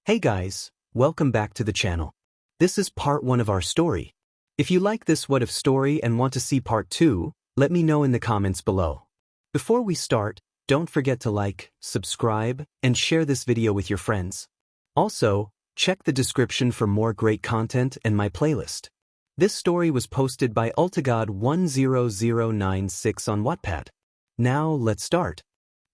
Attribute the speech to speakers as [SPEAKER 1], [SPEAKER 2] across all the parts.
[SPEAKER 1] Hey guys, welcome back to the channel. This is part 1 of our story. If you like this What If story and want to see part 2, let me know in the comments below. Before we start, don't forget to like, subscribe, and share this video with your friends. Also, check the description for more great content and my playlist. This story was posted by 𝐒𝐮𝐬𝐴10096 on Wattpad. Now let's start.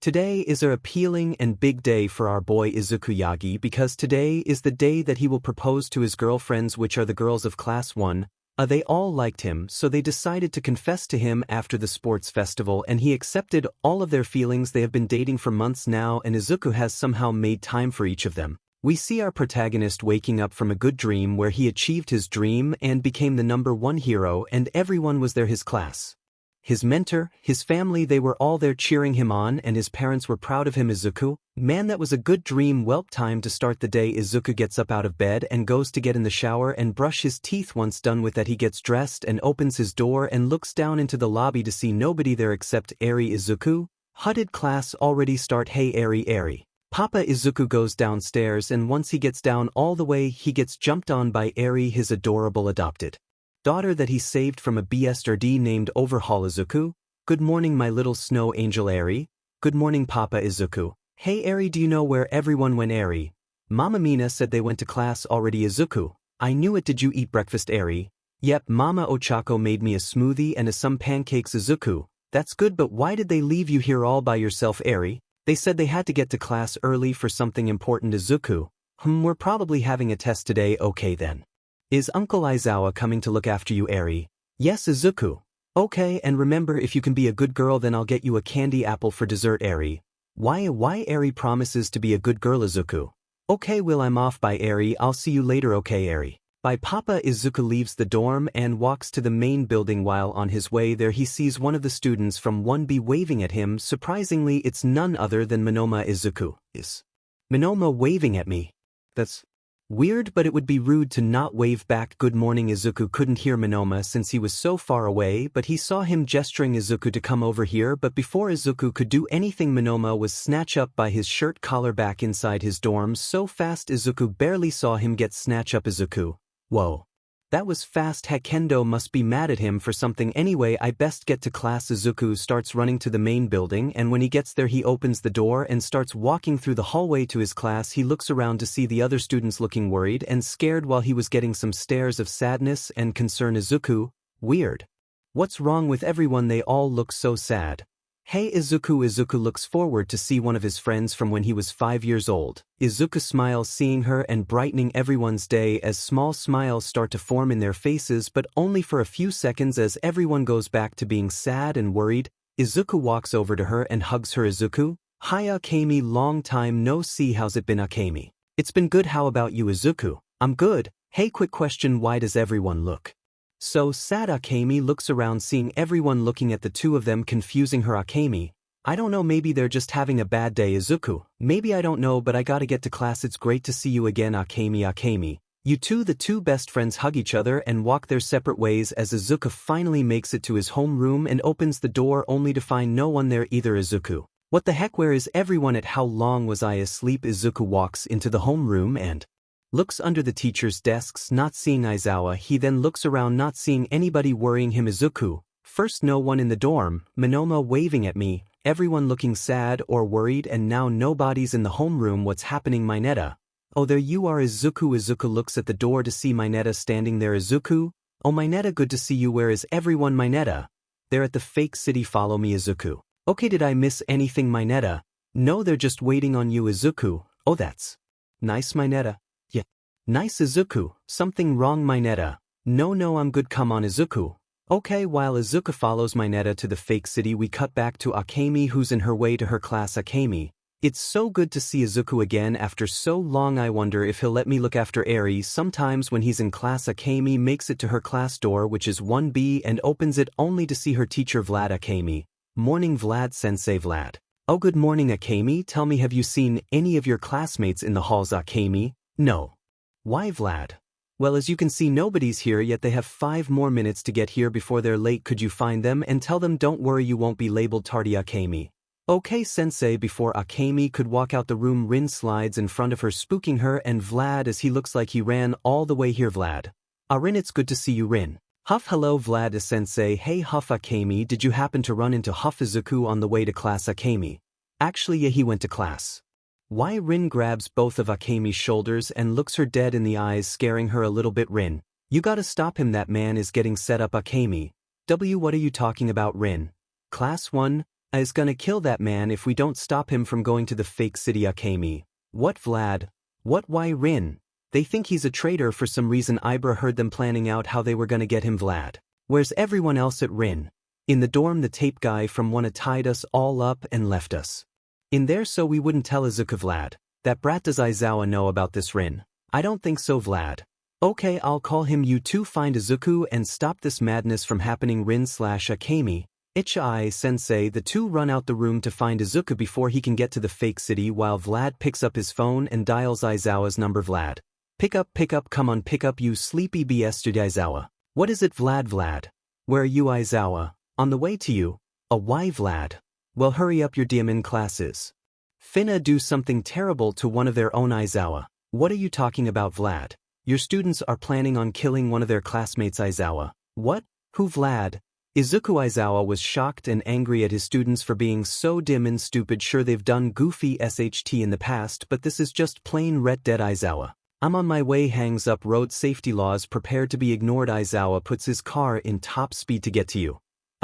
[SPEAKER 1] Today is an appealing and big day for our boy Izuku Yagi because today is the day that he will propose to his girlfriends, which are the girls of class 1. They all liked him, so they decided to confess to him after the sports festival, and he accepted all of their feelings. They have been dating for months now, and Izuku has somehow made time for each of them. We see our protagonist waking up from a good dream where he achieved his dream and became the #1 hero, and everyone was there, his class. His mentor, his family, they were all there cheering him on, and his parents were proud of him. Izuku, man, that was a good dream. Well, time to start the day. Izuku gets up out of bed and goes to get in the shower and brush his teeth. Once done with that, he gets dressed and opens his door and looks down into the lobby to see nobody there except Eri. Izuku, did class already start? Hey Eri. Papa. Izuku goes downstairs, and once he gets down all the way, he gets jumped on by Eri, his adorable adopted daughter that he saved from a bastard named Overhaul. Izuku, good morning my little snow angel. Eri, good morning Papa. Izuku, hey Eri, do you know where everyone went? Eri, Mama Mina said they went to class already. Izuku, I knew it. Did you eat breakfast? Eri, yep, Mama Ochako made me a smoothie and some pancakes. Izuku, that's good, but why did they leave you here all by yourself? Eri, they said they had to get to class early for something important. Izuku, we're probably having a test today. Okay then. Is Uncle Aizawa coming to look after you? Eri, yes. Izuku, okay, and remember, if you can be a good girl then I'll get you a candy apple for dessert. Eri, why? Eri promises to be a good girl. Izuku, okay, well I'm off. Bye Eri, I'll see you later. Okay Eri, bye Papa. Izuku leaves the dorm and walks to the main building. While on his way there he sees one of the students from 1B waving at him. Surprisingly, it's none other than Monoma. Izuku, is Monoma waving at me? That's weird, but it would be rude to not wave back. Good morning. Izuku couldn't hear Monoma since he was so far away, but he saw him gesturing Izuku to come over here. But before Izuku could do anything, Monoma was snatched up by his shirt collar back inside his dorm so fast Izuku barely saw him get snatched up. Izuku, whoa, that was fast. Heck, Kendo must be mad at him for something. Anyway, I best get to class. Izuku starts running to the main building, and when he gets there he opens the door and starts walking through the hallway to his class. He looks around to see the other students looking worried and scared while he was getting some stares of sadness and concern. Izuku, weird. What's wrong with everyone? They all look so sad. Hey Izuku. Izuku looks forward to see one of his friends from when he was 5 years old. Izuku smiles seeing her and brightening everyone's day as small smiles start to form in their faces, but only for a few seconds as everyone goes back to being sad and worried. Izuku walks over to her and hugs her. Izuku, hi 𝐀𝐮𝐽𝐵, long time no see. How's it been? 𝐀𝐮𝐽𝐵, it's been good. How about you? Izuku, I'm good. Hey, quick question, why does everyone look so sad? 𝐀𝐮𝐽𝐵 looks around seeing everyone looking at the two of them, confusing her. 𝐀𝐮𝐽𝐵, I don't know, maybe they're just having a bad day. Izuku, maybe, I don't know, but I gotta get to class. It's great to see you again. 𝐀𝐮𝐽𝐵, you two. The two best friends hug each other and walk their separate ways as Izuku finally makes it to his homeroom and opens the door only to find no one there either. Izuku, what the heck, where is everyone at? How long was I asleep? Izuku walks into the homeroom and looks under the teacher's desks, not seeing Aizawa. He then looks around, not seeing anybody, worrying him. Izuku, first no one in the dorm, Monoma waving at me, everyone looking sad or worried, and now nobody's in the homeroom. What's happening? Mineta, oh there you are. Izuku looks at the door to see Mineta standing there. Izuku, oh Mineta, good to see you. Where is everyone? Mineta, they're at the fake city, follow me. Izuku, okay, did I miss anything? Mineta, no, they're just waiting on you. Izuku, oh that's nice. Mineta, yeah, nice. Izuku, something wrong? Mineta, no, I'm good, come on. Izuku, okay. While Izuku follows Mineta to the fake city, we cut back to 𝐀𝐮𝐽𝐵, who's in her way to her class. 𝐀𝐮𝐽𝐵, it's so good to see Izuku again after so long. I wonder if he'll let me look after Eri sometimes when he's in class. 𝐀𝐮𝐽𝐵 makes it to her class door, which is 1B, and opens it only to see her teacher Vlad. 𝐀𝐮𝐽𝐵, morning Vlad, Sensei Vlad, oh good morning 𝐀𝐮𝐽𝐵, tell me, have you seen any of your classmates in the halls? 𝐀𝐮𝐽𝐵, no. Why Vlad? Well, as you can see nobody's here yet, they have 5 more minutes to get here before they're late. Could you find them and tell them don't worry, you won't be labeled tardy? 𝐀𝐮𝐽𝐵, Okay sensei. Before 𝐀𝐮𝐭𝐡𝐨𝐫 could walk out the room, Rin slides in front of her, spooking her and Vlad as he looks like he ran all the way here. Vlad. Rin, it's good to see you, Rin. Huff, hello Vlad sensei. Hey Huff 𝐀𝐮𝐭𝐡𝐨𝐫, did you happen to run into Huff Izuku on the way to class? 𝐀𝐮𝐭𝐡𝐨𝐫. Actually yeah, he went to class. Why? Rin grabs both of 𝐀𝐮𝐭𝐡𝐨𝐫's shoulders and looks her dead in the eyes, scaring her a little bit. Rin, you gotta stop him, that man is getting set up. 𝐀𝐮𝐭𝐡𝐨𝐫. What are you talking about, Rin? Class 1 is gonna kill that man if we don't stop him from going to the fake city. 𝐀𝐮𝐭𝐡𝐨𝐫. What, Vlad? What? Why, Rin? They think he's a traitor for some reason. 𝐒𝐵RA heard them planning out how they were gonna get him. Vlad. Where's everyone else at? Rin. In the dorm. The tape guy from WhatIf tied us all up and left us in there so we wouldn't tell Izuku. Vlad. That brat. Does Izawa know about this, Rin? I don't think so, Vlad. Okay, I'll call him. You two find Izuku and stop this madness from happening. Rin/𝐀𝐮𝐭𝐡𝐨𝐫. sensei. The two run out the room to find Izuku before he can get to the fake city, while Vlad picks up his phone and dials Izawa's number. Vlad. Pick up, come on, pick up, you sleepy bastard. Izawa. What is it, Vlad? Vlad. Where are you, Izawa? On the way to you. Why, Vlad? Well, hurry up, your demon classes finna do something terrible to one of their own. Izawa. What are you talking about, Vlad? Your students are planning on killing one of their classmates. Izawa. What? Who, Vlad? Izuku. Izawa was shocked and angry at his students for being so dim and stupid. Sure, they've done goofy SHT in the past, but this is just plain red dead. Izawa. I'm on my way. Hangs up. Road safety laws prepared to be ignored. Izawa puts his car in top speed to get to you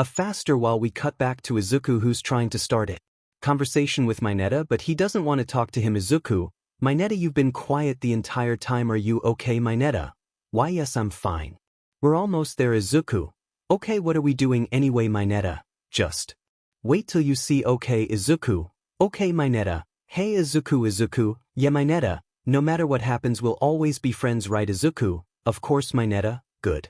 [SPEAKER 1] faster, while we cut back to Izuku, who's trying to start it conversation with Minato, but he doesn't want to talk to him. Izuku. Minato, you've been quiet the entire time. Are you okay, Minato? Why, yes, I'm fine. We're almost there. Izuku. Okay, what are we doing anyway, Minato? Just wait till you see. Okay, Izuku. Okay, Minato. Hey, Izuku. Yeah, Minato. No matter what happens, we'll always be friends, right, Izuku? Of course, Minato. Good.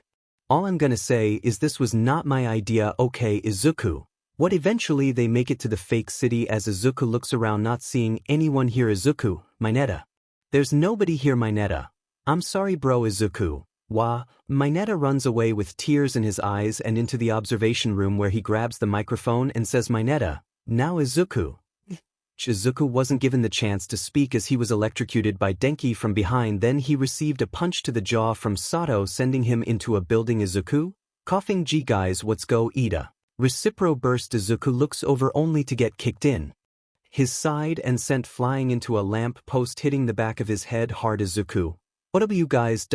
[SPEAKER 1] All I'm gonna say is this was not my idea. Okay, Izuku. What? Eventually they make it to the fake city. As Izuku looks around, not seeing anyone here. Izuku. Minato. There's nobody here, Minato. I'm sorry, bro. Izuku. Wah. Minato runs away with tears in his eyes and into the observation room, where he grabs the microphone and says, Minato. Now, Izuku. Izuku wasn't given the chance to speak as he was electrocuted by Denki from behind. Then he received a punch to the jaw from Sato, sending him into a building. Izuku? Coughing. Gee guys, what's go? Ida. Recipro burst. Izuku looks over only to get kicked in his side and sent flying into a lamp post, hitting the back of his head hard. Izuku. What are you guys?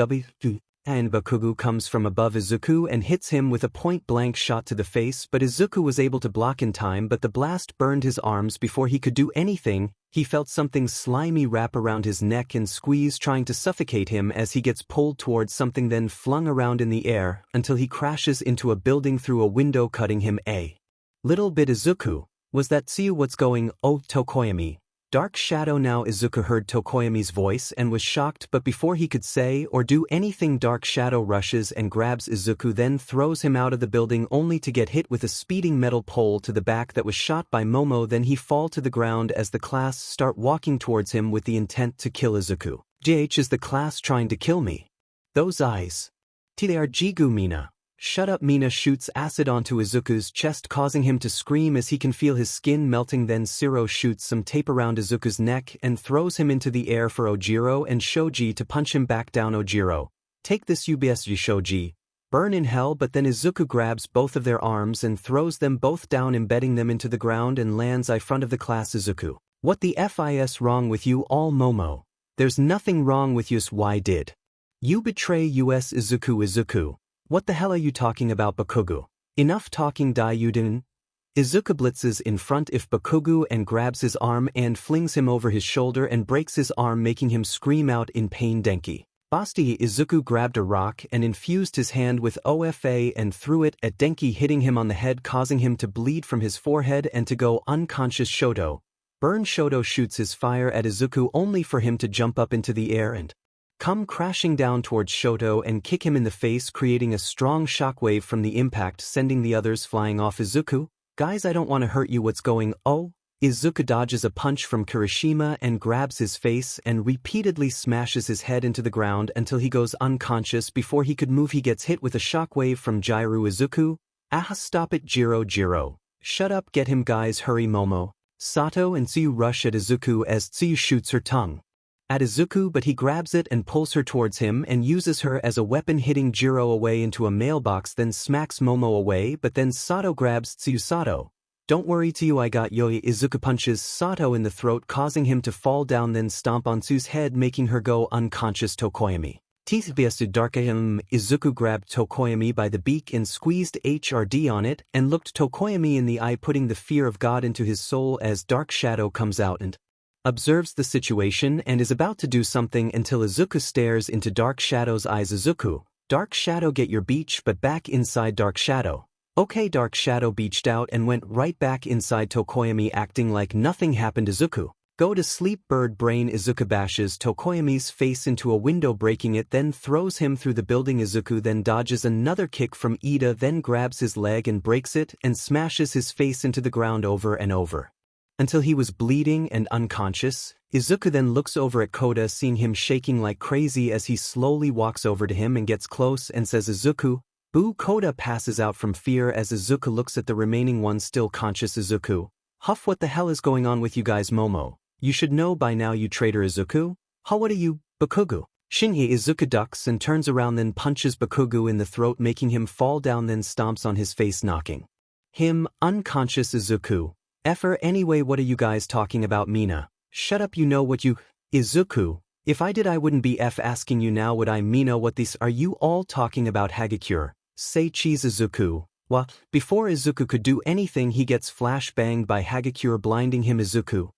[SPEAKER 1] And Bakugo comes from above Izuku and hits him with a point-blank shot to the face, but Izuku was able to block in time, but the blast burned his arms before he could do anything. He felt something slimy wrap around his neck and squeeze, trying to suffocate him as he gets pulled towards something, then flung around in the air until he crashes into a building through a window, cutting him a little bit. Izuku. Was that Tsuyu? What's going? Oh, Tokoyami. Dark Shadow. Now Izuku heard Tokoyami's voice and was shocked, but before he could say or do anything, Dark Shadow rushes and grabs Izuku, then throws him out of the building, only to get hit with a speeding metal pole to the back that was shot by Momo. Then he fall to the ground as the class start walking towards him with the intent to kill Izuku. Is the class trying to kill me? Those eyes. They are. Jigu. Mina. Shut up. Mina shoots acid onto Izuku's chest, causing him to scream as he can feel his skin melting. Then Siro shoots some tape around Izuku's neck and throws him into the air for Ojiro and Shoji to punch him back down. Ojiro. Take this, UBSG. Shoji. Burn in hell. But then Izuku grabs both of their arms and throws them both down, embedding them into the ground, and lands in front of the class. Izuku. What the F is wrong with you all, Momo? There's nothing wrong with you. Why did you betray us? Izuku. What the hell are you talking about, Bakugo? Enough talking. You didn't. Izuku blitzes in front of Bakugo and grabs his arm and flings him over his shoulder and breaks his arm, making him scream out in pain. Denki. Basti. Izuku grabbed a rock and infused his hand with OFA and threw it at Denki, hitting him on the head, causing him to bleed from his forehead and to go unconscious. Shoto. Burn. Shoto shoots his fire at Izuku, only for him to jump up into the air and come crashing down towards Shoto and kick him in the face, creating a strong shockwave from the impact, sending the others flying off. Izuku. Guys, I don't want to hurt you. What's going? Oh. Izuku dodges a punch from Kirishima and grabs his face and repeatedly smashes his head into the ground until he goes unconscious. Before he could move, he gets hit with a shockwave from Jiru. Izuku. Ah, stop it, Jiro. Shut up. Get him, guys, hurry. Momo. Sato and 𝐶𝐮𝐦𝐦𝐚𝐫𝐲 rush at Izuku as 𝐶𝐮𝐬𝐴 shoots her tongue at Izuku, but he grabs it and pulls her towards him and uses her as a weapon, hitting Jiro away into a mailbox, then smacks Momo away, but then Sato grabs 𝐶𝐮𝐬𝐴. Sato, don't worry 𝐶𝐮𝐬𝐴, I got you. Izuku punches Sato in the throat, causing him to fall down, then stomp on 𝐶𝐮𝐬𝐴's head, making her go unconscious. 𝗀𝐻𝐼𝐴. Izuku grabbed 𝗀𝐻𝐼𝐴 by the beak and squeezed HRD on it and looked 𝗀𝐻𝐼𝐴 in the eye, putting the fear of God into his soul as Dark Shadow comes out and observes the situation and is about to do something until Izuku stares into Dark Shadow's eyes. Izuku, Dark Shadow, get your beach, but back inside Dark Shadow. Okay, Dark Shadow beached out and went right back inside 𝗀𝐻𝐼𝐴, acting like nothing happened. Izuku, go to sleep, bird brain. Izuku bashes 𝗀𝐻𝐼𝐴's face into a window, breaking it, then throws him through the building. Izuku then dodges another kick from Ida, then grabs his leg and breaks it and smashes his face into the ground over and over until he was bleeding and unconscious. Izuku then looks over at Kota, seeing him shaking like crazy as he slowly walks over to him and gets close and says, Izuku, boo. Kota passes out from fear as Izuku looks at the remaining ones still conscious. Izuku, huff, what the hell is going on with you guys? Momo, you should know by now, you traitor. Izuku, ha, what are you, Bakugo? Shinji. Izuku ducks and turns around, then punches Bakugo in the throat, making him fall down, then stomps on his face, knocking him unconscious. Izuku, effer, anyway, what are you guys talking about? Mina, shut up, you know what you... Izuku, if I did I wouldn't be asking you now, would I? Mina, what these are you all talking about? Hagakure, say cheese. Izuku, what? Before Izuku could do anything, he gets flashbanged by Hagakure, blinding him. Izuku,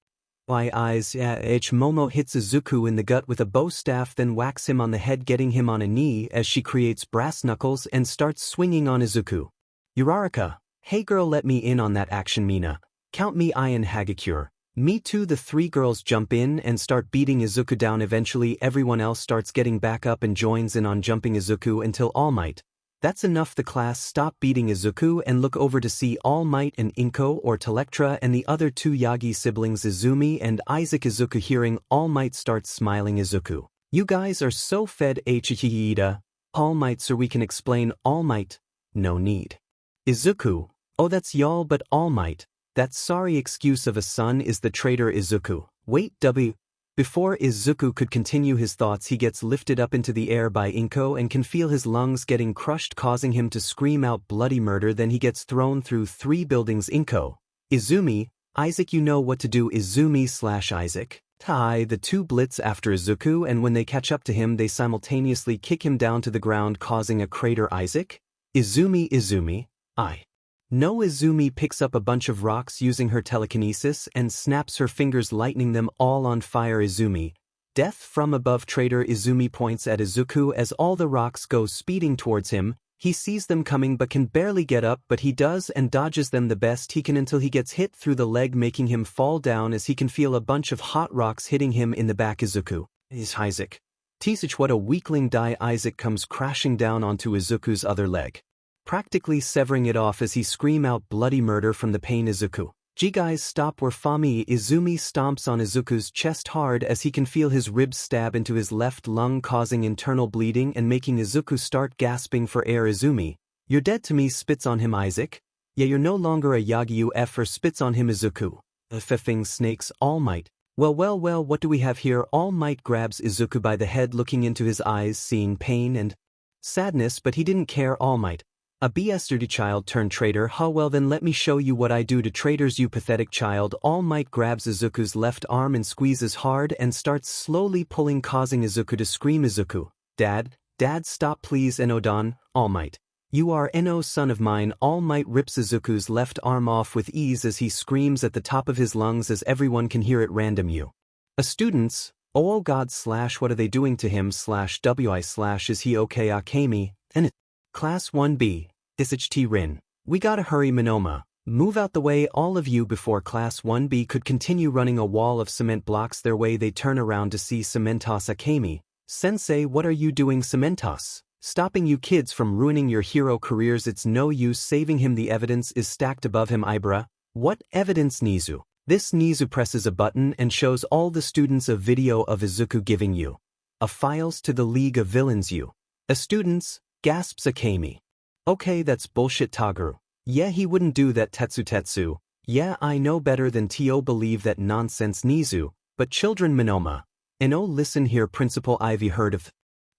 [SPEAKER 1] why eyes? Momo hits Izuku in the gut with a bow staff, then whacks him on the head, getting him on a knee as she creates brass knuckles and starts swinging on Izuku. Uraraka, hey girl, let me in on that action. Mina, count me in. Hagakure, me too. The three girls jump in and start beating Izuku down. Eventually everyone else starts getting back up and joins in on jumping Izuku until All Might, that's enough. The class stop beating Izuku and look over to see All Might and Inko or 𝗃𝗃 and the other two Yagi siblings, Izumi and Isaac. Izuku, hearing All Might, starts smiling. Izuku, you guys are so fed. Ida, All Might, sir, we can explain. All Might, no need. Izuku, oh that's y'all, but All Might, that sorry excuse of a son is the traitor. Izuku, wait, Before Izuku could continue his thoughts, he gets lifted up into the air by Inko and can feel his lungs getting crushed, causing him to scream out bloody murder. Then he gets thrown through 3 buildings. Inko, Izumi, Isaac, you know what to do. Izumi/Isaac, tie the two blitz after Izuku, and when they catch up to him they simultaneously kick him down to the ground, causing a crater. Isaac, Izumi, I. No. Izumi picks up a bunch of rocks using her telekinesis and snaps her fingers, lighting them all on fire. Izumi, death from above. Traitor. Izumi points at Izuku as all the rocks go speeding towards him. He sees them coming but can barely get up, but he does and dodges them the best he can until he gets hit through the leg, making him fall down as he can feel a bunch of hot rocks hitting him in the back. Izuku, is Isaac, teach what a weakling. Isaac comes crashing down onto Izuku's other leg, practically severing it off as he scream out bloody murder from the pain. Izuku, gee guys, stop, we're fami. Izumi stomps on Izuku's chest hard as he can feel his ribs stab into his left lung, causing internal bleeding and making Izuku start gasping for air. Izumi, you're dead to me. Spits on him. Isaac, yeah, you're no longer a Yagi. Or spits on him. Izuku, effing snakes. All Might, well, what do we have here? All Might grabs Izuku by the head, looking into his eyes, seeing pain and sadness, but he didn't care. All Might, a bastard child turned traitor. Ha, well then let me show you what I do to traitors, you pathetic child. All Might grabs Izuku's left arm and squeezes hard and starts slowly pulling, causing Izuku to scream. Izuku, Dad, stop please. Enodon, All Might, you are no son of mine. All Might rips Izuku's left arm off with ease as he screams at the top of his lungs as everyone can hear it. Random you. A students, oh god / what are they doing to him / wi / is he okay? Akemi, and Class 1B, 𝐬𝐻𝗃. We gotta hurry. Monoma, move out the way, all of you. Before Class 1B could continue running, a wall of cement blocks their way. They turn around to see 𝐶𝐮𝐬𝐴. Akemi, sensei, what are you doing? 𝐶𝐮𝐬𝐴, stopping you kids from ruining your hero careers. It's no use saving him. The evidence is stacked above him. Ibra, what evidence? Nezu. This Nezu presses a button and shows all the students a video of Izuku giving you a files to the League of Villains. You, a students, gasps Akemi. Okay, that's bullshit. Taguru, yeah, he wouldn't do that. Tetsu, Yeah, I know better than to believe that nonsense nezu, but children Minoma. And oh listen here Principal Ivy heard of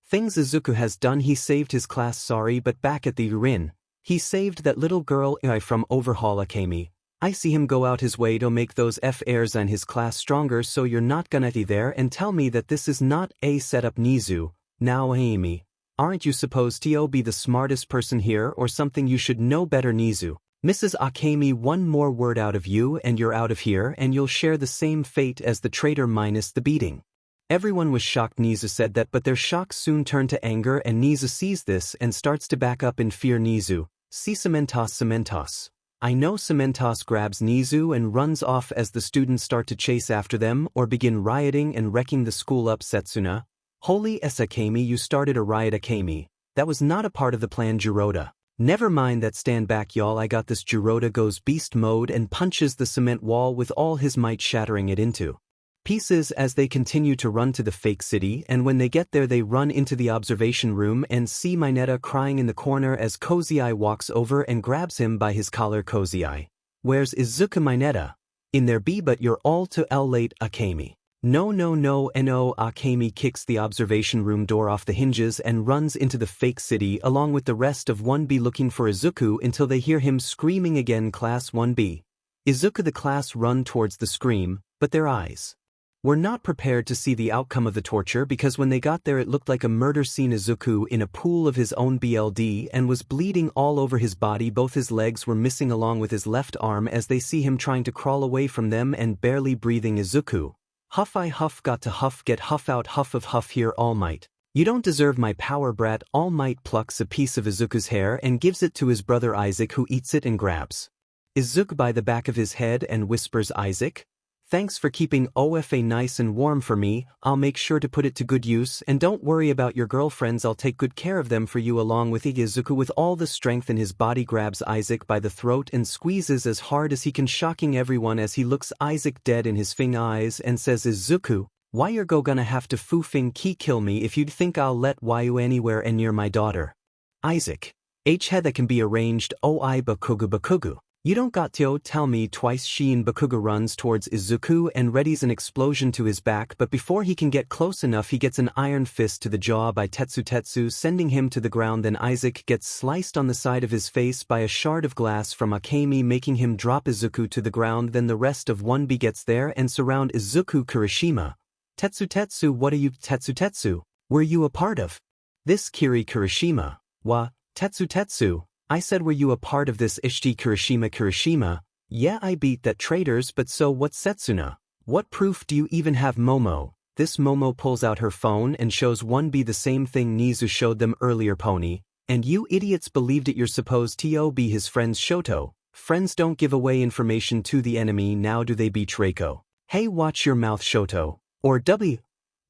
[SPEAKER 1] things Izuku has done. He saved his class sorry but back at the Urin. He saved that little girl I from overhaul 𝐻𝐻𝐸. I see him go out his way to make those F-airs and his class stronger, so you're not gonna be there and tell me that this is not a setup nezu. Now 𝐻𝐻𝐸. Aren't you supposed to be the smartest person here or something? You should know better nezu. Mrs. 𝐻𝐻𝐸, one more word out of you and you're out of here and you'll share the same fate as the traitor minus the beating. Everyone was shocked. Nezu said that, but their shock soon turned to anger and Nezu sees this and starts to back up in fear. Nezu, see 𝐮𝐮𝐻𝐿. I know 𝐮𝐿 grabs Nezu and runs off as the students start to chase after them or begin rioting and wrecking the school up. Setsuna, holy 𝐻𝐻𝐸, you started a riot 𝐻𝐻𝐸. That was not a part of the plan. 𝗧𝗱𝗯. Never mind that, stand back y'all, I got this. 𝗧𝗱𝗯 goes beast mode and punches the cement wall with all his might, shattering it into pieces as they continue to run to the fake city. And when they get there they run into the observation room and see Mineta crying in the corner as 𝐀𝐮𝐭𝐡𝐨𝐫 walks over and grabs him by his collar. 𝐀𝐮𝐭𝐡𝐨, where's Izuku? Mineta, in there be, but you're all too late. 𝐻𝐻𝐸, no. 𝐻𝐻𝐸 kicks the observation room door off the hinges and runs into the fake city along with the rest of 1B looking for Izuku until they hear him screaming again. Class 1B. Izuku, the class run towards the scream, but their eyes were not prepared to see the outcome of the torture, because when they got there it looked like a murder scene. Izuku in a pool of his own blood and was bleeding all over his body. Both his legs were missing along with his left arm as they see him trying to crawl away from them and barely breathing. Izuku, huff, I huff, got to huff, get huff out, huff of huff here. All Might, you don't deserve my power, brat. All Might plucks a piece of Izuku's hair and gives it to his brother Isaac, who eats it and grabs Izuku by the back of his head and whispers, Isaac, thanks for keeping OFA nice and warm for me. I'll make sure to put it to good use, and don't worry about your girlfriends, I'll take good care of them for you along with Izuku. With all the strength in his body grabs Isaac by the throat and squeezes as hard as he can, shocking everyone as he looks Isaac dead in his fing eyes and says, Izuku, why you're gonna have to fing key kill me if you'd think I'll let you anywhere and near my daughter. Isaac, head that can be arranged. I bakugu. You don't got to tell me twice. 𝐶𝐻𝐸𝐸 runs towards Izuku and readies an explosion to his back, but before he can get close enough he gets an iron fist to the jaw by Tetsu, sending him to the ground. Then Isaac gets sliced on the side of his face by a shard of glass from 𝐻𝐻𝐸, making him drop Izuku to the ground. Then the rest of 1B gets there and surround Izuku. Kirishima, Tetsu, what are you? Tetsu, were you a part of this? Kirishima, wa, Tetsu, I said, were you a part of this? Kirishima, yeah, I beat that traitors, but so what? Setsuna, what proof do you even have? Momo, this Momo pulls out her phone and shows 1B the same thing Nezu showed them earlier. Pony, and you idiots believed it. You're supposed to be his friends. Shoto, friends don't give away information to the enemy, now do they? Reiko, hey, watch your mouth. Shoto, or W.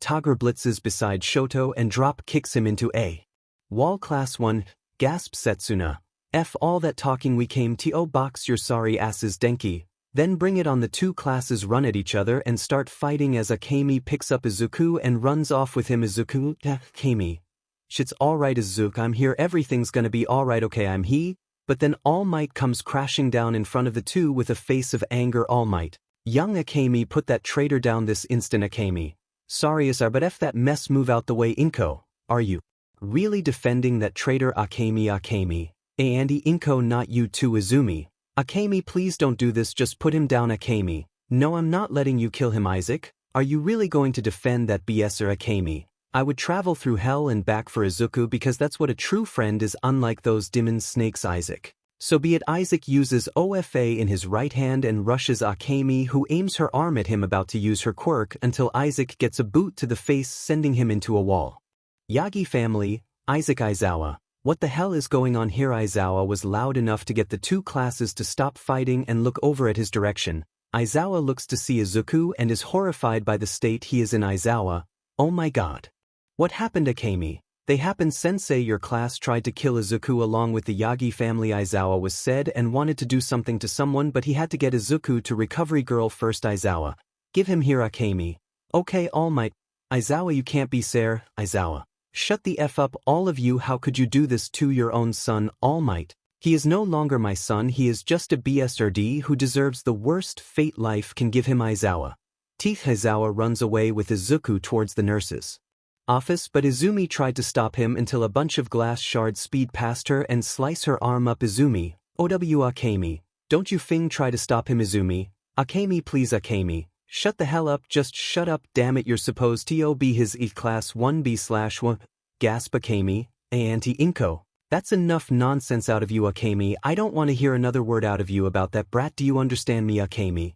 [SPEAKER 1] Togger blitzes beside Shoto and drop kicks him into a wall. Class 1, gasps Setsuna. F all that talking, we came to box your sorry asses. Denki, then bring it on. The two classes run at each other and start fighting as 𝐻𝐻𝐸 picks up Izuku and runs off with him. Izuku, 𝐻𝐻𝐸, shit's alright Izuku, I'm here, everything's gonna be alright, okay I'm he. But then All Might comes crashing down in front of the two with a face of anger. All Might, young 𝐻𝐻𝐸, put that traitor down this instant. 𝐻𝐻𝐸, sorry sir, but F that mess, move out the way. Inko, are you really defending that traitor? 𝐻𝐻𝐸, Andy, Inko, not you too. Izumi, 𝐻𝐻𝐸, please don't do this, just put him down. 𝐻𝐻𝐸, no, I'm not letting you kill him. Isaac, are you really going to defend that BSer? 𝐻𝐻𝐸, I would travel through hell and back for Izuku because that's what a true friend is, unlike those demon snakes. Isaac, so be it. Isaac uses OFA in his right hand and rushes 𝐻𝐻𝐸, who aims her arm at him, about to use her quirk, until Isaac gets a boot to the face, sending him into a wall. Yagi family, Isaac, Aizawa, what the hell is going on here? Aizawa was loud enough to get the two classes to stop fighting and look over at his direction. Aizawa looks to see Izuku and is horrified by the state he is in. Aizawa, oh my god. What happened? 𝐻𝐻𝐸, they happened sensei, your class tried to kill Izuku along with the Yagi family. Aizawa was said and wanted to do something to someone, but he had to get Izuku to recovery girl first. Aizawa, give him here. 𝐻𝐻𝐸, okay All Might. Aizawa, you can't be sir. Aizawa, shut the F up, all of you, how could you do this to your own son? All Might, He is no longer my son, he is just a BSRD who deserves the worst fate life can give him. Aizawa. Aizawa runs away with Izuku towards the nurse's office, but Izumi tried to stop him until a bunch of glass shards speed past her and slice her arm up. Izumi, OW Akemi, don't you try to stop him. Izumi, Akemi please Akemi, shut the hell up, just shut up, damn it, you're supposed to be his class 1B/1, gasp Akemi, Auntie Inko. That's enough nonsense out of you Akemi, I don't want to hear another word out of you about that brat, do you understand me Akemi?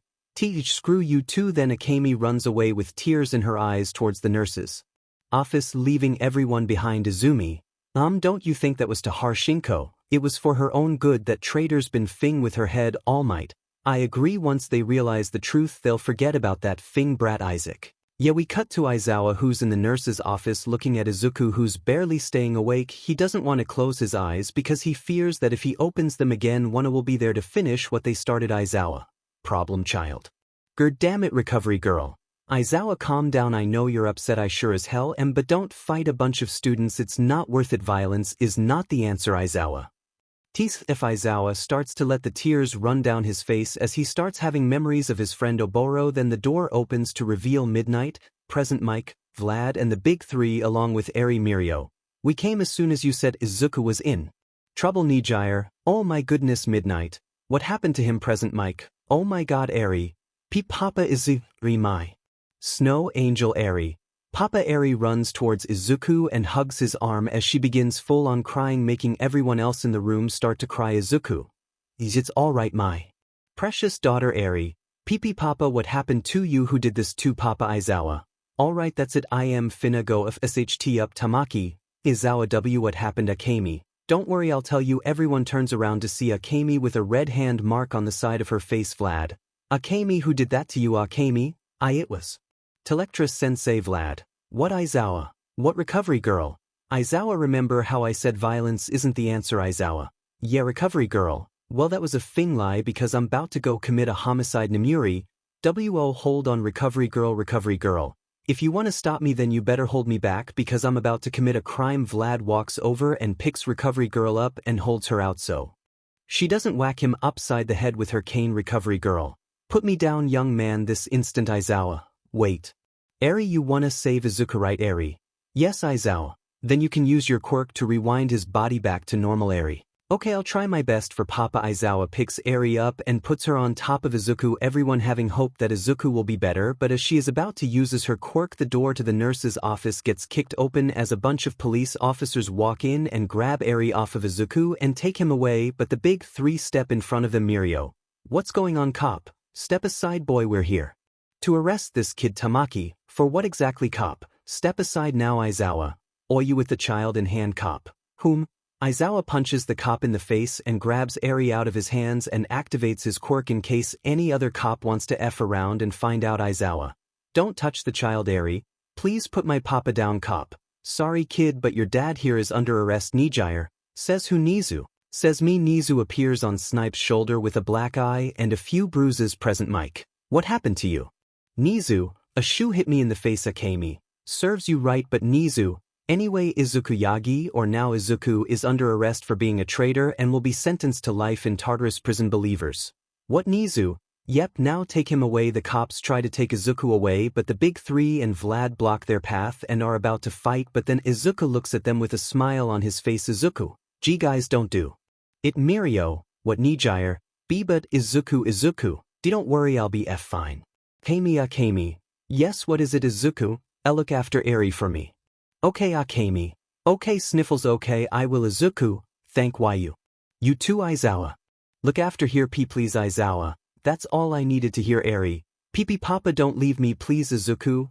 [SPEAKER 1] Screw you too. Then Akemi runs away with tears in her eyes towards the nurse's office, leaving everyone behind. Izumi, don't you think that was to harsh Inko? It was for her own good that traitor's been fing with her head all might. I agree, once they realize the truth they'll forget about that fing brat Isaac. Yeah, we cut to Aizawa, who's in the nurse's office looking at Izuku, who's barely staying awake. He doesn't want to close his eyes because he fears that if he opens them again, one will be there to finish what they started. Aizawa, problem child. Damn it, recovery girl. Aizawa, calm down, I know you're upset, I sure as hell am, but don't fight a bunch of students, it's not worth it, violence is not the answer. Aizawa. If Aizawa starts to let the tears run down his face as he starts having memories of his friend Oboro. Then the door opens to reveal Midnight, Present Mike, Vlad and the big three along with Eri Mirio. We came as soon as you said Izuku was in trouble. Nijire, oh my goodness. Midnight, what happened to him? Present Mike, oh my god. Eri, Papa Izuku, my snow angel. Eri, Papa. Eri runs towards Izuku and hugs his arm as she begins full-on crying, making everyone else in the room start to cry. Izuku, it's alright my precious daughter. Eri, Papa, what happened to you? Who did this to Papa? Aizawa, alright, that's it, I am finna go of SHT up Tamaki. Aizawa, what happened? Akemi, don't worry, I'll tell you. Everyone turns around to see Akemi with a red hand mark on the side of her face. Vlad, Akemi, who did that to you? Akemi, it was Telectrus Sensei. Vlad, what? Aizawa, what? Recovery girl. Aizawa, remember how I said violence isn't the answer? Aizawa, yeah, recovery girl, well that was a fing lie because I'm about to go commit a homicide. Namuri, hold on. Recovery girl, if you want to stop me then you better hold me back because I'm about to commit a crime. Vlad walks over and picks recovery girl up and holds her out so she doesn't whack him upside the head with her cane. Recovery girl, put me down young man this instant. Aizawa, wait. Eri, you wanna save Izuku, right? Eri, yes. Aizawa, then you can use your quirk to rewind his body back to normal. Eri, okay, I'll try my best for Papa. Aizawa picks Eri up and puts her on top of Izuku, everyone having hope that Izuku will be better, but as she is about to use her quirk, the door to the nurse's office gets kicked open as a bunch of police officers walk in and grab Eri off of Izuku and take him away, but the big three step in front of them. Mirio, what's going on? Cop, step aside boy, we're here to arrest this kid Tamaki. For what exactly? Cop, step aside now. Aizawa, you with the child in hand? Cop, whom? Aizawa punches the cop in the face and grabs Eri out of his hands and activates his quirk in case any other cop wants to F around and find out. Aizawa, don't touch the child. Eri, please put my papa down. Cop, sorry kid, but your dad here is under arrest. Nijire, says who? Nezu, says me. Nezu appears on Snipe's shoulder with a black eye and a few bruises. Present Mike, what happened to you? Nezu, a shoe hit me in the face. Akemi, serves you right, but Nezu, anyway. Izuku Yagi, or now Izuku, is under arrest for being a traitor and will be sentenced to life in Tartarus prison. Believers, what? Nezu, yep, now take him away. The cops try to take Izuku away, but the big three and Vlad block their path and are about to fight, but then Izuku looks at them with a smile on his face. Izuku, gee guys, don't do it. Mirio, what? Nijire, but Izuku, don't worry, I'll be fine. Akemi, yes, what is it? Izuku, look after Eri for me. Okay Akemi, okay. Sniffles, okay I will. Izuku, thank you too. Aizawa, look after here please. Aizawa, that's all I needed to hear. Eri, Papa, don't leave me please. Izuku,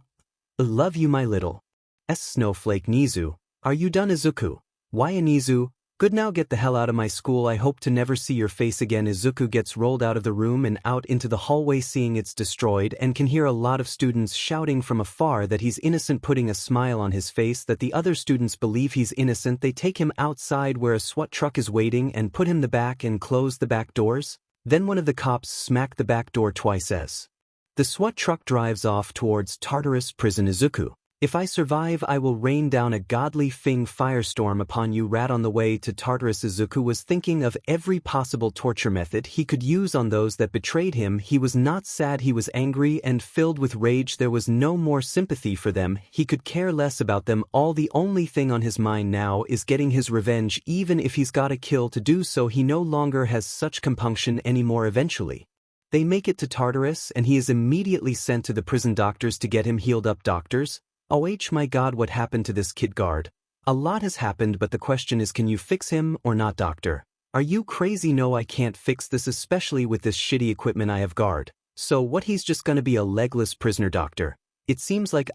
[SPEAKER 1] love you my little snowflake. Nezu, are you done? Izuku, why? Nezu, good, now get the hell out of my school, I hope to never see your face again. Izuku gets rolled out of the room and out into the hallway, seeing it's destroyed, and can hear a lot of students shouting from afar that he's innocent, putting a smile on his face that the other students believe he's innocent. They take him outside where a SWAT truck is waiting and put him in the back and close the back doors. Then one of the cops smacked the back door twice as the SWAT truck drives off towards Tartarus prison. Izuku, If I survive, I will rain down a godly Fing firestorm upon you. Rat on the way to Tartarus. Izuku was thinking of every possible torture method he could use on those that betrayed him. He was not sad, he was angry and filled with rage. There was no more sympathy for them, he could care less about them all. The only thing on his mind now is getting his revenge, even if he's gotta kill to do so. He no longer has such compunction anymore. Eventually, they make it to Tartarus and he is immediately sent to the prison doctors to get him healed up. Doctors? Oh my god, what happened to this kid? Guard. A lot has happened, but the question is, can you fix him or not? Doctor. Are you crazy? No, I can't fix this, especially with this shitty equipment I have. Guard. So what, he's just gonna be a legless prisoner? Doctor. It seems like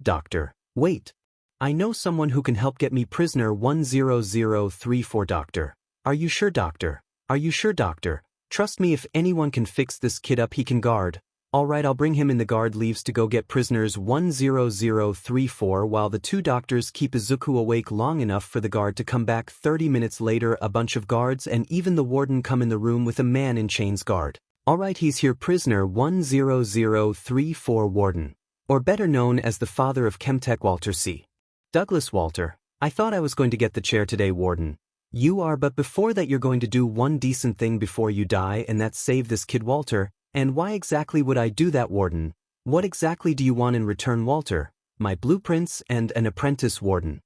[SPEAKER 1] Doctor. Wait. I know someone who can help get me prisoner 10034. Doctor. Are you sure? Doctor. Are you sure? Doctor. Trust me, if anyone can fix this kid up, he can. Guard. Alright, I'll bring him in. The guard leaves to go get prisoners 10034 while the two doctors keep Izuku awake long enough for the guard to come back. 30 minutes later, a bunch of guards and even the warden come in the room with a man in chains. Guard. Alright, he's here. Prisoner 10034. Warden. Or better known as the father of 𝐀𝐮𝐭𝐡𝐨𝐫, Walter C. Douglas. Walter. I thought I was going to get the chair today, Warden. You are, but before that you're going to do one decent thing before you die, and that's save this kid. Walter. And why exactly would I do that, Warden? What exactly do you want in return? Walter. My blueprints and an apprentice. Warden.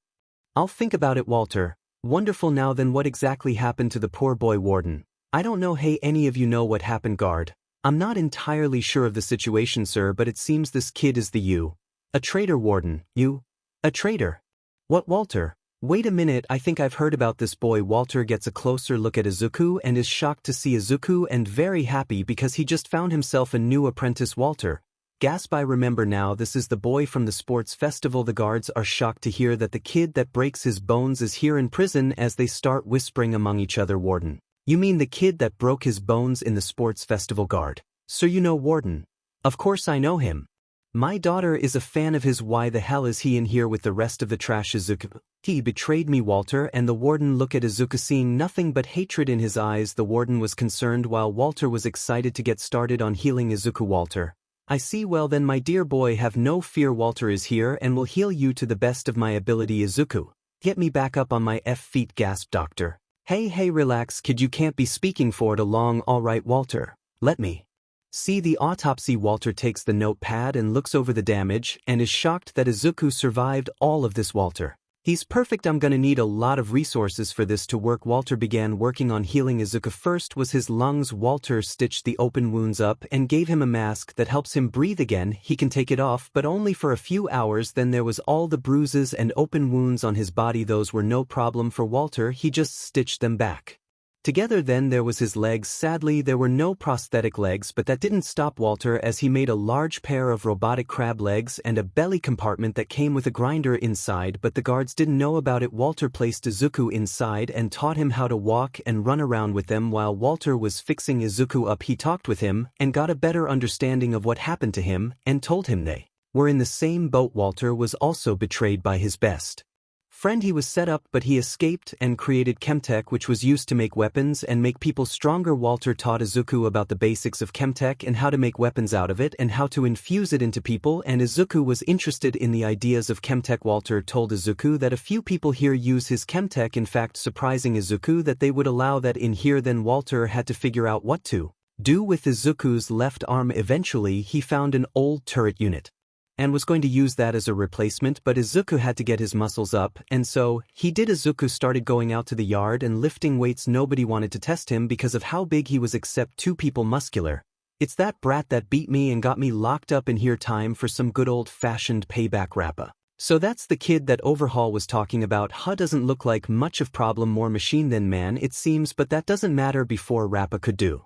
[SPEAKER 1] I'll think about it. Walter. Wonderful. Now then, what exactly happened to the poor boy? Warden. I don't know. Hey, any of you know what happened? Guard. I'm not entirely sure of the situation, sir, but it seems this kid is a traitor. Warden. You? A traitor? What? Walter. Wait a minute, I think I've heard about this boy. Walter gets a closer look at Izuku and is shocked to see Izuku and very happy because he just found himself a new apprentice. Walter. Gasp, I remember now, this is the boy from the sports festival. The guards are shocked to hear that the kid that breaks his bones is here in prison as they start whispering among each other. Warden. You mean the kid that broke his bones in the sports festival? Guard. So you know Warden. Of course I know him. My daughter is a fan of his. Why the hell is he in here with the rest of the trash? Izuku. He betrayed me, Walter. And the warden look at Izuku, seeing nothing but hatred in his eyes. The warden was concerned while Walter was excited to get started on healing Izuku. Walter. I see. Well then, my dear boy, have no fear. Walter is here and will heal you to the best of my ability. Izuku. Get me back up on my feet. Gasp, Doctor. Hey, relax, kid, you can't be speaking for it long. Alright, Walter. Let me see the autopsy. Walter takes the notepad and looks over the damage and is shocked that Izuku survived all of this. Walter. He's perfect. I'm gonna need a lot of resources for this to work. Walter began working on healing Izuku. First was his lungs. Walter stitched the open wounds up and gave him a mask that helps him breathe again. He can take it off, but only for a few hours. Then there was all the bruises and open wounds on his body. Those were no problem for Walter. He just stitched them back together. Then there was his legs. Sadly, there were no prosthetic legs, but that didn't stop Walter as he made a large pair of robotic crab legs and a belly compartment that came with a grinder inside, but the guards didn't know about it. Walter placed Izuku inside and taught him how to walk and run around with them. While Walter was fixing Izuku up, he talked with him and got a better understanding of what happened to him and told him they were in the same boat. Walter was also betrayed by his best friend. He was set up, but he escaped and created 𝐀𝐮𝐭𝐡𝐨𝐫, which was used to make weapons and make people stronger. Walter taught Izuku about the basics of 𝐀𝐮𝐭𝐡𝐨𝐵 and how to make weapons out of it and how to infuse it into people, and Izuku was interested in the ideas of 𝐀𝐮𝐭𝐡𝐨𝐵. Walter told Izuku that a few people here use his 𝐀𝐮𝐭𝐡𝐨𝐵, in fact surprising Izuku that they would allow that in here. Then Walter had to figure out what to do with Izuku's left arm. Eventually he found an old turret unit and was going to use that as a replacement, but Izuku had to get his muscles up, and so he did. Izuku started going out to the yard and lifting weights. Nobody wanted to test him because of how big he was except two people. Muscular. It's that brat that beat me and got me locked up in here. Time for some good old-fashioned payback. Rappa. So that's the kid that Overhaul was talking about. Doesn't look like much of problem, more machine than man it seems, but that doesn't matter. Before Rappa could do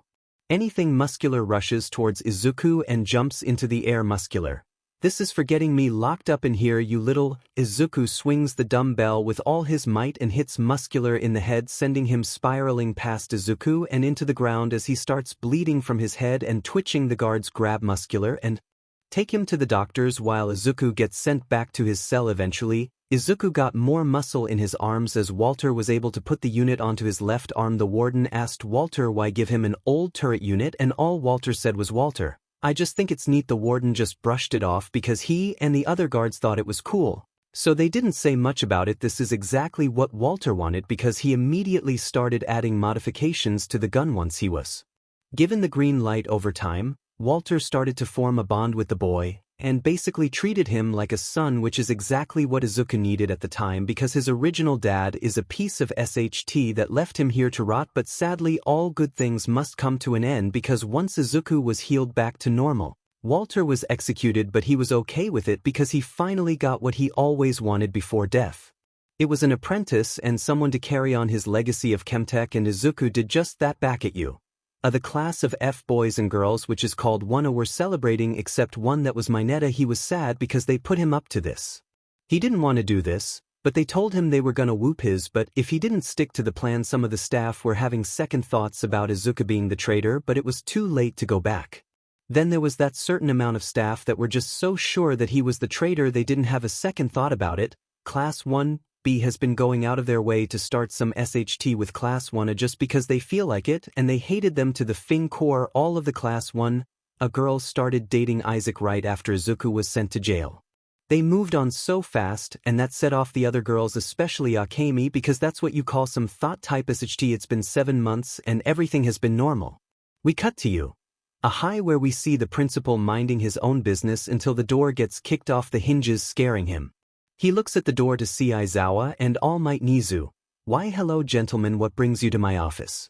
[SPEAKER 1] anything, Muscular rushes towards Izuku and jumps into the air. Muscular. This is for getting me locked up in here, you little. Izuku swings the dumbbell with all his might and hits Muscular in the head, sending him spiraling past Izuku and into the ground as he starts bleeding from his head and twitching. The guards grab Muscular and take him to the doctors while Izuku gets sent back to his cell. Eventually, Izuku got more muscle in his arms as Walter was able to put the unit onto his left arm. The warden asked Walter why give him an old turret unit, and all Walter said was, Walter, I just think it's neat the warden just brushed it off because he and the other guards thought it was cool. So they didn't say much about it. This is exactly what Walter wanted because he immediately started adding modifications to the gun once he was given the green light. Over time, Walter started to form a bond with the boy, and basically treated him like a son, which is exactly what Izuku needed at the time because his original dad is a piece of SHT that left him here to rot. But sadly, all good things must come to an end because once Izuku was healed back to normal, Walter was executed, but he was okay with it because he finally got what he always wanted before death. It was an apprentice and someone to carry on his legacy of Chemtech, and Izuku did just that back at you. The class of F boys and girls, which is called 𝐻𝐿, were celebrating except one that was Mineta. He was sad because they put him up to this. He didn't want to do this, but they told him they were gonna 𝐻𝐿, but if he didn't stick to the plan. Some of the staff were having second thoughts about Izuku being the traitor, but it was too late to go back. Then there was that certain amount of staff that were just so sure that he was the traitor they didn't have a second thought about it. Class 1B has been going out of their way to start some SHT with Class 1A just because they feel like it, and they hated them to the Fing core. All of the Class 1A girls started dating Isaac right after Izuku was sent to jail. They moved on so fast, and that set off the other girls, especially Akemi, because that's what you call some thought type SHT. It's been 7 months and everything has been normal. We cut to you. A high where we see the principal minding his own business until the door gets kicked off the hinges, scaring him. He looks at the door to see Izuku and All Might nezu. Why hello gentlemen, what brings you to my office?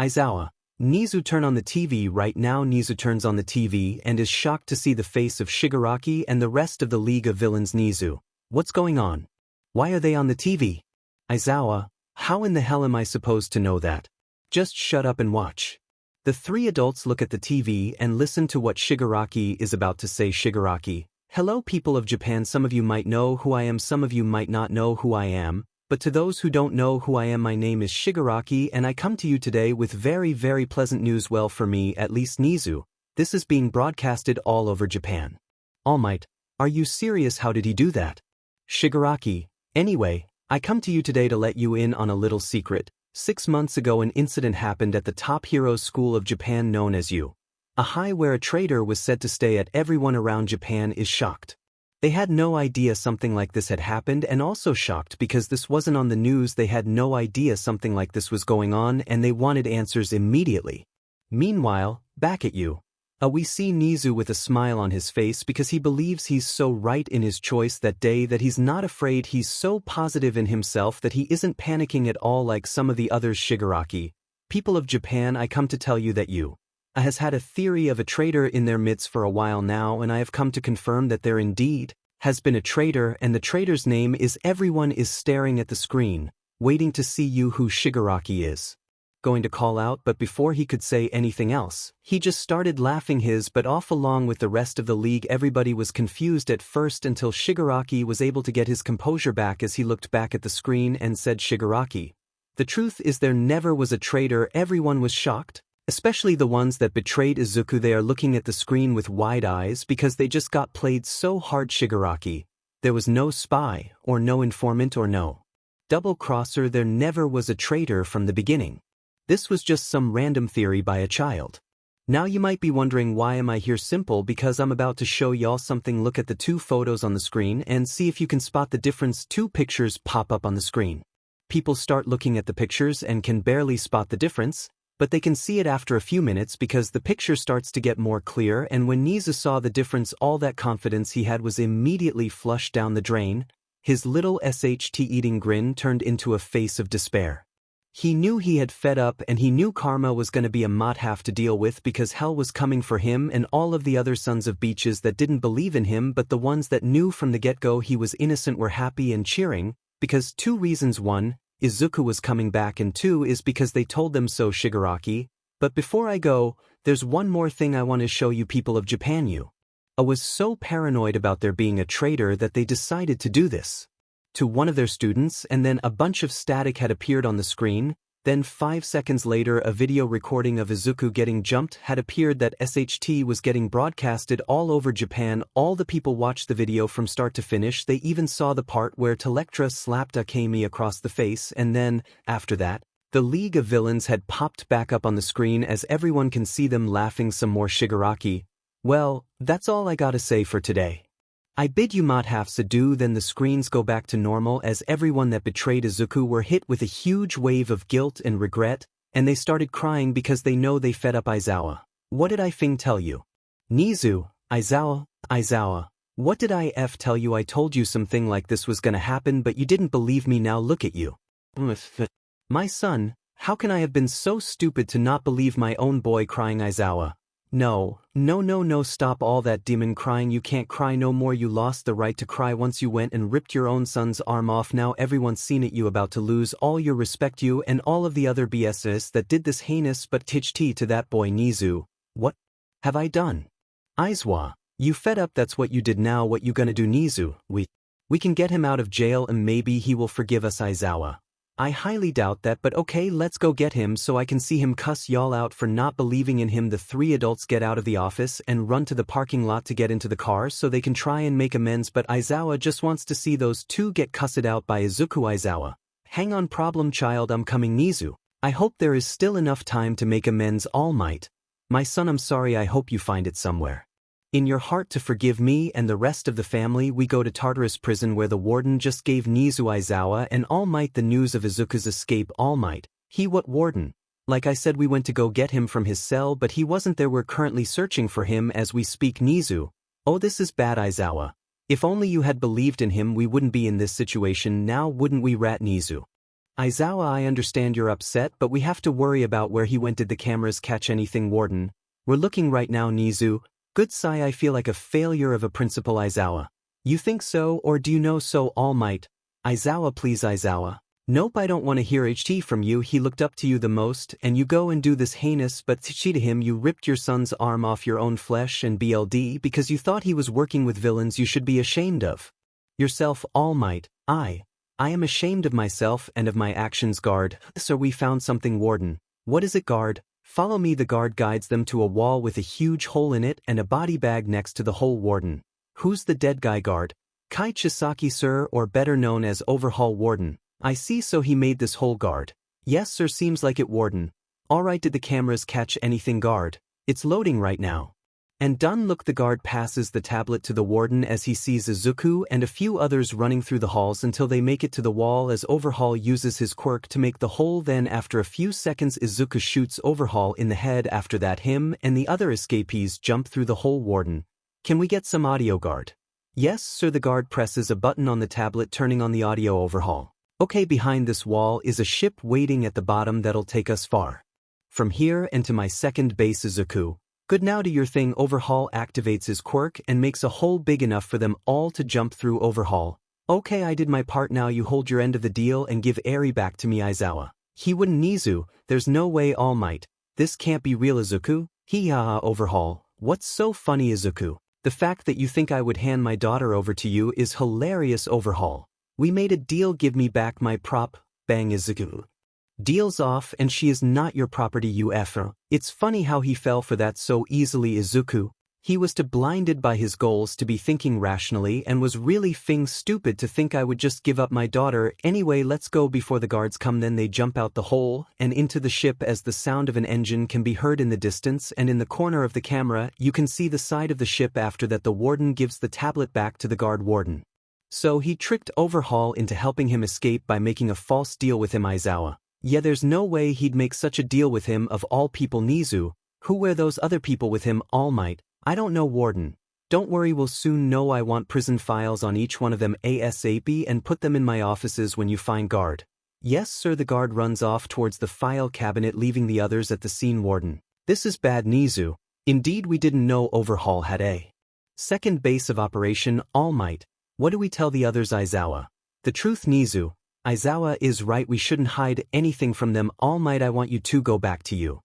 [SPEAKER 1] Izuku, nezu, turn on the TV right now. Nezu turns on the TV and is shocked to see the face of Shigaraki and the rest of the League of Villains. Nezu, what's going on? Why are they on the TV? Izuku, how in the hell am I supposed to know that? Just shut up and watch. The three adults look at the TV and listen to what Shigaraki is about to say. Shigaraki, hello people of Japan, some of you might know who I am, some of you might not know who I am, but to those who don't know who I am, my name is Shigaraki and I come to you today with very pleasant news. Well, for me at least, Nezu, this is being broadcasted all over Japan. All Might, are you serious? How did he do that? Shigaraki, anyway, I come to you today to let you in on a little secret. 6 months ago an incident happened at the top heroes school of Japan known as 𝐻𝐿, where a traitor was said to stay at. Everyone around Japan is shocked. They had no idea something like this had happened, and also shocked because this wasn't on the news. They had no idea something like this was going on and they wanted answers immediately. Meanwhile, back at you. We see Nezu with a smile on his face because he believes he's so right in his choice that day that he's not afraid. He's so positive in himself that he isn't panicking at all like some of the others. Shigaraki, people of Japan, I come to tell you that 𝐻𝐿 has had a theory of a traitor in their midst for a while now, and I have come to confirm that there indeed has been a traitor, and the traitor's name is. Everyone is staring at the screen, waiting to see who Shigaraki is going to call out, but before he could say anything else, he just started laughing his butt off along with the rest of the league. Everybody was confused at first until Shigaraki was able to get his composure back as he looked back at the screen and said, Shigaraki, the truth is there never was a traitor. Everyone was shocked, especially the ones that betrayed Izuku. They are looking at the screen with wide eyes because they just got played so hard. Shigaraki, there was no spy or no informant or no double-crosser. There never was a traitor from the beginning. This was just some random theory by a child. Now you might be wondering, why am I here? Simple, because I'm about to show y'all something. Look at the 2 photos on the screen and see if you can spot the difference. 2 pictures pop up on the screen. People start looking at the pictures and can barely spot the difference, but they can see it after a few minutes because the picture starts to get more clear. And when Nezu saw the difference, all that confidence he had was immediately flushed down the drain. His little SHT eating grin turned into a face of despair. He knew he had fed up, and he knew karma was going to be a mot have to deal with because hell was coming for him and all of the other sons of beaches that didn't believe in him, but the ones that knew from the get-go he was innocent were happy and cheering because 2 reasons. 1, Izuku was coming back, and 2 is because they told them so. Shigaraki, but before I go, there's one more thing I want to show you, people of Japan. 𝐻𝐿 was so paranoid about there being a traitor that they decided to do this to one of their students, and then a bunch of static had appeared on the screen. Then 5 seconds later a video recording of Izuku getting jumped had appeared. That SHT was getting broadcasted all over Japan. All the people watched the video from start to finish. They even saw the part where 𝐶𝐿 slapped Akemi across the face, and then, after that, the League of Villains had popped back up on the screen as everyone can see them laughing some more. Shigaraki, Well, that's all I gotta say for today. I bid you 𝐻𝐻𝐸𝐴. Then the screens go back to normal as everyone that betrayed Izuku were hit with a huge wave of guilt and regret, and they started crying because they know they fed up 𝐻𝐻𝐸𝐴. What did 𝐼 tell you? nezu, 𝐻𝐻𝐸𝐴. What did I tell you? I told you something like this was gonna happen, but you didn't believe me. Now look at you. My son, how can I have been so stupid to not believe my own boy crying 𝐻𝐻𝐸𝐴? No, stop all that demon crying. You can't cry no more. You lost the right to cry once you went and ripped your own son's arm off. Now everyone's seen it. You about to lose all your respect, you and all of the other BSs that did this heinous but 𝐻𝐻𝐸 to that boy nezu. What have I done? 𝐻𝐻𝐸𝐴, you fed up. That's what you did. Now what you gonna do? nezu, we can get him out of jail and maybe he will forgive us. 𝐻𝐻𝐸𝐴, I highly doubt that, but okay, let's go get him so I can see him cuss y'all out for not believing in him. The three adults get out of the office and run to the parking lot to get into the car so they can try and make amends, but 𝐻𝐻𝐸𝐴 just wants to see those two get cussed out by Izuku. 𝐻𝐻𝐸𝐴, hang on problem child, I'm coming. nezu, I hope there is still enough time to make amends. All Might, my son, I'm sorry. I hope you find it somewhere in your heart to forgive me and the rest of the family. We go to Tartarus prison where the warden just gave nezu 𝐻𝐻𝐸𝐴 and All Might the news of Izuku's escape. All Might, what warden? Like I said, we went to go get him from his cell, but he wasn't there. We're currently searching for him as we speak. nezu, oh, this is bad. 𝐻𝐻𝐸𝐴, if only you had believed in him, we wouldn't be in this situation now, wouldn't we? Rat nezu, 𝐻𝐻𝐸𝐴, I understand you're upset, but we have to worry about where he went. Did the cameras catch anything? Warden, we're looking right now. nezu, good sigh. I feel like a failure of a principal. 𝐻𝐻𝐸𝐴, you think so, or do you know so? All Might, 𝐻𝐻𝐸𝐴, please 𝐻𝐻𝐸𝐴, nope, I don't want to hear 𝐻𝐻𝐸 from you. He looked up to you the most, and you go and do this heinous but 𝐻𝐻𝐸 to him. You ripped your son's arm off your own flesh and BLD because you thought he was working with villains. You should be ashamed of yourself. All Might, I am ashamed of myself and of my actions. Guard, sir, we found something. Warden, what is it? Guard, follow me. The guard guides them to a wall with a huge hole in it and a body bag next to the hole. Warden, who's the dead guy? Guard, 𝐾𝐮𝐭𝐡𝐨𝐫, sir, or better known as Overhaul. Warden, I see, so he made this hole. Guard, yes sir, seems like it. Warden, alright, did the cameras catch anything? Guard, it's loading right now. And done. Look, the guard passes the tablet to the warden as he sees Izuku and a few others running through the halls until they make it to the wall as Overhaul uses his quirk to make the hole. Then after a few seconds Izuku shoots Overhaul in the head. After that him and the other escapees jump through the hole. Warden, can we get some audio? Guard, yes sir. The guard presses a button on the tablet turning on the audio. Overhaul, okay, behind this wall is a ship waiting at the bottom that'll take us far from here and to my second base. Izuku, good, now do your thing. Overhaul activates his quirk and makes a hole big enough for them all to jump through. Overhaul, okay, I did my part. Now you hold your end of the deal and give Eri back to me. 𝐻𝐻𝐸𝐴, he wouldn't. nezu, there's no way. All Might, this can't be real. Izuku, Overhaul, what's so funny? Izuku, the fact that you think I would hand my daughter over to you is hilarious. Overhaul, we made a deal. Give me back my prop. Bang. Izuku, deal's off and she is not your property. You effer. It's funny how he fell for that so easily. Izuku, he was too blinded by his goals to be thinking rationally and was really stupid to think I would just give up my daughter. Anyway, let's go before the guards come. Then they jump out the hole and into the ship as the sound of an engine can be heard in the distance, and in the corner of the camera you can see the side of the ship. After that the warden gives the tablet back to the guard. Warden, so he tricked Overhaul into helping him escape by making a false deal with him. 𝐻𝐻𝐸𝐴, yeah, there's no way he'd make such a deal with him of all people. nezu, who were those other people with him? All Might, I don't know. Warden, don't worry, we'll soon know. I want prison files on each one of them ASAP and put them in my offices when you find. Guard, yes sir. The guard runs off towards the file cabinet leaving the others at the scene. Warden, this is bad. nezu, indeed, we didn't know Overhaul had a second base of operation. All Might, what do we tell the others? 𝐻𝐻𝐸𝐴, the truth. nezu, 𝐻𝐻𝐸𝐴 is right, we shouldn't hide anything from them. All Might, I want you to go back to you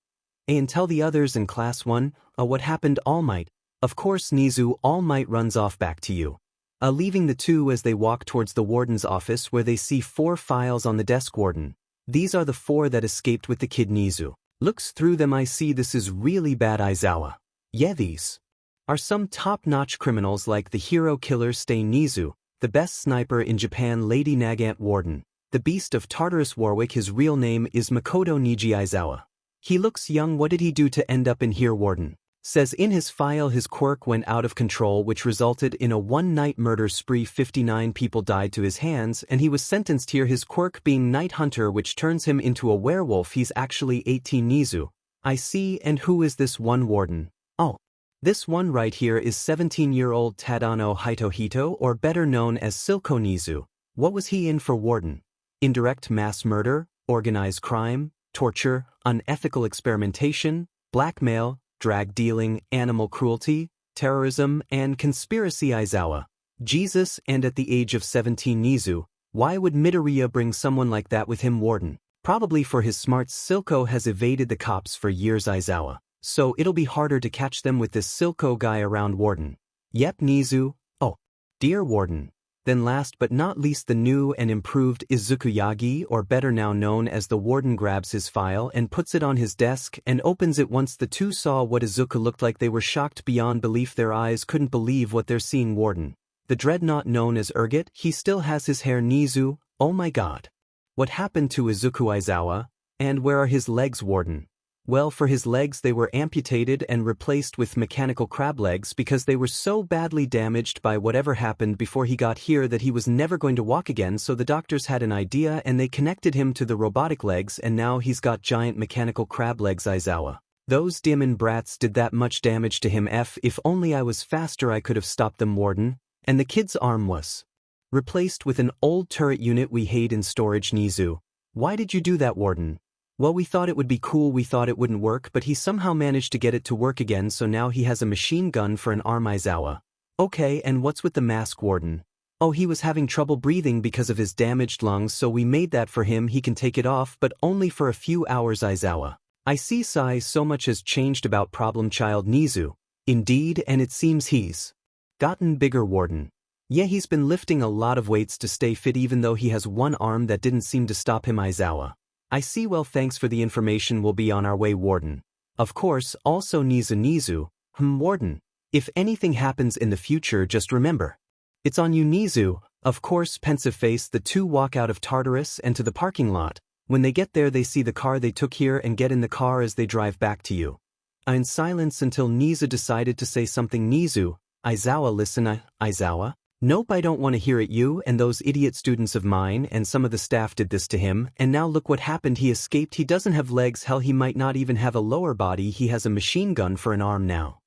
[SPEAKER 1] and tell the others in class 1 what happened. All Might, of course. nezu, All Might runs off back to you, leaving the two as they walk towards the warden's office where they see 4 files on the desk. Warden, these are the 4 that escaped with the kid. nezu looks through them. I see, this is really bad. 𝐻𝐻𝐸𝐴, yeah, these are some top-notch criminals like the hero killer nezu, the best sniper in Japan, Lady Nagant. Warden, the beast of Tartarus. Warwick, his real name is Makoto Niji. 𝐻𝐻𝐸𝐴, he looks young. What did he do to end up in here? Warden, Says in his file his quirk went out of control which resulted in a one-night murder spree. 59 people died to his hands and he was sentenced here, his quirk being Night Hunter, which turns him into a werewolf. He's actually 18 nezu. I see. And who is this one warden? Oh, this one right here is 17-year-old Tadano Hitohito, or better known as 𝐀𝐮𝐭𝐡𝐨𝐫 nezu. What was he in for, warden? Indirect mass murder, organized crime, torture, unethical experimentation, blackmail, drag dealing, animal cruelty, terrorism, and conspiracy. Izuku. Jesus, and at the age of 17 nezu, why would Midoriya bring someone like that with him, warden? Probably for his smarts. 𝐀𝐮𝐭𝐡𝐨𝐫 has evaded the cops for years, Izuku. So it'll be harder to catch them with this 𝐀𝐮𝐭𝐡𝐨 guy around, warden. Yep, nezu. Oh, dear warden. Then last but not least, the new and improved Izuku Yagi, or better now known as the warden, grabs his file and puts it on his desk and opens it. Once the two saw what Izuku looked like, they were shocked beyond belief. Their eyes couldn't believe what they're seeing, warden. The dreadnaught known as 𝐴𝐻𝐵, he still has his hair, nezu. Oh my god. What happened to Izuku, Izuku? And where are his legs, warden? Well, for his legs they were amputated and replaced with mechanical crab legs because they were so badly damaged by whatever happened before he got here that he was never going to walk again. So the doctors had an idea and they connected him to the robotic legs, and now he's got giant mechanical crab legs, Izuku. Those demon brats did that much damage to him. If only I was faster I could have stopped them, warden. And the kid's arm was replaced with an old turret unit we hid in storage, nezu. Why did you do that, warden? Well, we thought it would be cool, we thought it wouldn't work, but he somehow managed to get it to work again, so now he has a machine gun for an arm, Izuku. Okay, and what's with the mask, warden? Oh, he was having trouble breathing because of his damaged lungs, so we made that for him. He can take it off, but only for a few hours, Izuku. I see, Sai, so much has changed about problem child nezu. Indeed, and it seems he's gotten bigger, warden. Yeah, he's been lifting a lot of weights to stay fit even though he has one arm. That didn't seem to stop him, Izuku. I see. Well, thanks for the information, we'll be on our way, warden. Of course. Also nezu. Warden. If anything happens in the future, just remember, it's on you, nezu. Of course. Pensive face. The two walk out of Tartarus and to the parking lot. When they get there they see the car they took here and get in the car as they drive back to you. In silence until nezu decided to say something. Nezu. Izuku, listen. Izuku? Nope, I don't want to hear it. You and those idiot students of mine and some of the staff did this to him, and now look what happened. He escaped. He doesn't have legs. Hell, he might not even have a lower body. He has a machine gun for an arm now.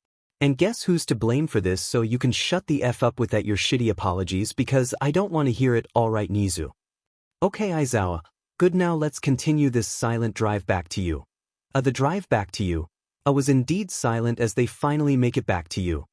[SPEAKER 1] And guess who's to blame for this? So you can shut the F up with that your shitty apologies, because I don't want to hear it. Alright, nezu. Okay, Izuku. Good, now let's continue this silent drive back to you. The drive back to you was indeed silent as they finally make it back to you.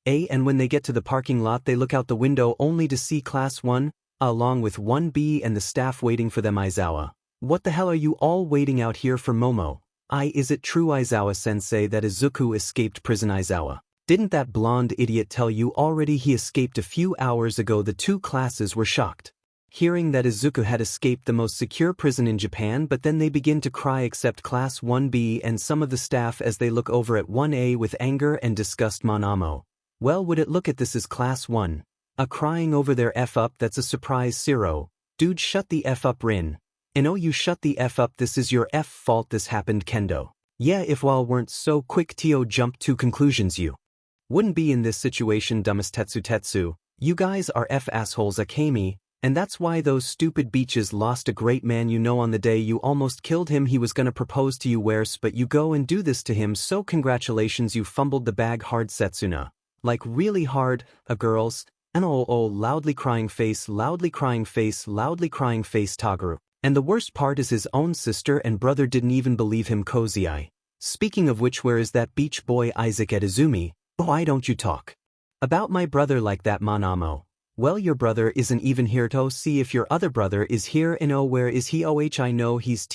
[SPEAKER 1] And when they get to the parking lot they look out the window only to see Class 1, along with 1B and the staff waiting for them. Izuku. What the hell are you all waiting out here for, Momo? Is it true, Izuku-sensei, that Izuku escaped prison? Izuku. Didn't that blonde idiot tell you already? He escaped a few hours ago. The two classes were shocked hearing that Izuku had escaped the most secure prison in Japan, but then they begin to cry except Class 1B and some of the staff as they look over at 1A with anger and disgust. Monamo. Well, would it look at this as Class 1? Crying over their F up? That's a surprise, Zero. Dude, shut the F up, Rin. And oh, you shut the F up, this is your F fault this happened, Kendo. Yeah, if while weren't so quick Tio jumped to conclusions you wouldn't be in this situation, dumbest Tetsu. You guys are F assholes, Akemi, and that's why those stupid beaches lost a great man. You know, on the day you almost killed him he was gonna propose to you, Where's, but you go and do this to him, so congratulations, you fumbled the bag hard, Setsuna. Like really hard. Girls. And loudly crying face, Tagaru. And the worst part is his own sister and brother didn't even believe him. Cozy. Speaking of which, where is that beach boy Isaac at Izumi? Why don't you talk about my brother like that, Manamo? Well, your brother isn't even here to see if your other brother is here, and where is he? I know he's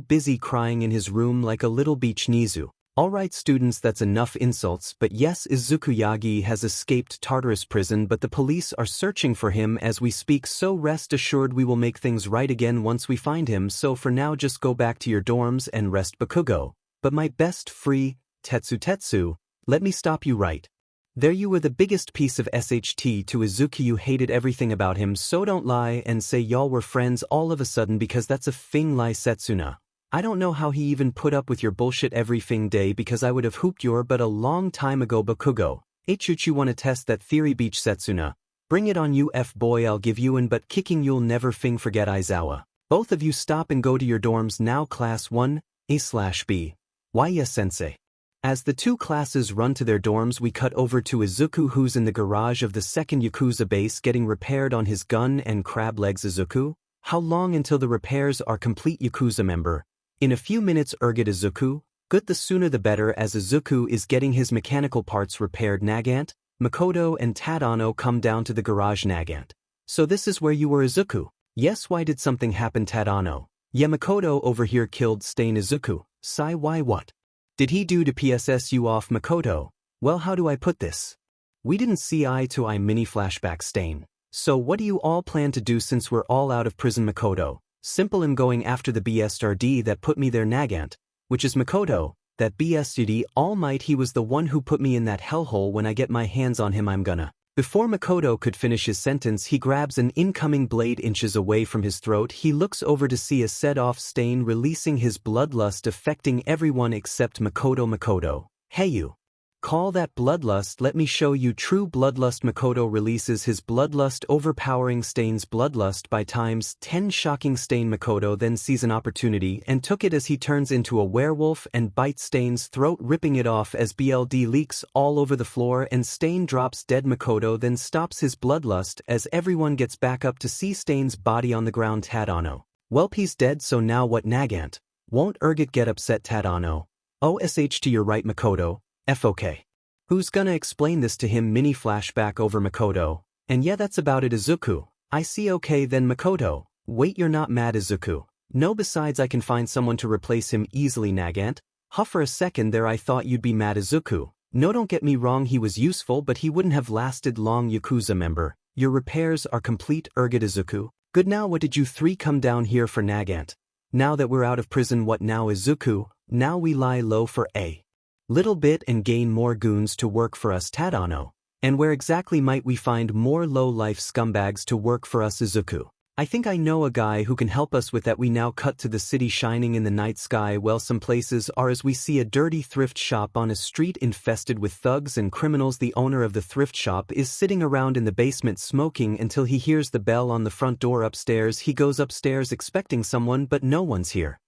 [SPEAKER 1] busy crying in his room like a little beach, nezu. Alright students, that's enough insults, but yes, Izuku Yagi has escaped Tartarus prison, but the police are searching for him as we speak, so rest assured we will make things right again once we find him. So for now just go back to your dorms and rest, Bakugo. But my best free, Tetsu, let me stop you right there. You were the biggest piece of SHT to Izuku. You hated everything about him, so don't lie and say y'all were friends all of a sudden, because that's a thing lie, Setsuna. I don't know how he even put up with your bullshit everything day because I would have hooped your but a long time ago Bakugo. 𝐻𝐮𝐬𝐴 wanna test that theory beach Setsuna. Bring it on you boy I'll give you an but kicking you'll never forget Aizawa. Both of you stop and go to your dorms now class 1, A/B. Why yes sensei. As the two classes run to their dorms we cut over to Izuku who's in the garage of the second Yakuza base getting repaired on his gun and crab legs. Izuku, how long until the repairs are complete Yakuza member? In a few minutes Izuku, good the sooner the better as Izuku is getting his mechanical parts repaired. Nagant, Makoto and Tadano come down to the garage. Nagant, so this is where you were Izuku? Yes, why did something happen? Tadano, yeah, Makoto over here killed Stain. Izuku, sigh, why what did he do to piss you off? Makoto, well how do I put this? We didn't see eye to eye. Mini flashback. Stain, so what do you all plan to do since we're all out of prison? Makoto, simple, I'm going after the BSRD that put me there. Nagant, which is Makoto, that BSRD all might, he was the one who put me in that hellhole. When I get my hands on him I'm gonna. Before Makoto could finish his sentence he grabs an incoming blade inches away from his throat. He looks over to see a set-off Stain releasing his bloodlust affecting everyone except Makoto. Makoto, hey you. Call that bloodlust, let me show you true bloodlust. Makoto releases his bloodlust overpowering Stain's bloodlust by times 10 shocking Stain. Makoto then sees an opportunity and took it as he turns into a werewolf and bites Stain's throat ripping it off as BLD leaks all over the floor and Stain drops dead. Makoto then stops his bloodlust as everyone gets back up to see Stain's body on the ground. Tadano, welp he's dead so now what? Nagant, won't get upset? Tadano, OSH to your right. Makoto, FOK. Who's gonna explain this to him? Mini flashback over Makoto, and yeah that's about it. Izuku, I see. Okay then. Makoto, wait, you're not mad? Izuku, no, besides I can find someone to replace him easily. Nagant, huh, for a second there I thought you'd be mad. Izuku, no, don't get me wrong, he was useful but he wouldn't have lasted long. Yakuza member, your repairs are complete. Izuku, good, now what did you three come down here for? Nagant, now that we're out of prison what now? Izuku, now we lie low for a little bit and gain more goons to work for us. Tadano, and where exactly might we find more low-life scumbags to work for us? Izuku, I think I know a guy who can help us with that. We now cut to the city shining in the night sky. Well, some places are as we see a dirty thrift shop on a street infested with thugs and criminals. The owner of the thrift shop is sitting around in the basement smoking until he hears the bell on the front door upstairs. He goes upstairs expecting someone but no one's here.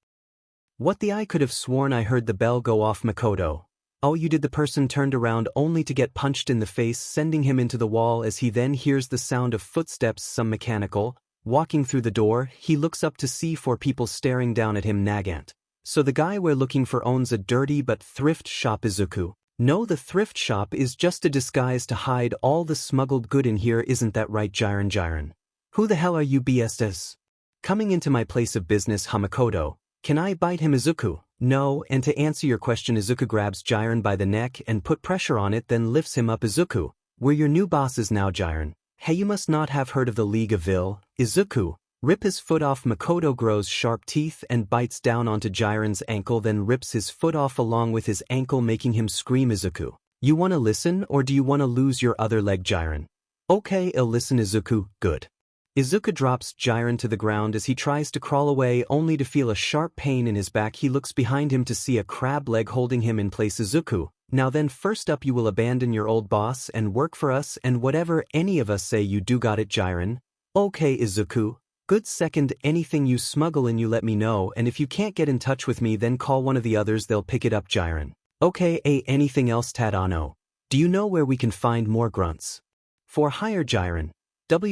[SPEAKER 1] What the I could have sworn I heard the bell go off. Makoto, oh you did. The person turned around only to get punched in the face sending him into the wall as he then hears the sound of footsteps, some mechanical, walking through the door. He looks up to see 4 people staring down at him. Nagant, so the guy we're looking for owns a dirty but thrift shop. Izuku, no, the thrift shop is just a disguise to hide all the smuggled good in here, isn't that right? 𝐻𝐮𝐿, who the hell are you BSS? Coming into my place of business? Makoto, can I bite him? Izuku, no, and to answer your question Izuku grabs 𝐻𝐮𝐿 by the neck and put pressure on it then lifts him up. Izuku, we're your new bosses now. 𝐻𝐻𝐿, hey you must not have heard of the League of Ill. Izuku, rip his foot off. Makoto grows sharp teeth and bites down onto 𝐻𝐿's ankle then rips his foot off along with his ankle making him scream. Izuku, you wanna listen or do you wanna lose your other leg? 𝐻𝐿, okay, I'll listen. Izuku, good. Izuku drops 𝐻𝐿 to the ground as he tries to crawl away only to feel a sharp pain in his back. He looks behind him to see a crab leg holding him in place. Izuku, now then first up you will abandon your old boss and work for us and whatever any of us say you do. Got it? 𝐻𝐿, okay Izuku, good. Second, anything you smuggle in you let me know and if you can't get in touch with me then call one of the others, they'll pick it up. 𝐻𝐿, okay. Anything else? Tadano, do you know where we can find more grunts for hire? 𝐻𝐿,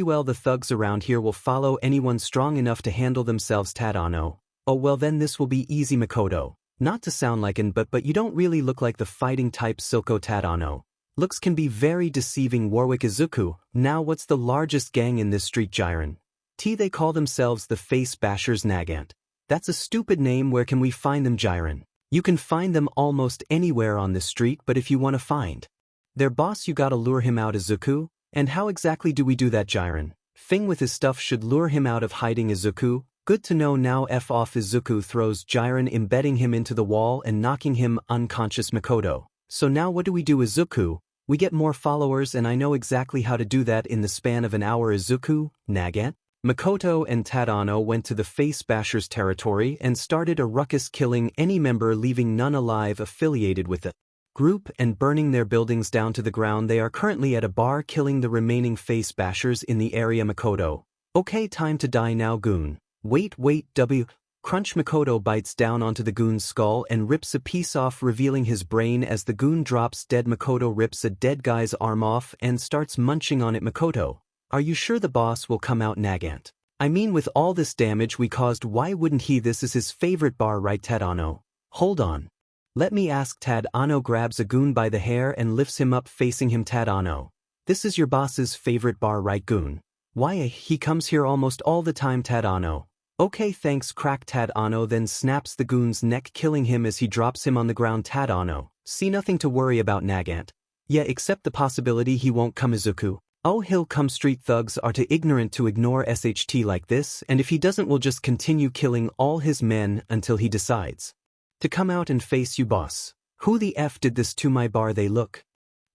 [SPEAKER 1] well the thugs around here will follow anyone strong enough to handle themselves. Tadano, oh well then this will be easy. Makoto, not to sound like an but you don't really look like the fighting type. Silco, Tadano, looks can be very deceiving. Warwick. Izuku, now what's the largest gang in this street? 𝐻𝐿, they call themselves the Face Bashers. Nagant, that's a stupid name. Where can we find them? 𝐻𝐿, you can find them almost anywhere on the street but if you want to find their boss you gotta lure him out. Izuku, and how exactly do we do that? 𝐻𝐿, Fing with his stuff should lure him out of hiding. Izuku, good to know. Now F off. Izuku throws 𝐻𝐿 embedding him into the wall and knocking him unconscious. Makoto, so now what do we do? Izuku, we get more followers and I know exactly how to do that in the span of an hour. Izuku, Nagant, Makoto and Tadano went to the Face Bashers' territory and started a ruckus, killing any member, leaving none alive affiliated with the group and burning their buildings down to the ground. They are currently at a bar killing the remaining Face Bashers in the area. Makoto: okay, time to die now, goon. Wait, W. Crunch. Makoto bites down onto the goon's skull and rips a piece off, revealing his brain. As the goon drops dead, Makoto rips a dead guy's arm off and starts munching on it. Makoto: are you sure the boss will come out? Nagant: I mean, with all this damage we caused, why wouldn't he? This is his favorite bar, right? Tadano: hold on. Let me ask. Tadano grabs a goon by the hair and lifts him up, facing him. Tadano: this is your boss's favorite bar, right, goon? Why, he comes here almost all the time. Tadano: okay, thanks. Crack. Tadano then snaps the goon's neck, killing him as he drops him on the ground. Tadano: see, nothing to worry about, Nagant. Yeah, except the possibility he won't come. Izuku: oh, he'll come. Street thugs are too ignorant to ignore SHT like this, and if he doesn't, we'll just continue killing all his men until he decides to come out and face you, boss. Who the F did this to my bar? They look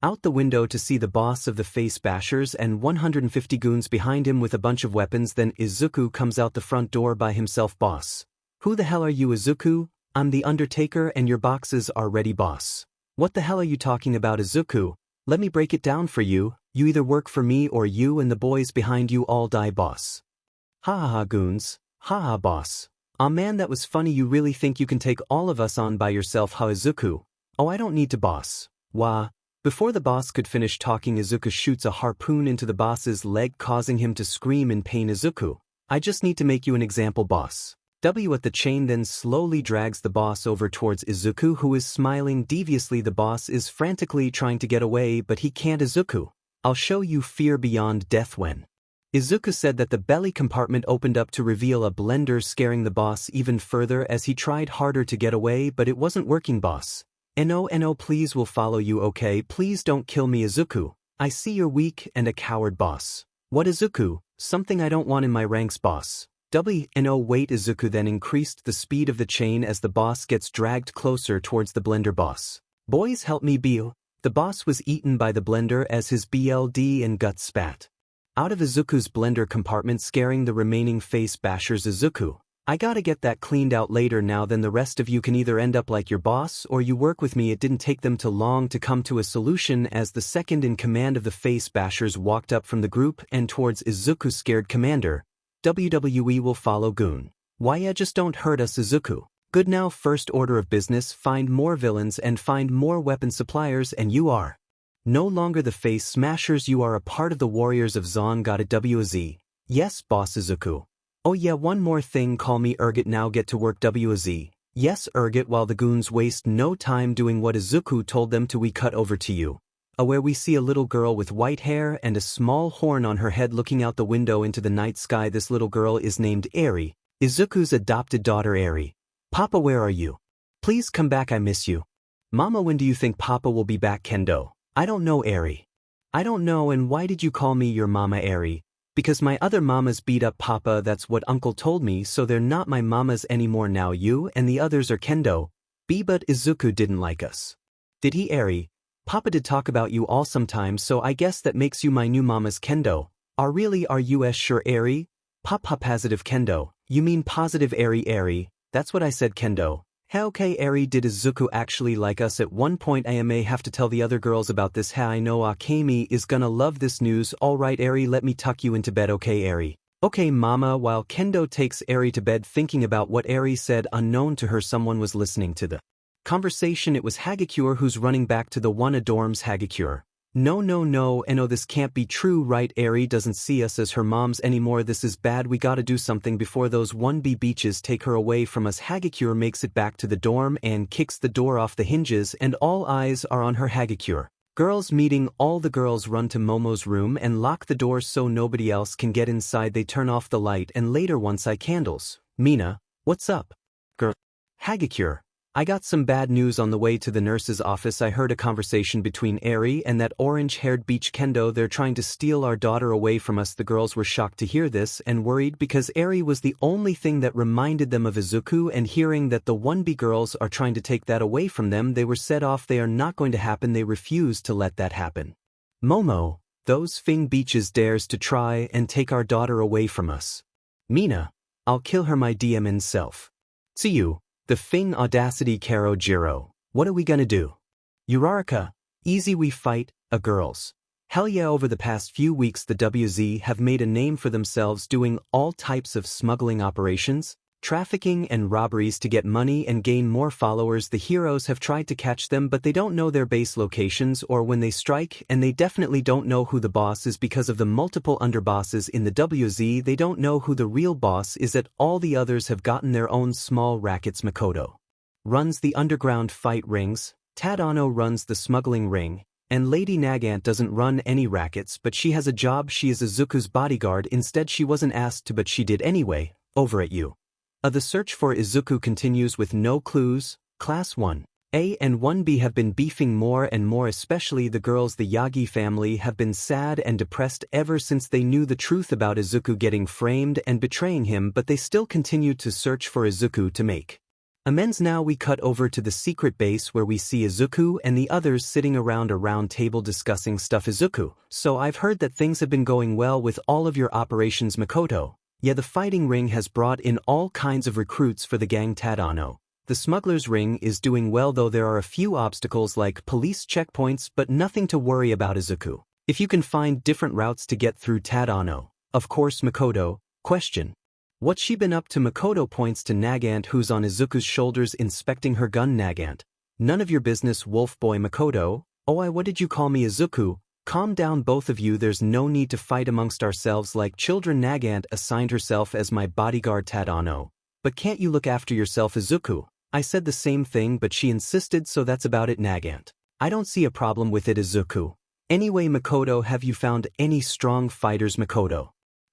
[SPEAKER 1] out the window to see the boss of the Face Bashers and 150 goons behind him with a bunch of weapons. Then Izuku comes out the front door by himself. Boss: who the hell are you? Izuku: I'm the Undertaker and your boxes are ready, boss. What the hell are you talking about? Izuku: let me break it down for you. You either work for me or you and the boys behind you all die, boss. Ha ha ha, goons. Ha ha, boss. Aw man, that was funny. You really think you can take all of us on by yourself, huh? Izuku: oh, I don't need to, boss. Wah. Before the boss could finish talking, Izuku shoots a harpoon into the boss's leg, causing him to scream in pain. Izuku: I just need to make you an example, boss. W. At the chain then slowly drags the boss over towards Izuku, who is smiling deviously. The boss is frantically trying to get away, but he can't. Izuku: I'll show you fear beyond death. When Izuku said that, the belly compartment opened up to reveal a blender, scaring the boss even further as he tried harder to get away, but it wasn't working. Boss: No, please, we'll follow you, okay? Please don't kill me. Izuku: I see you're weak and a coward, boss. What? Izuku: something I don't want in my ranks, boss. No, wait. Izuku then increased the speed of the chain as the boss gets dragged closer towards the blender. Boss: boys, help me. The boss was eaten by the blender as his blood and guts spat out of Izuku's blender compartment, scaring the remaining Face Bashers. Izuku: I gotta get that cleaned out later. Now then, the rest of you can either end up like your boss or you work with me. It didn't take them too long to come to a solution as the second in command of the Face Bashers walked up from the group and towards Izuku's scared commander. WWE will follow, goon. Why, just don't hurt us. Izuku: good. Now, first order of business, find more villains and find more weapon suppliers, and you are no longer the Face Smashers, you are a part of the Warriors of Zon. Got it? WZ: yes, boss. Izuku: oh yeah, one more thing, call me Ergot. Now get to work. WZ: yes, Ergot. While the goons waste no time doing what Izuku told them to, we cut over to you, where we see a little girl with white hair and a small horn on her head looking out the window into the night sky. This little girl is named Eri, Izuku's adopted daughter. Eri: Papa, where are you? Please come back, I miss you. Mama, when do you think Papa will be back? Kendo: I don't know, Eri. I don't know. And why did you call me your mama, Eri? Because my other mamas beat up Papa, that's what Uncle told me, so they're not my mamas anymore now. You and the others are Kendo. But Izuku didn't like us. Did he, Eri? Papa did talk about you all sometimes, so I guess that makes you my new mamas. Kendo: are you sure, Eri? Papa positive. Kendo: you mean positive, Eri? Eri: that's what I said, Kendo. Hey, okay, Eri, did Izuku actually like us at one point? I may have to tell the other girls about this. Hey, I know 𝐀𝐮𝐭𝐴 is gonna love this news. Alright, Eri, let me tuck you into bed, okay, Eri? Okay, Mama. While Kendo takes Eri to bed, thinking about what Eri said, unknown to her, someone was listening to the conversation. It was Hagakure, who's running back to the one dorms. Hagakure: no, this can't be true, right? Eri doesn't see us as her moms anymore. This is bad. We gotta do something before those 1B beaches take her away from us. Hagakure makes it back to the dorm and kicks the door off the hinges, and all eyes are on her. Hagakure: girls meeting. All the girls run to Momo's room and lock the door so nobody else can get inside. They turn off the light and later once I candles. Mina: what's up? Girl. Hagakure: I got some bad news. On the way to the nurse's office, I heard a conversation between Eri and that orange-haired beach. Kendo: they're trying to steal our daughter away from us. The girls were shocked to hear this and worried because Eri was the only thing that reminded them of Izuku, and hearing that the 1B girls are trying to take that away from them, they were set off. They are not going to happen. They refuse to let that happen. Momo: Those Fing Beaches dares to try and take our daughter away from us. Mina, I'll kill her my DMN self. 𝐶𝐮𝐬, the Fing audacity 𝐀𝐮𝐭𝐡𝐨𝐫, what are we gonna do? 𝐸𝐴RICA, easy we fight, girls. Hell yeah, over the past few weeks the WZ have made a name for themselves doing all types of smuggling operations, trafficking and robberies to get money and gain more followers. The heroes have tried to catch them but they don't know their base locations or when they strike, and they definitely don't know who the boss is because of the multiple underbosses in the WZ. They don't know who the real boss is at all. The others have gotten their own small rackets. Makoto runs the underground fight rings, Tadano runs the smuggling ring, and Lady Nagant doesn't run any rackets but she has a job. She is Izuku's bodyguard. Instead she wasn't asked to but she did anyway. Over at you. The search for Izuku continues with no clues. Class 1A and 1B have been beefing more and more, especially the girls. The Yagi family have been sad and depressed ever since they knew the truth about Izuku getting framed and betraying him, but they still continue to search for Izuku to make amends. Now we cut over to the secret base where we see Izuku and the others sitting around a round table discussing stuff. Izuku, so I've heard that things have been going well with all of your operations. Makoto, yeah, the fighting ring has brought in all kinds of recruits for the gang. Tadano, the smuggler's ring is doing well though there are a few obstacles like police checkpoints, but nothing to worry about. Izuku, if you can find different routes to get through. Tadano, of course. Makoto, question, what's she been up to? Makoto points to Nagant who's on Izuku's shoulders inspecting her gun. Nagant, none of your business, wolf boy. Makoto, oh, what did you call me? Izuku, calm down both of you, there's no need to fight amongst ourselves like children. Nagant assigned herself as my bodyguard. Tadano, but can't you look after yourself? Izuku, I said the same thing but she insisted, so that's about it. Nagant, I don't see a problem with it. Izuku, anyway. Makoto, have you found any strong fighters? Makoto,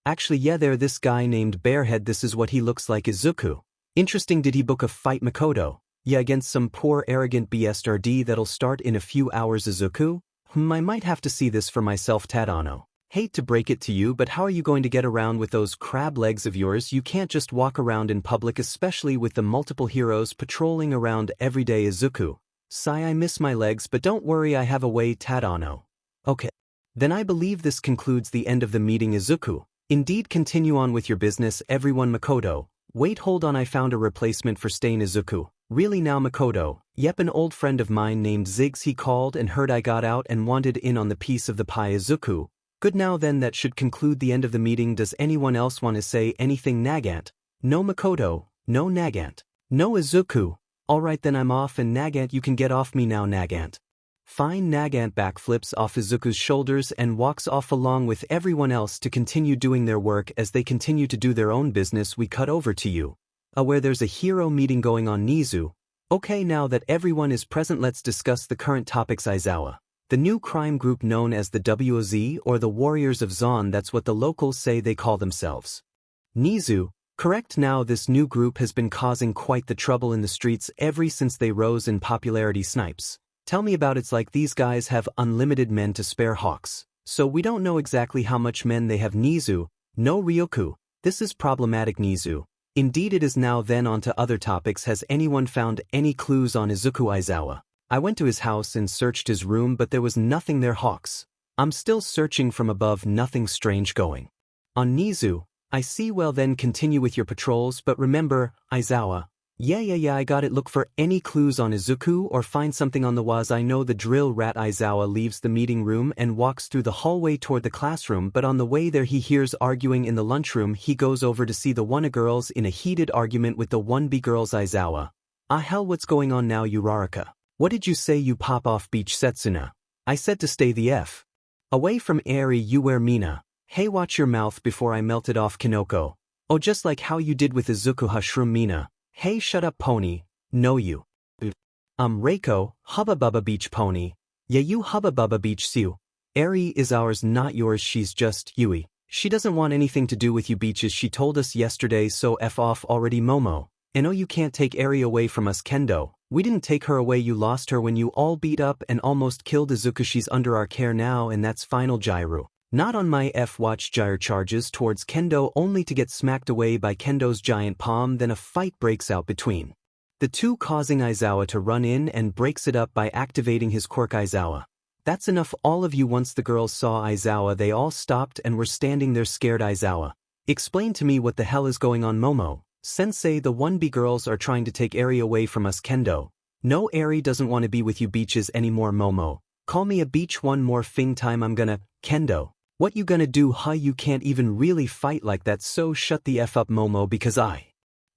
[SPEAKER 1] actually yeah, there's this guy named Bearhead, this is what he looks like. Izuku, interesting, did he book a fight? Makoto, yeah, against some poor arrogant bastard that'll start in a few hours. Izuku, I might have to see this for myself. Tadano, hate to break it to you but how are you going to get around with those crab legs of yours? You can't just walk around in public, especially with the multiple heroes patrolling around every day. Izuku, sigh, I miss my legs but don't worry, I have a way. Tadano, okay. Then I believe this concludes the end of the meeting. Izuku, indeed, continue on with your business. Everyone. Makoto, wait, hold on, I found a replacement for Stain. Izuku, really now? Makoto, yep, an old friend of mine named 𝐒𝐮𝐬𝐴, he called and heard I got out and wanted in on the piece of the pie. Izuku, good, now then that should conclude the end of the meeting. Does anyone else want to say anything? Nagant, no. Makoto, no. Nagant, no. Izuku, alright then I'm off, and Nagant you can get off me now. Nagant, fine. Nagant backflips off Izuku's shoulders and walks off along with everyone else to continue doing their work. As they continue to do their own business, we cut over to you, where there's a hero meeting going on. nezu, okay, now that everyone is present let's discuss the current topics. Aizawa, the new crime group known as the WZ or the Warriors of 𝐬𝐿, that's what the locals say they call themselves. nezu, correct, now this new group has been causing quite the trouble in the streets ever since they rose in popularity. Snipes, tell me about it. It's like these guys have unlimited men to spare. Hawks, so we don't know exactly how much men they have. nezu, no. Ryoku, this is problematic. nezu, indeed it is. Now then on to other topics. Has anyone found any clues on Izuku? Aizawa, I went to his house and searched his room but there was nothing there. Hawks, I'm still searching from above, nothing strange going on. nezu, I see, well then continue with your patrols but remember. Aizawa, yeah, I got it. Look for any clues on Izuku or find something on the was. I know the drill. Rat. Aizawa leaves the meeting room and walks through the hallway toward the classroom, but on the way there he hears arguing in the lunchroom. He goes over to see the 1A girls in a heated argument with the 1B girls. Aizawa, hell, what's going on now? 𝐸𝐴RICA, what did you say? You pop off beach. Setsuna, I said to stay the F away from Eri. You wear. Mina, hey, watch your mouth before I melt it off. Kinoko, oh, just like how you did with Izuku. Hushroom. Mina, hey, shut up. Pony, no you. Reiko, hubba bubba beach. Pony, yeah, you hubba bubba beach. Siu, Eri is ours, not yours. She's just Yui, she doesn't want anything to do with you beaches, she told us yesterday, so F off already. Momo, and oh, you can't take Eri away from us. Kendo, we didn't take her away, you lost her when you all beat up and almost killed Izuku. She's under our care now and that's final. Jairu, not on my F watch. Jair charges towards Kendo only to get smacked away by Kendo's giant palm. Then a fight breaks out between the two, causing Aizawa to run in and breaks it up by activating his quirk. Aizawa, That's enough all of you. Once the girls saw 𝐻𝐮𝐬𝐽 they all stopped and were standing there scared. 𝐻𝐻𝐬𝐽. Explain to me what the hell is going on Momo. Sensei, the 1B girls are trying to take Eri away from us Kendo. No, Eri doesn't want to be with you beaches anymore Momo. Call me a beach one more thing time I'm gonna, Kendo. What you gonna do huh? You can't even really fight like that so shut the F up Momo because I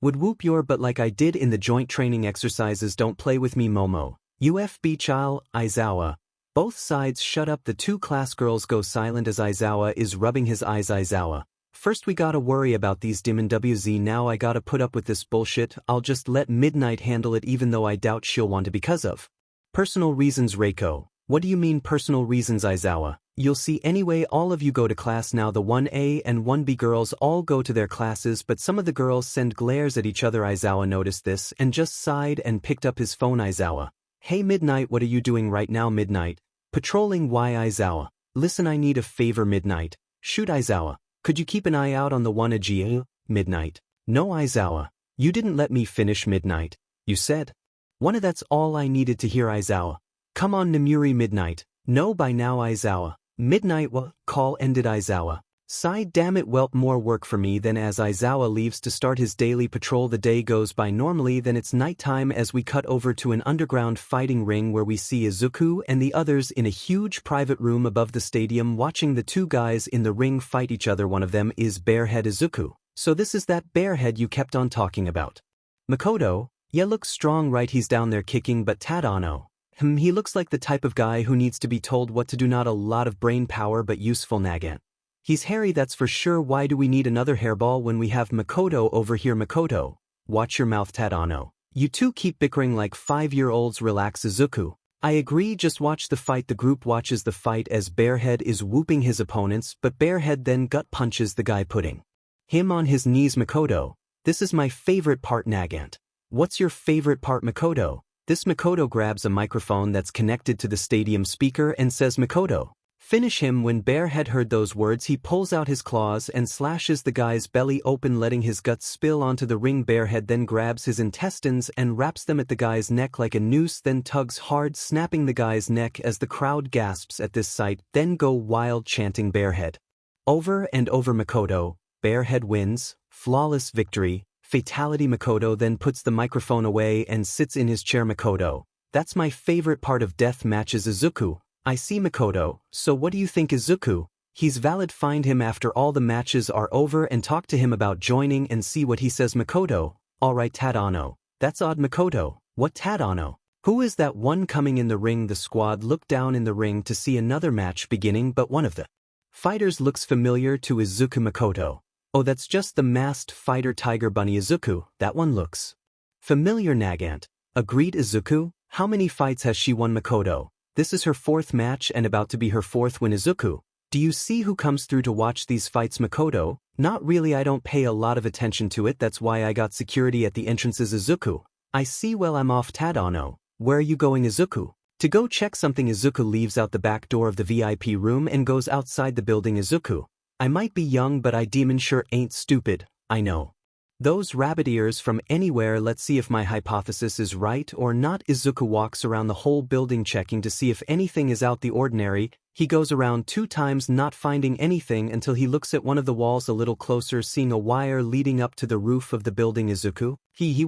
[SPEAKER 1] would whoop your butt like I did in the joint training exercises. Don't play with me Momo. UFB child, 𝐻𝐻𝐬𝐽. Both sides shut up. The two class girls go silent as 𝐻𝐻𝐬𝐽 is rubbing his eyes. 𝐻𝐻𝐬𝐽. First we gotta worry about these demon WZ. Now I gotta put up with this bullshit. I'll just let Midnight handle it even though I doubt she'll want to because of personal reasons. Reiko. What do you mean personal reasons 𝐻𝐻𝐬𝐽? You'll see anyway. All of you go to class now. The 1A and 1B girls all go to their classes but some of the girls send glares at each other. 𝐻𝐻𝐬𝐽 noticed this and just sighed and picked up his phone. 𝐻𝐻𝐬𝐽. Hey Midnight, what are you doing right now? Midnight. Patrolling. Why 𝐻𝐻𝐬𝐽? Listen, I need a favor Midnight. Shoot 𝐻𝐻𝐬𝐽. Could you keep an eye out on the 1A? Midnight. No 𝐻𝐻𝐬𝐽. You didn't let me finish Midnight. You said. One of that's all I needed to hear 𝐻𝐻𝐬𝐽. Come on Namuri. Midnight. No by now 𝐻𝐻𝐬𝐽. Midnight. Well, call ended. 𝐻𝐻𝐬𝐽. Sigh. Damn it. Welp, more work for me. Then as 𝐻𝐻𝐬𝐽 leaves to start his daily patrol the day goes by normally. Then it's nighttime as we cut over to an underground fighting ring where we see Izuku and the others in a huge private room above the stadium watching the two guys in the ring fight each other. One of them is Barehead Izuku. So this is that Barehead you kept on talking about. Makoto. Yeah, looks strong right? He's down there kicking but Tadano. He looks like the type of guy who needs to be told what to do. Not a lot of brain power but useful Nagan. He's hairy, that's for sure. Why do we need another hairball when we have Makoto over here? Makoto. Watch your mouth Tadano. You two keep bickering like 5-year-olds. Relax Izuku. I agree, just watch the fight. The group watches the fight as Barehead is whooping his opponents but Barehead then gut punches the guy putting him on his knees. Makoto. This is my favorite part Nagant. What's your favorite part Makoto? This Makoto grabs a microphone that's connected to the stadium speaker and says Makoto. Finish him. When Barehead heard those words he pulls out his claws and slashes the guy's belly open letting his guts spill onto the ring. Barehead then grabs his intestines and wraps them at the guy's neck like a noose then tugs hard snapping the guy's neck as the crowd gasps at this sight then go wild chanting Barehead. Over and over Makoto. Barehead wins. Flawless victory. Fatality. Makoto then puts the microphone away and sits in his chair. Makoto. That's my favorite part of death matches. Izuku. I see Makoto. So what do you think Izuku? He's valid. Find him after all the matches are over and talk to him about joining and see what he says. Makoto. Alright Tadano. That's odd Makoto. What Tadano? Who is that one coming in the ring? The squad look down in the ring to see another match beginning but one of the fighters looks familiar to Izuku. Makoto. Oh, that's just the masked fighter Tiger Bunny. Izuku. That one looks familiar. Nagant. Agreed Izuku. How many fights has she won? Makoto. This is her 4th match and about to be her 4th win. Izuku. Do you see who comes through to watch these fights? Makoto. Not really, I don't pay a lot of attention to it, that's why I got security at the entrances. Izuku. I see, well I'm off. Tadano. Where are you going? Izuku. To go check something. Izuku leaves out the back door of the VIP room and goes outside the building. Izuku. I might be young but I demon sure ain't stupid, I know those rabbit ears from anywhere. Let's see if my hypothesis is right or not. Izuku walks around the whole building checking to see if anything is out the ordinary. He goes around 2 times not finding anything until he looks at one of the walls a little closer seeing a wire leading up to the roof of the building. Izuku.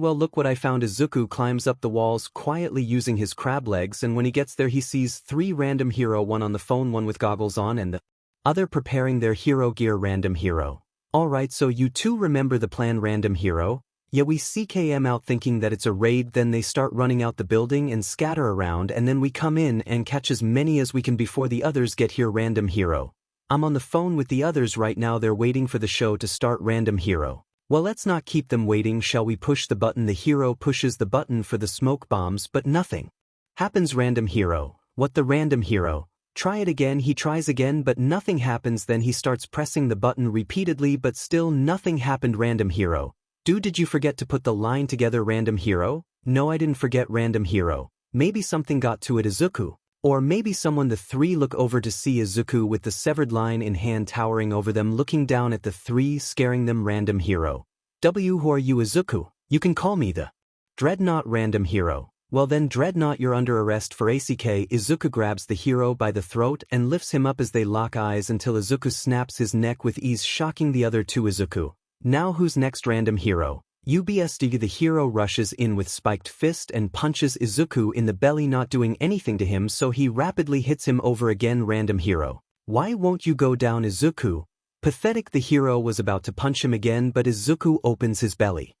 [SPEAKER 1] Well look what I found. Izuku climbs up the walls quietly using his crab legs and when he gets there he sees 3 random hero, one on the phone, one with goggles on and the other preparing their hero gear. Random hero. Alright, so you two remember the plan. Random hero. Yeah, we see KM out thinking that it's a raid, then they start running out the building and scatter around and then we come in and catch as many as we can before the others get here. Random hero. I'm on the phone with the others right now, they're waiting for the show to start. Random hero. Well, let's not keep them waiting, shall we push the button? The hero pushes the button for the smoke bombs but nothing happens. Random hero. What the random hero? Try it again. He tries again but nothing happens, then he starts pressing the button repeatedly but still nothing happened. Random hero. Dude, did you forget to put the line together? Random hero. No, I didn't forget. Random hero. Maybe something got to it. Izuku. Or maybe someone. The 3 look over to see Izuku with the severed line in hand towering over them looking down at the 3 scaring them. Random hero. Who are you? Izuku. You can call me the dreadnaught. Random hero. Well then dreadnaught, you're under arrest for ACK. Izuku grabs the hero by the throat and lifts him up as they lock eyes until Izuku snaps his neck with ease, shocking the other two. Izuku. Now who's next? Random hero. UBSD. The hero rushes in with spiked fist and punches Izuku in the belly, not doing anything to him, so he rapidly hits him over again. Random hero. Why won't you go down, Izuku? Pathetic. The hero was about to punch him again, but Izuku opens his belly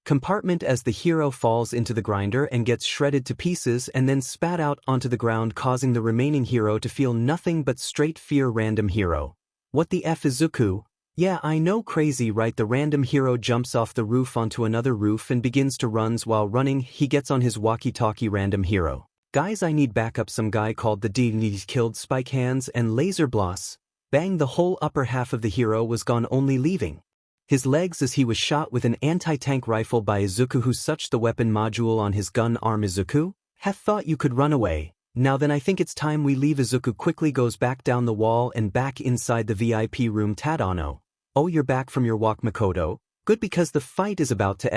[SPEAKER 1] compartment as the hero falls into the grinder and gets shredded to pieces and then spat out onto the ground, causing the remaining hero to feel nothing but straight fear. Random hero. What the F, Izuku? Yeah, I know, crazy, right? The random hero jumps off the roof onto another roof and begins to run. While running, he gets on his walkie-talkie. Random hero. Guys, I need backup. Some guy called the 𝐻𝐮𝐦𝐦𝐚𝐫𝐲 killed Spike Hands and Laser Bloss. Bang, the whole upper half of the hero was gone, only leaving his legs as he was shot with an anti-tank rifle by Izuku, who suched the weapon module on his gun arm. Izuku? Have thought you could run away. Now then, I think it's time we leave. Izuku quickly goes back down the wall and back inside the VIP room. Tadano. Oh, you're back from your walk, Makoto. Good, because the fight is about to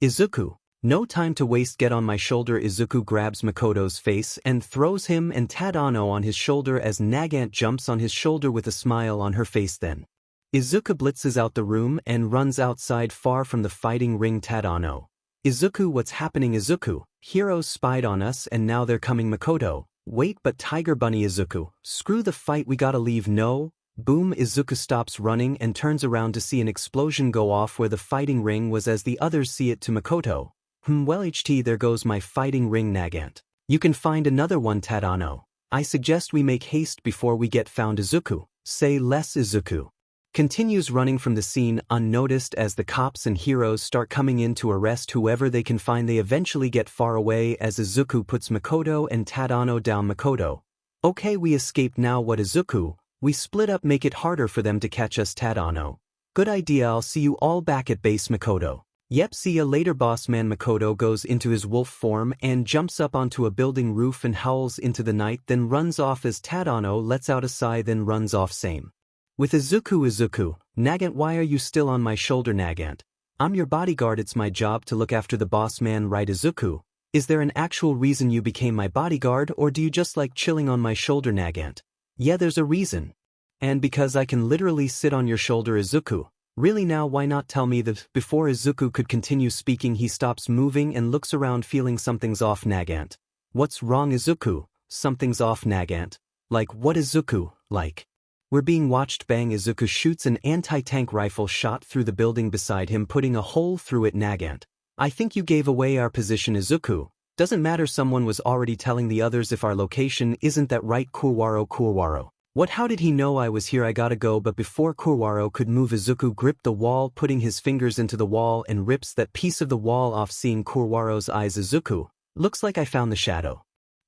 [SPEAKER 1] Izuku. No time to waste, get on my shoulder. Izuku grabs Makoto's face and throws him and Tadano on his shoulder as 𝐻𝐻𝐿 jumps on his shoulder with a smile on her face. Then Izuku blitzes out the room and runs outside far from the fighting ring. Tadano. Izuku, what's happening? Izuku. Heroes spied on us and now they're coming. Makoto. Wait, but Tiger Bunny. Izuku. Screw the fight, we gotta leave. No. Boom. Izuku stops running and turns around to see an explosion go off where the fighting ring was as the others see it. To Makoto. Well, there goes my fighting ring. 𝐻𝐻𝐿. You can find another one. Tadano. I suggest we make haste before we get found. Izuku. Say less. Izuku continues running from the scene unnoticed as the cops and heroes start coming in to arrest whoever they can find. They eventually get far away as Izuku puts Makoto and Tadano down. Makoto. Okay, we escaped now. What, Izuku? We split up, make it harder for them to catch us. Tadano. Good idea, I'll see you all back at base. Makoto. Yep, see ya later, boss man. Makoto goes into his wolf form and jumps up onto a building roof and howls into the night, then runs off as Tadano lets out a sigh, then runs off. Same with Izuku. Izuku. 𝐻𝐻𝐿, why are you still on my shoulder? 𝐻𝐻𝐿. I'm your bodyguard, it's my job to look after the boss man, right? Izuku. Is there an actual reason you became my bodyguard, or do you just like chilling on my shoulder? 𝐻𝐻𝐿. Yeah, there's a reason. And because I can literally sit on your shoulder. Izuku. Really, now why not tell me that? Before Izuku could continue speaking, he stops moving and looks around, feeling something's off. 𝐻𝐻𝐿. What's wrong, Izuku? Something's off. 𝐻𝐻𝐿. Like what, Izuku? Like we're being watched. Bang. Izuku shoots an anti-tank rifle shot through the building beside him, putting a hole through it. 𝐻𝐻𝐿. I think you gave away our position. Izuku. Doesn't matter, someone was already telling the others if our location, isn't that right? 𝐬𝐮𝐻𝐬𝐻. What, how did he know I was here? I gotta go. But before 𝐬𝐻𝐻 could move, Izuku gripped the wall, putting his fingers into the wall and rips that piece of the wall off. Seeing 𝐬𝐻𝐻's eyes, Izuku. Looks like I found the shadow.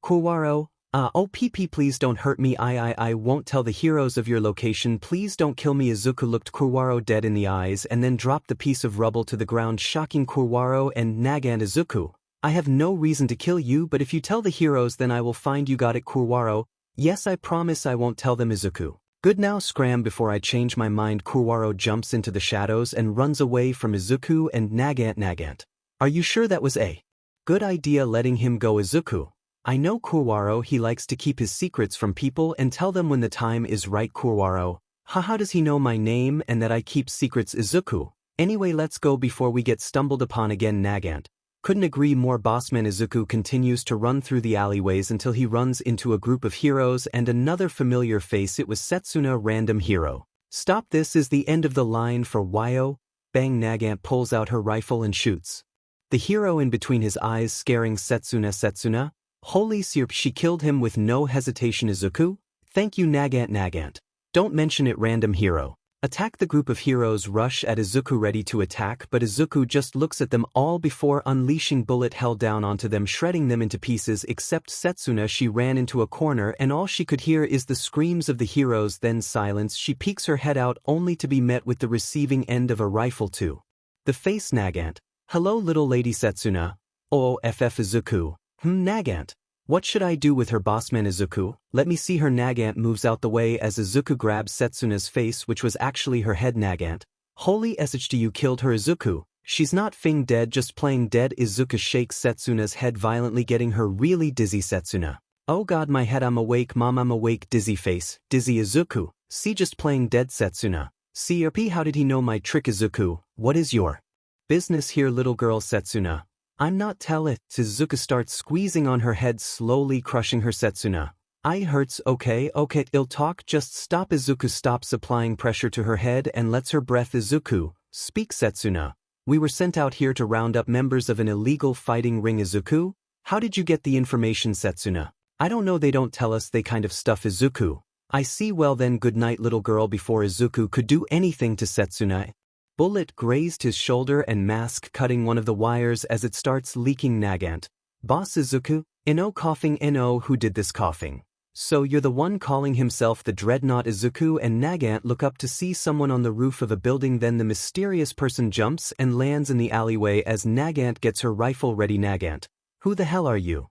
[SPEAKER 1] 𝐬𝐻𝐻. Oh PP, please don't hurt me. I won't tell the heroes of your location. Please don't kill me. Izuku looked 𝐬𝐻𝐻 dead in the eyes and then dropped the piece of rubble to the ground, shocking 𝐬𝐻𝐻 and 𝐻𝐻𝐿. Izuku. I have no reason to kill you, but if you tell the heroes then I will find you. Got it, 𝐬𝐻𝐻? Yes, I promise I won't tell them. Izuku. Good, now scram before I change my mind. 𝐬𝐻𝐻 jumps into the shadows and runs away from Izuku and 𝐻𝐻𝐿. Are you sure that was a good idea, letting him go? Izuku. I know 𝐬𝐻𝐻, he likes to keep his secrets from people and tell them when the time is right. 𝐬𝐻𝐻. How does he know my name and that I keep secrets? Izuku. Anyway, let's go before we get stumbled upon again. 𝐻𝐻𝐿. Couldn't agree more, bossman. Izuku continues to run through the alleyways until he runs into a group of heroes and another familiar face. It was Setsuna. Random hero. Stop, this is the end of the line for Wyo. Bang. 𝐻𝐻𝐿 pulls out her rifle and shoots the hero in between his eyes, scaring Setsuna. Setsuna. Holy sirp, she killed him with no hesitation. Izuku. Thank you, 𝐻𝐻𝐿. Don't mention it. Random hero. Attack. The group of heroes rush at Izuku, ready to attack, but Izuku just looks at them all before unleashing bullet hell down onto them, shredding them into pieces except Setsuna. She ran into a corner and all she could hear is the screams of the heroes, then silence. She peeks her head out only to be met with the receiving end of a rifle to the face. 𝐻𝐻𝐿. Hello little lady Setsuna. Oh FF Izuku. 𝐻𝐻𝐿. What should I do with her, bossman? Izuku. Let me see her. 𝐻𝐻𝐿 moves out the way as Izuku grabs Setsuna's face, which was actually her head. 𝐻𝐻𝐿. Holy sh, you killed her. Izuku. She's not fing dead, just playing dead. Izuku shakes Setsuna's head violently, getting her really dizzy. Setsuna. Oh god, my head, I'm awake, mom, I'm awake. Dizzy face. Dizzy Izuku. See, just playing dead. Setsuna. CRP, how did he know my trick? Izuku, what is your business here, little girl? Setsuna. I'm not tell it. Izuku starts squeezing on her head, slowly crushing her. Setsuna. I hurts. Okay, I'll talk, just stop. Izuku stops applying pressure to her head and lets her breath. Izuku, speak. Setsuna. We were sent out here to round up members of an illegal fighting ring. Izuku, how did you get the information? Setsuna. I don't know, they don't tell us, they kind of stuff. Izuku. I see, well then good night, little girl. Before Izuku could do anything to Setsuna, bullet grazed his shoulder and mask, cutting one of the wires as it starts leaking. Nagant. Boss Izuku? No coughing. No, who did this coughing? So you're the one calling himself the dreadnaught? Izuku and Nagant look up to see someone on the roof of a building, then the mysterious person jumps and lands in the alleyway as Nagant gets her rifle ready. Nagant. Who the hell are you?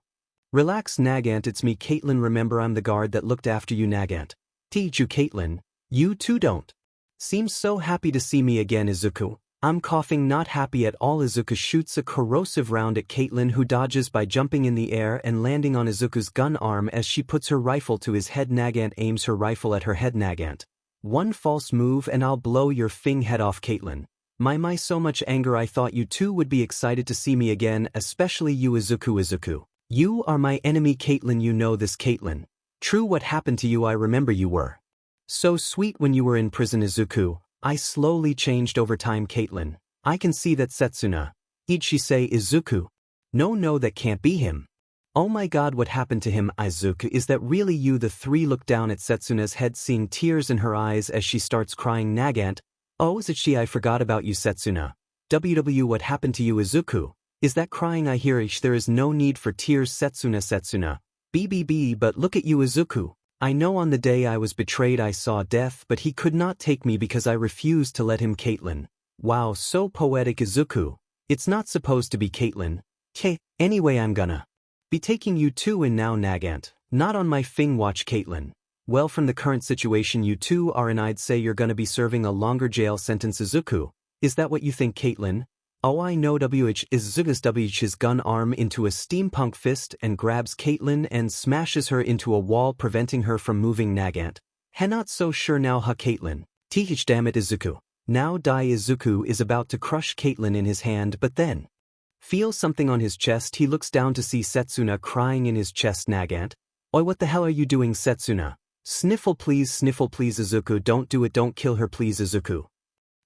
[SPEAKER 1] Relax, Nagant, it's me, 𝐀𝐮𝐿, remember I'm the guard that looked after you. Nagant. Teach you, 𝐀𝐮𝐿. You too don't seem so happy to see me again. Izuku. I'm coughing, not happy at all. Izuku shoots a corrosive round at 𝐀𝐿𝐿, who dodges by jumping in the air and landing on Izuku's gun arm as she puts her rifle to his head. Nagant aims her rifle at her head. Nagant. One false move and I'll blow your fing head off. 𝐀𝐿𝐿. My, so much anger, I thought you two would be excited to see me again, especially you. Izuku. Izuku. You are my enemy. 𝐀𝐿𝐿, you know this. 𝐀𝐿𝐿. True, what happened to you? I remember you were so sweet when you were in prison. Izuku. I slowly changed over time. 𝐀𝐿𝐿. I can see that. Setsuna. Did she say? Izuku. No, that can't be him. Oh my god, what happened to him? Izuku, is that really you? The three look down at Setsuna's head, seeing tears in her eyes as she starts crying. Nagant. Oh, is it she? I forgot about you. Setsuna. What happened to you? Izuku. Is that crying I hear? There is no need for tears. Setsuna. BBB, but look at you. Izuku. I know on the day I was betrayed I saw death, but he could not take me because I refused to let him. 𝐀𝐿𝐿. Wow, so poetic. Izuku. It's not supposed to be 𝐀𝐿𝐿. Anyway, I'm gonna be taking you two in now. Nagant. Not on my fing watch. 𝐀𝐿𝐿. Well, from the current situation you two are in, I'd say you're gonna be serving a longer jail sentence. Izuku. Is that what you think? 𝐀𝐿𝐿. Oh, I know. Izuku his gun arm into a steampunk fist and grabs 𝐀𝐿𝐿 and smashes her into a wall, preventing her from moving. Nagant. Not so sure now, huh? 𝐀𝐿𝐿. Teach, damn it. Izuku. Now die. Izuku is about to crush 𝐀𝐿𝐿 in his hand, but then feels something on his chest. He looks down to see Setsuna crying in his chest. Nagant. Oi, what the hell are you doing? Setsuna. Sniffle please. Izuku, don't do it, don't kill her please. Izuku.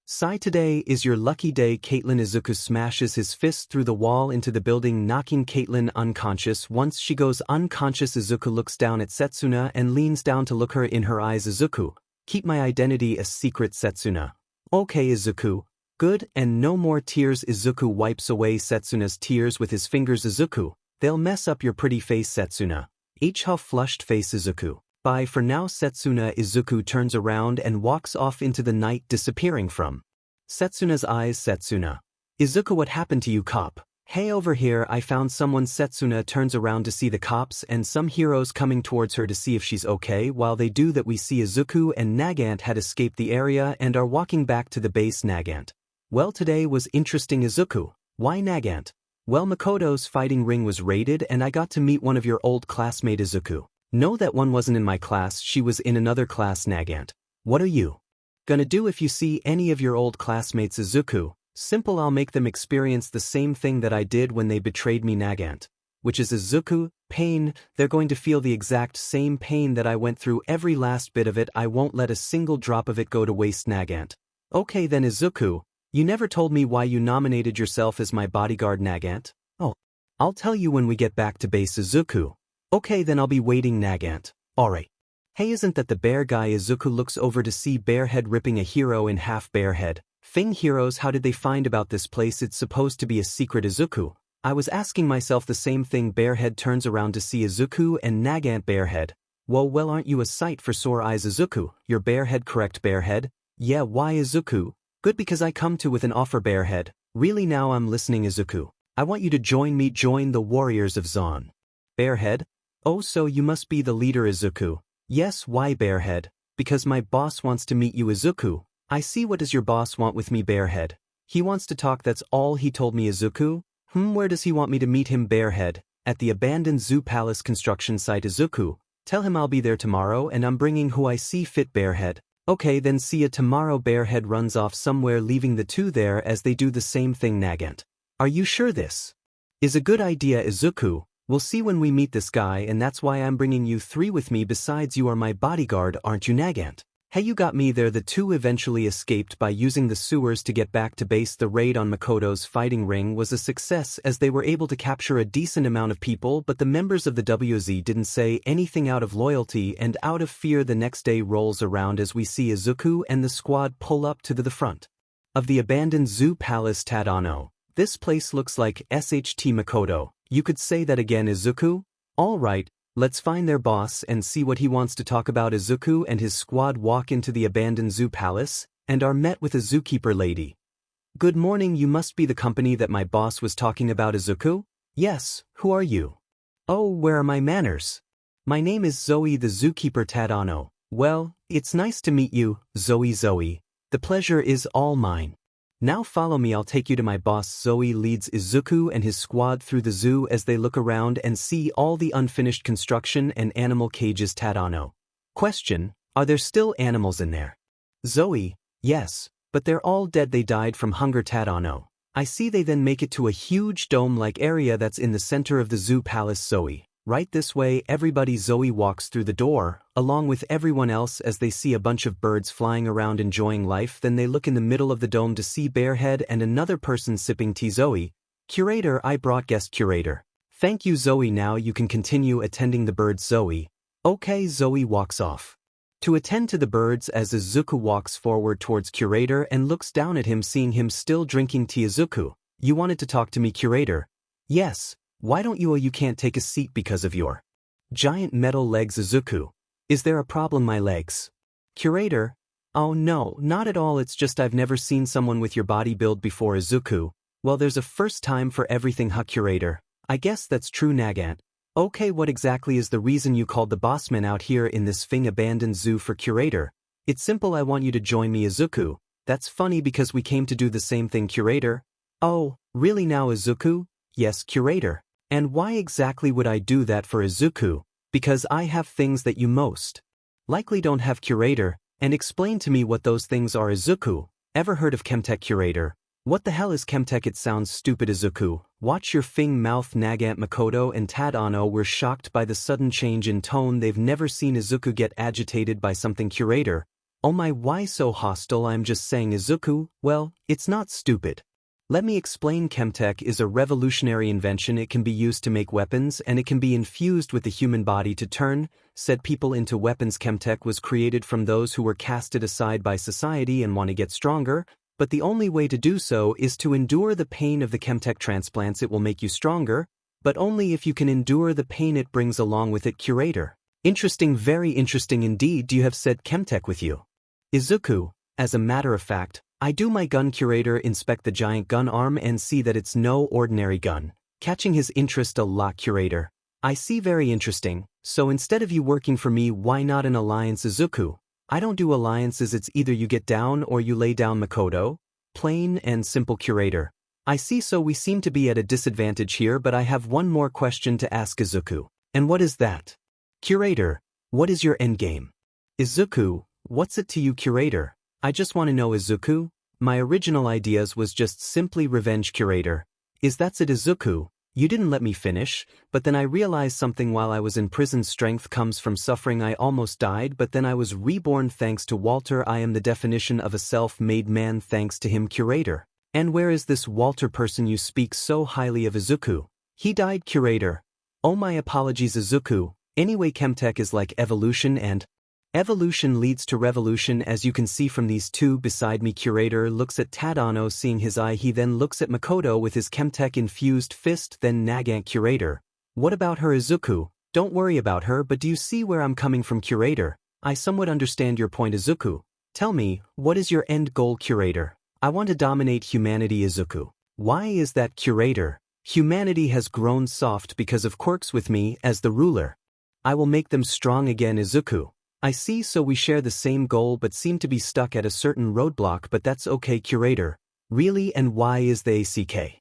[SPEAKER 1] Sigh, today is your lucky day. 𝐀𝐿𝐿. Izuku smashes his fist through the wall into the building, knocking 𝐀𝐿𝐿 unconscious. Once she goes unconscious, Izuku looks down at Setsuna and leans down to look her in her eyes. Izuku. Keep my identity a secret. Setsuna. Okay, Izuku. Good, and no more tears. Izuku wipes away Setsuna's tears with his fingers. Izuku. They'll mess up your pretty face. Setsuna. Each huff flushed face. Izuku. Bye for now. Setsuna. Izuku turns around and walks off into the night, disappearing from Setsuna's eyes. Setsuna. Izuku, what happened to you, cop? Hey, over here, I found someone. Setsuna turns around to see the cops and some heroes coming towards her to see if she's okay. While they do that, we see Izuku and Nagant had escaped the area and are walking back to the base. Nagant. Well, today was interesting. Izuku. Why? Nagant. Well, Makoto's fighting ring was raided and I got to meet one of your old classmates. Izuku. No, that one wasn't in my class, she was in another class. Nagant. What are you gonna do if you see any of your old classmates? Izuku. Simple, I'll make them experience the same thing that I did when they betrayed me. Nagant. Which is? Izuku. Pain. They're going to feel the exact same pain that I went through, every last bit of it. I won't let a single drop of it go to waste. Nagant. Okay then. Izuku. You never told me why you nominated yourself as my bodyguard. Nagant. Oh. I'll tell you when we get back to base. Izuku. Okay then, I'll be waiting. Nagant. Alright. Hey, isn't that the bear guy? Izuku looks over to see Bearhead ripping a hero in half. Bearhead. Fing heroes, how did they find about this place? It's supposed to be a secret. Izuku. I was asking myself the same thing. Bearhead turns around to see Izuku and Nagant. Bearhead. Whoa, well, aren't you a sight for sore eyes? Izuku. You're Bearhead, correct? Bearhead. Yeah, why? Izuku. Good, because I come to with an offer. Bearhead. Really, now I'm listening. Izuku. I want you to join me, join the warriors of 𝐶𝐿. Bearhead. Oh, so you must be the leader. Izuku. Yes, why? Bearhead. Because my boss wants to meet you. Izuku. I see, what does your boss want with me? Bearhead. He wants to talk, that's all he told me. Izuku? Where does he want me to meet him? Barehead. At the abandoned zoo palace construction site. Izuku. Tell him I'll be there tomorrow and I'm bringing who I see fit. Barehead. Okay, then see ya tomorrow. Barehead runs off somewhere, leaving the two there as they do the same thing. Nagant. Are you sure this is a good idea? Izuku. We'll see when we meet this guy, and that's why I'm bringing you three with me. Besides, you are my bodyguard, aren't you? Nagant. Hey, you got me there. The two eventually escaped by using the sewers to get back to base. The raid on Makoto's fighting ring was a success as they were able to capture a decent amount of people, but the members of the WZ didn't say anything out of loyalty and out of fear. The next day rolls around as we see Izuku and the squad pull up to the front of the abandoned zoo palace. Tadano. This place looks like SHT Makoto. You could say that again. Izuku? Alright, let's find their boss and see what he wants to talk about. Izuku and his squad walk into the abandoned zoo palace, and are met with a zookeeper lady. Good morning, you must be the company that my boss was talking about. Izuku? Yes, who are you? Oh, where are my manners? My name is Zoe, the zookeeper. Tadano. Well, it's nice to meet you, Zoe. The pleasure is all mine. Now follow me, I'll take you to my boss. Zoe leads Izuku and his squad through the zoo as they look around and see all the unfinished construction and animal cages. Tadano. Question, are there still animals in there? Zoe, yes, but they're all dead, they died from hunger. Tadano. I see. They then make it to a huge dome-like area that's in the center of the zoo palace. Zoe. Right this way, everybody. Zoe walks through the door, along with everyone else as they see a bunch of birds flying around enjoying life. Then they look in the middle of the dome to see Barehead and another person sipping tea. Zoe. Curator, I brought guest. Curator. Thank you. Zoe, now you can continue attending the birds. Zoe. Okay. Zoe walks off to attend to the birds as Izuku walks forward towards Curator and looks down at him, seeing him still drinking tea. Izuku. You wanted to talk to me? Curator. Yes. Why don't you? You can't take a seat because of your giant metal legs. Izuku. Is there a problem? My legs? Curator. Oh no, not at all, it's just I've never seen someone with your body build before. Izuku. Well, there's a first time for everything. Curator. I guess that's true. Nagant. Okay, what exactly is the reason you called the bossman out here in this abandoned zoo? For Curator. It's simple, I want you to join me. Izuku. That's funny because we came to do the same thing. Curator. Oh, really now? Izuku. Yes, Curator. And why exactly would I do that? For Izuku. Because I have things that you most likely don't have. Curator. And explain to me what those things are. Izuku. Ever heard of Chemtech? Curator. What the hell is Chemtech? It sounds stupid. Izuku. Watch your mouth. Nagant. Makoto and Tadano were shocked by the sudden change in tone. They've never seen Izuku get agitated by something. Curator. Oh my, why so hostile? I'm just saying. Izuku. Well, it's not stupid. Let me explain. Chemtech is a revolutionary invention. It can be used to make weapons, and it can be infused with the human body to turn said people into weapons. Chemtech was created from those who were casted aside by society and want to get stronger, but the only way to do so is to endure the pain of the Chemtech transplants. It will make you stronger, but only if you can endure the pain it brings along with it. Curator. Interesting, very interesting indeed. Do you have said Chemtech with you? Izuku. As a matter of fact, I do. My gun. Curator. Inspect the giant gun arm and see that it's no ordinary gun, catching his interest a lot. Curator. I see, very interesting. So instead of you working for me, why not an alliance? Izuku. I don't do alliances, it's either you get down or you lay down. Makoto. Plain and simple. Curator. I see, so we seem to be at a disadvantage here, but I have one more question to ask. Izuku. And what is that? Curator. What is your endgame? Izuku. What's it to you? Curator. I just want to know. Izuku. My original ideas was just simply revenge. Curator. Is that's it? Izuku. You didn't let me finish, but then I realized something while I was in prison. Strength comes from suffering. I almost died, but then I was reborn thanks to Walter. I am the definition of a self-made man thanks to him. Curator. And where is this Walter person you speak so highly of? Izuku. He died. Curator. Oh, my apologies. Izuku. Anyway, Chemtech is like evolution, and evolution leads to revolution, as you can see from these two beside me. Curator looks at Tadano, seeing his eye. He then looks at Makoto with his Chemtech-infused fist, then Nagant. Curator. What about her? Izuku. Don't worry about her, but do you see where I'm coming from? Curator. I somewhat understand your point. Izuku. Tell me, what is your end goal? Curator. I want to dominate humanity. Izuku. Why is that? Curator. Humanity has grown soft because of quirks with me as the ruler. I will make them strong again. Izuku. I see, so we share the same goal but seem to be stuck at a certain roadblock, but that's okay. Curator. Really, and why is the ACK?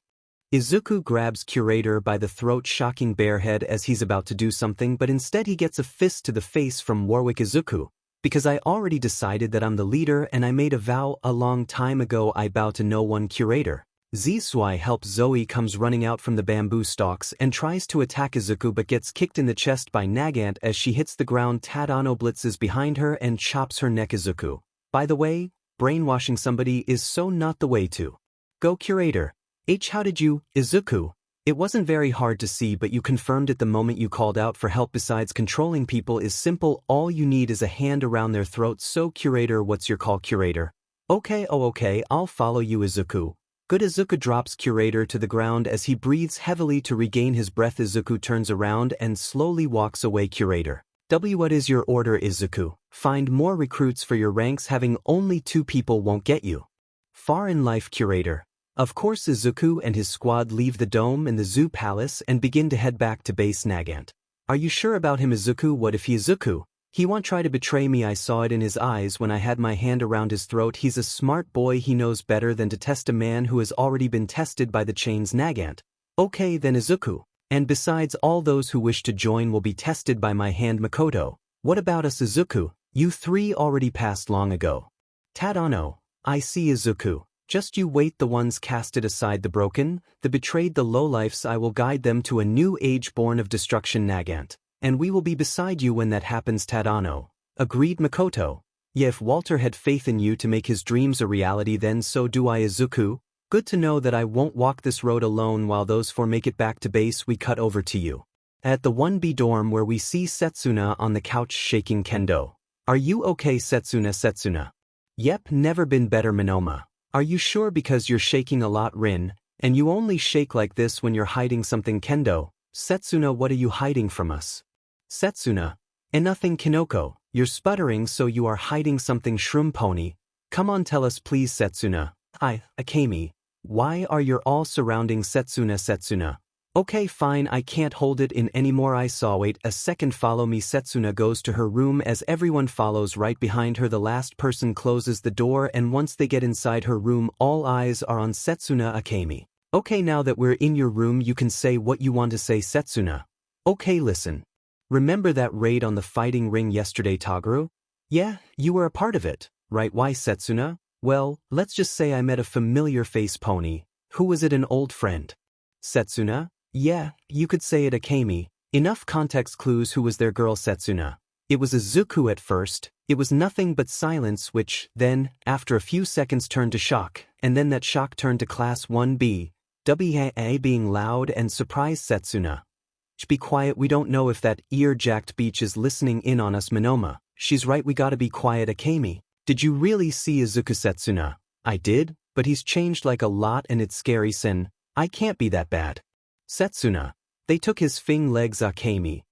[SPEAKER 1] Izuku grabs Curator by the throat, shocking Barehead as he's about to do something, but instead he gets a fist to the face from Warwick. Izuku, because I already decided that I'm the leader and I made a vow a long time ago I bow to no one. Curator. 𝐬𝐮𝐬𝐴 helps Zoe comes running out from the bamboo stalks and tries to attack Izuku but gets kicked in the chest by Nagant as she hits the ground. Tadano blitzes behind her and chops her neck. Izuku. By the way, brainwashing somebody is so not the way to go. Curator. How did you, Izuku? It wasn't very hard to see, but you confirmed it the moment you called out for help. Besides, controlling people is simple, all you need is a hand around their throats. So Curator, what's your call? Curator. Okay, oh okay, I'll follow you. Izuku. Good. Izuku drops Curator to the ground as he breathes heavily to regain his breath. Izuku turns around and slowly walks away. Curator. What is your order? Izuku. Find more recruits for your ranks. Having only 2 people won't get you far in life. Curator. Of course. Izuku and his squad leave the dome and the zoo palace and begin to head back to base. Nagant. Are you sure about him? Izuku. What if he? Izuku. He won't try to betray me. I saw it in his eyes when I had my hand around his throat. He's a smart boy. He knows better than to test a man who has already been tested by the chains. Nagant. Okay then. Izuku. And besides, all those who wish to join will be tested by my hand. Makoto. What about us? Izuku. You 3 already passed long ago. Tadano. I see. Izuku. Just you wait. The ones casted aside, the broken, the betrayed, the lowlifes, I will guide them to a new age born of destruction. Nagant. And we will be beside you when that happens. Tadano. Agreed. Makoto. Yeah, if Walter had faith in you to make his dreams a reality, then so do I. Izuku. Good to know that I won't walk this road alone. While those 4 make it back to base, we cut over to you at the 1B dorm where we see Setsuna on the couch shaking kendo. Are you okay? Setsuna. Yep, never been better. Monoma. Are you sure? Because you're shaking a lot. Rin. And you only shake like this when you're hiding something. Kendo. Setsuna, what are you hiding from us? Setsuna. Nothing. Kinoko. You're sputtering, so you are hiding something. Shroom Pony. Come on, tell us please. Setsuna. 𝐴𝐻. Why are you all surrounding Setsuna? Okay fine, I can't hold it in anymore. I saw. Wait a second, follow me. Setsuna goes to her room as everyone follows right behind her. The last person closes the door, and once they get inside her room, all eyes are on Setsuna. 𝐴𝐻. Okay, now that we're in your room, you can say what you want to say. Setsuna. Okay, listen. Remember that raid on the fighting ring yesterday, Toguro? Yeah, you were a part of it, right? Why? Setsuna. Well, let's just say I met a familiar face. Pony. Who was it? An old friend. Setsuna. Yeah, you could say it. 𝐻𝐻. Enough context clues. Who was their girl? Setsuna. It was Izuku at first. It was nothing but silence, which, then, after a few seconds turned to shock, and then that shock turned to class 1B. WAA being loud and surprised. Setsuna. Shh, be quiet, we don't know if that ear-jacked beach is listening in on us. Monoma. She's right, we gotta be quiet. 𝐻𝐻. Did you really see Izuku? Setsuna. I did, but he's changed like a lot and it's scary. Sen. I can't be that bad. Setsuna. They took his fing legs. 𝐻𝐻.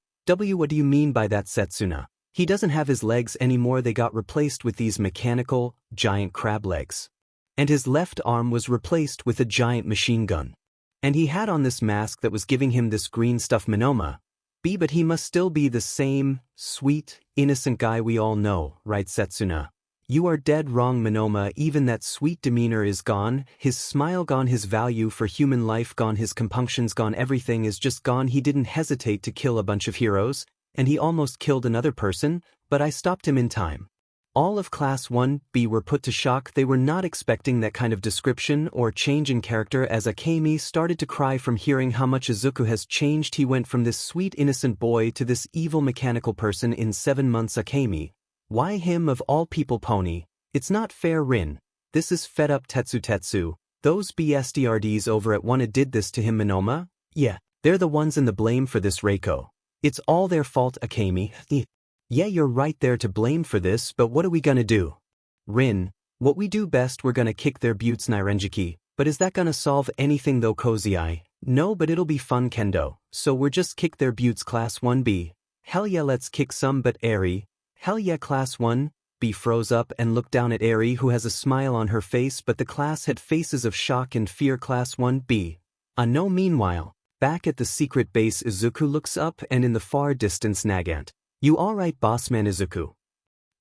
[SPEAKER 1] What do you mean by that? Setsuna. He doesn't have his legs anymore, they got replaced with these mechanical, giant crab legs. And his left arm was replaced with a giant machine gun. And he had on this mask that was giving him this green stuff. Monoma. But he must still be the same, sweet, innocent guy we all know, right? Setsuna. You are dead wrong. Monoma. Even that sweet demeanor is gone, his smile gone, his value for human life gone, his compunctions gone, everything is just gone. He didn't hesitate to kill a bunch of heroes, and he almost killed another person, but I stopped him in time. All of Class 1B were put to shock. They were not expecting that kind of description or change in character as 𝐻𝐻 started to cry from hearing how much Izuku has changed. He went from this sweet innocent boy to this evil mechanical person in 7 months. 𝐻𝐻. Why him of all people? Pony. It's not fair. Rin. This is fed up. Tetsu. Those BSDRDs over at WhatIf did this to him. Monoma. Yeah, they're the ones in the blame for this. Reiko. It's all their fault. 𝐻𝐻. Yeah, you're right, they're to blame for this, but what are we gonna do? Rin. What we do best, we're gonna kick their butts. Nairenjiki. But is that gonna solve anything though? Kozii. No, but it'll be fun. Kendo. So we're just kick their butts. Class 1B. Hell yeah, let's kick some. But Eri. Hell yeah. Class 1B froze up and looked down at Eri, who has a smile on her face, but the class had faces of shock and fear. Class 1B. No. Meanwhile, back at the secret base, Izuku looks up and in the far distance Nagant. You alright, bossman? Izuku.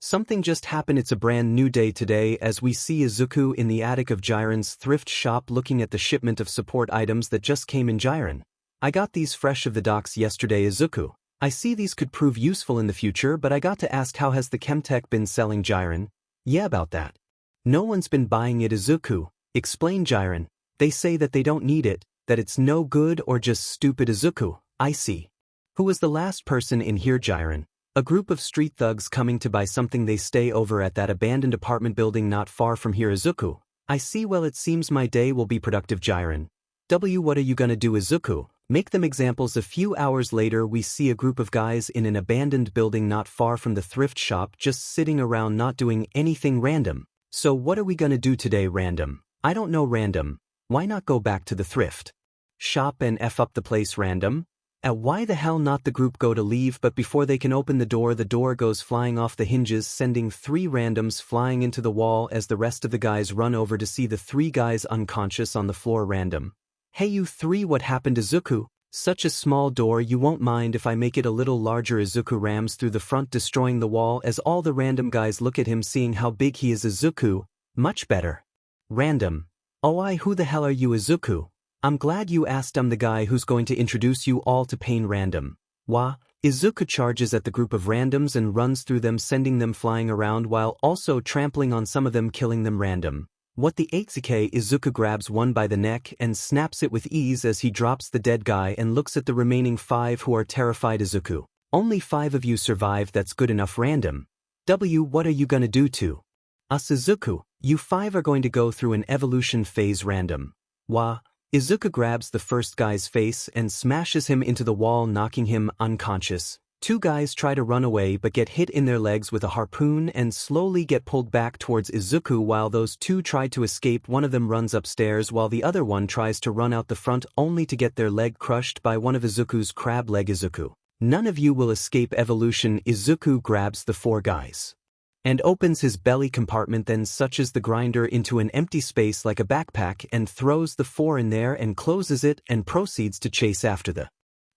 [SPEAKER 1] Something just happened. It's a brand new day today as we see Izuku in the attic of 𝐻𝐼𝐻𝐼𝐿's thrift shop looking at the shipment of support items that just came in 𝐻𝐼𝐻𝐼𝐿. I got these fresh of the docks yesterday, Izuku. I see these could prove useful in the future, but I got to ask, how has the Chemtech been selling 𝐻𝐼𝐻𝐼𝐿? Yeah, about that. No one's been buying it, Izuku. Explain, 𝐻𝐼𝐻𝐼𝐿. They say that they don't need it, that it's no good or just stupid, Izuku. I see. Who was the last person in here, 𝐻𝐼𝐻𝐼𝐿? A group of street thugs coming to buy something. They stay over at that abandoned apartment building not far from here, Izuku. I see. Well, it seems my day will be productive, 𝐻𝐼𝐻𝐼𝐿. What are you gonna do, Izuku? Make them examples. A few hours later we see a group of guys in an abandoned building not far from the thrift shop just sitting around not doing anything. Random. So what are we gonna do today, Random? I don't know, Random. Why not go back to the thrift shop and F up the place, Random? Why the hell not? The group go to leave, but before they can open the door goes flying off the hinges, sending 3 randoms flying into the wall as the rest of the guys run over to see the 3 guys unconscious on the floor. Random. Hey, you 3, what happened, Izuku? Such a small door. You won't mind if I make it a little larger? Izuku rams through the front, destroying the wall as all the random guys look at him, seeing how big he is. Izuku. Much better. Random. Oh, who the hell are you, Izuku? I'm glad you asked. I'm the guy who's going to introduce you all to pain. Random. Wah. Izuku charges at the group of randoms and runs through them, sending them flying around while also trampling on some of them, killing them. Random. What the 𝐻𝐻𝐿? Izuku grabs one by the neck and snaps it with ease as he drops the dead guy and looks at the remaining 5 who are terrified. Izuku. Only 5 of you survived. That's good enough. Random. What are you gonna do to us, Izuku? You 5 are going to go through an evolution phase. Random. Wah. Izuku grabs the first guy's face and smashes him into the wall, knocking him unconscious. 2 guys try to run away but get hit in their legs with a harpoon and slowly get pulled back towards Izuku. While those 2 try to escape, one of them runs upstairs while the other one tries to run out the front, only to get their leg crushed by one of Izuku's crab leg. Izuku. None of you will escape evolution. Izuku grabs the 4 guys and opens his belly compartment, then suches the grinder into an empty space like a backpack and throws the 4 in there and closes it and proceeds to chase after the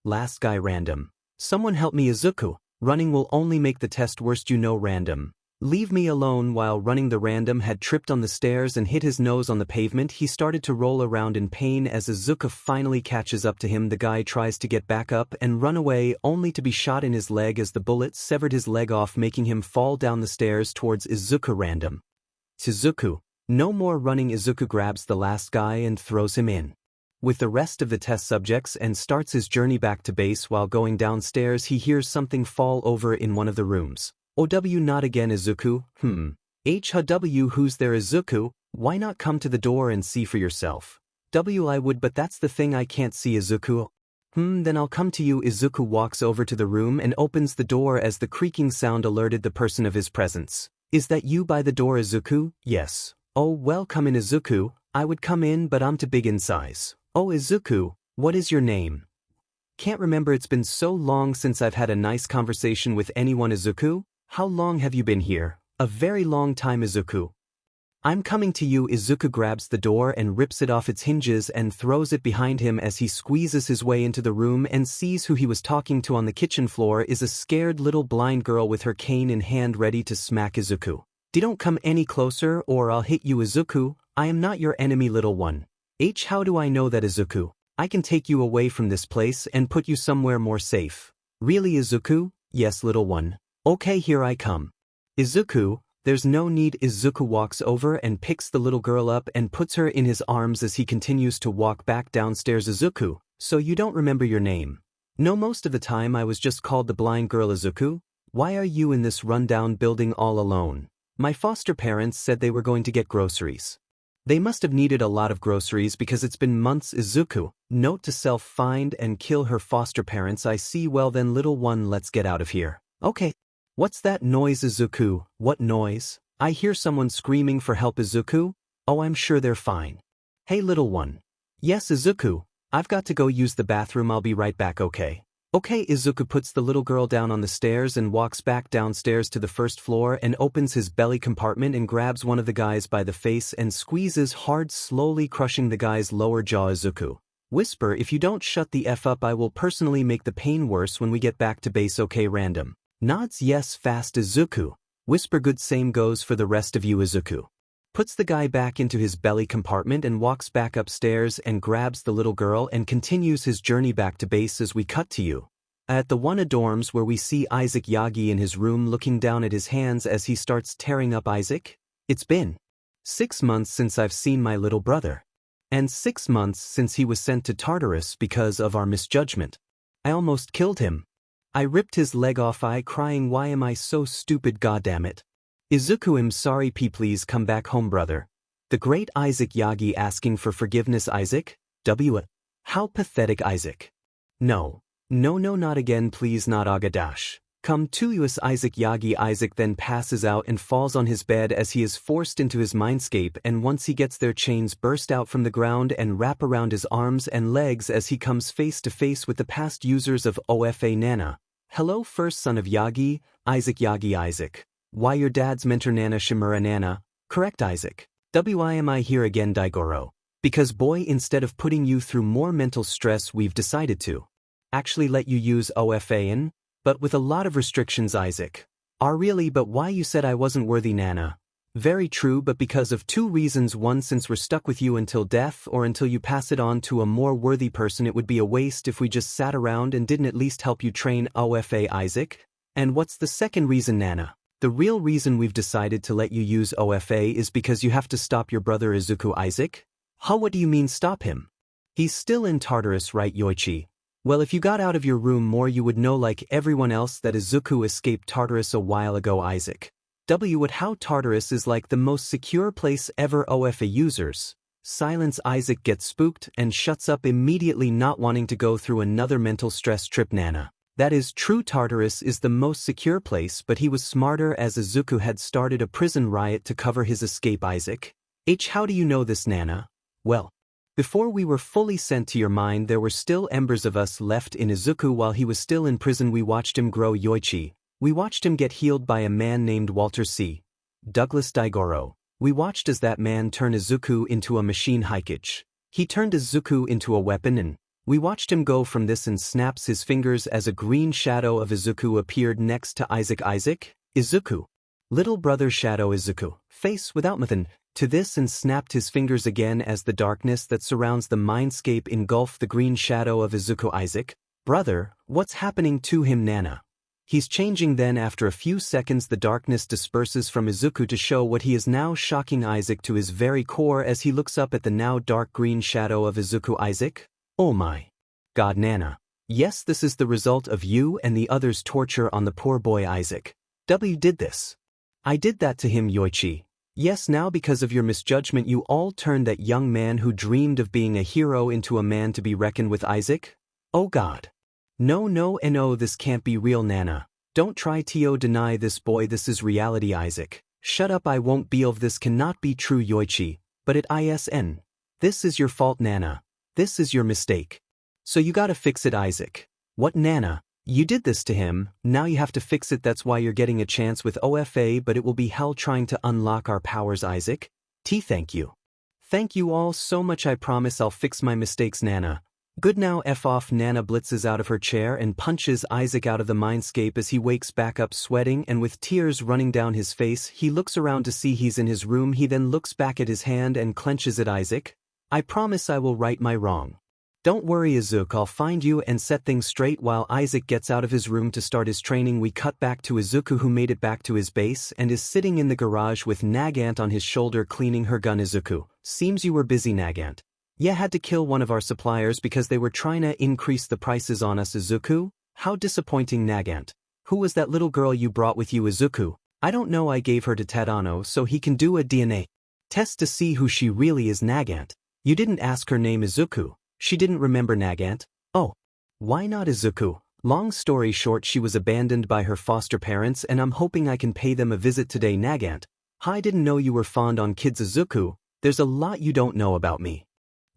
[SPEAKER 1] last guy. Random. Someone help me, Izuku. Running will only make the test worse, you know. Random. Leave me alone. While running, the random had tripped on the stairs and hit his nose on the pavement. He started to roll around in pain as Izuku finally catches up to him. The guy tries to get back up and run away, only to be shot in his leg as the bullet severed his leg off, making him fall down the stairs towards Izuku. Random. Izuku. No more running. Izuku grabs the last guy and throws him in with the rest of the test subjects and starts his journey back to base. While going downstairs, he hears something fall over in one of the rooms. OW, not again, Izuku. HW, who's there, Izuku? Why not come to the door and see for yourself? I would, but that's the thing, I can't see, Izuku. Then I'll come to you. Izuku walks over to the room and opens the door as the creaking sound alerted the person of his presence. Is that you by the door, Izuku? Yes. Oh, well, come in, Izuku. I would come in, but I'm too big in size. Oh, Izuku, what is your name? Can't remember, it's been so long since I've had a nice conversation with anyone. Izuku? How long have you been here? A very long time, Izuku. I'm coming to you. Izuku grabs the door and rips it off its hinges and throws it behind him as he squeezes his way into the room and sees who he was talking to on the kitchen floor is a scared little blind girl with her cane in hand ready to smack Izuku. Don't come any closer or I'll hit you, Izuku. I am not your enemy, little one. How do I know that, Izuku? I can take you away from this place and put you somewhere more safe. Really, Izuku? Yes, little one. Okay, here I come. Izuku, there's no need. Izuku walks over and picks the little girl up and puts her in his arms as he continues to walk back downstairs. Izuku, so you don't remember your name? No, most of the time I was just called the blind girl. Izuku, why are you in this rundown building all alone? My foster parents said they were going to get groceries. They must have needed a lot of groceries because it's been months. Izuku, note to self, find and kill her foster parents. I see. Well then, little one, let's get out of here. Okay. What's that noise, Izuku? What noise? I hear someone screaming for help. Izuku? Oh, I'm sure they're fine. Hey, little one. Yes, Izuku. I've got to go use the bathroom. I'll be right back, okay? Okay. Izuku puts the little girl down on the stairs and walks back downstairs to the first floor and opens his belly compartment and grabs one of the guys by the face and squeezes hard, slowly crushing the guy's lower jaw. Izuku. Whisper, if you don't shut the F up, I will personally make the pain worse when we get back to base, okay? Random. Nods yes fast. Izuku. Whisper good same goes for the rest of you Izuku. Puts the guy back into his belly compartment and walks back upstairs and grabs the little girl and continues his journey back to base as we cut to you at the one of dorms where we see Isaac Yagi in his room looking down at his hands as he starts tearing up Isaac. It's been 6 months since I've seen my little brother. And 6 months since he was sent to Tartarus because of our misjudgment. I almost killed him. I ripped his leg off crying why am I so stupid goddammit. Izuku I'm sorry please come back home brother. The great Isaac Yagi asking for forgiveness Isaac? How pathetic Isaac. No not again please not Agadash. Come to us Isaac Yagi. Isaac then passes out and falls on his bed as he is forced into his mindscape, and once he gets there chains burst out from the ground and wrap around his arms and legs as he comes face to face with the past users of OFA Nana. Hello first son of Yagi, Isaac Yagi Isaac. Why your dad's mentor Nana Shimura Nana? Correct Isaac. Why am I here again Daigoro? Because boy instead of putting you through more mental stress we've decided to actually let you use OFA in, but with a lot of restrictions Isaac. Really but why you said I wasn't worthy Nana? Very true but because of 2 reasons. One, since we're stuck with you until death or until you pass it on to a more worthy person, it would be a waste if we just sat around and didn't at least help you train OFA Isaac. And what's the second reason Nana? The real reason we've decided to let you use OFA is because you have to stop your brother Izuku Isaac. What do you mean stop him? He's still in Tartarus right Yoichi? Well if you got out of your room more you would know like everyone else that Izuku escaped Tartarus a while ago Isaac. How Tartarus is like the most secure place ever OFA users. Silence Isaac gets spooked and shuts up immediately not wanting to go through another mental stress trip Nana. That is true Tartarus is the most secure place but he was smarter as Izuku had started a prison riot to cover his escape Isaac. How do you know this Nana? Well, before we were fully sent to your mind there were still embers of us left in Izuku while he was still in prison. We watched him grow Yoichi. We watched him get healed by a man named Walter C. Douglas Daigoro. We watched as that man turn Izuku into a machine 𝐻𝐼𝐾𝐻. He turned Izuku into a weapon and we watched him go from this and snaps his fingers as a green shadow of Izuku appeared next to Isaac Izuku. Little brother shadow Izuku. Face without Mathan. To this and snapped his fingers again as the darkness that surrounds the mindscape engulfed the green shadow of Izuku Isaac. Brother, what's happening to him Nana? He's changing then after a few seconds the darkness disperses from Izuku to show what he is now shocking Isaac to his very core as he looks up at the now dark green shadow of Izuku Isaac. Oh my God Nana. Yes this is the result of you and the others' torture on the poor boy Isaac. Did this. I did that to him Yoichi. Yes now because of your misjudgment you all turned that young man who dreamed of being a hero into a man to be reckoned with Isaac? Oh God. No this can't be real Nana. Don't try to deny this boy this is reality Isaac. Shut up I won't believe this cannot be true Yoichi, but it isn't. This is your fault Nana. This is your mistake. So you gotta fix it Isaac. What Nana? You did this to him, now you have to fix it. That's why you're getting a chance with OFA but it will be hell trying to unlock our powers Isaac. Thank you. Thank you all so much I promise I'll fix my mistakes Nana. Good now F off Nana blitzes out of her chair and punches Isaac out of the mindscape as he wakes back up sweating and with tears running down his face. He looks around to see he's in his room. He then looks back at his hand and clenches it Isaac. I promise I will right my wrong. Don't worry Izuku I'll find you and set things straight. While Isaac gets out of his room to start his training we cut back to Izuku who made it back to his base and is sitting in the garage with Nagant on his shoulder cleaning her gun. Izuku, seems you were busy Nagant. Yeah had to kill one of our suppliers because they were trying to increase the prices on us Izuku. How disappointing Nagant. Who was that little girl you brought with you Izuku? I don't know I gave her to Tadano so he can do a DNA test to see who she really is Nagant. You didn't ask her name Izuku. She didn't remember Nagant. Oh. Why not Izuku? Long story short she was abandoned by her foster parents and I'm hoping I can pay them a visit today Nagant. I didn't know you were fond on kids Izuku. There's a lot you don't know about me.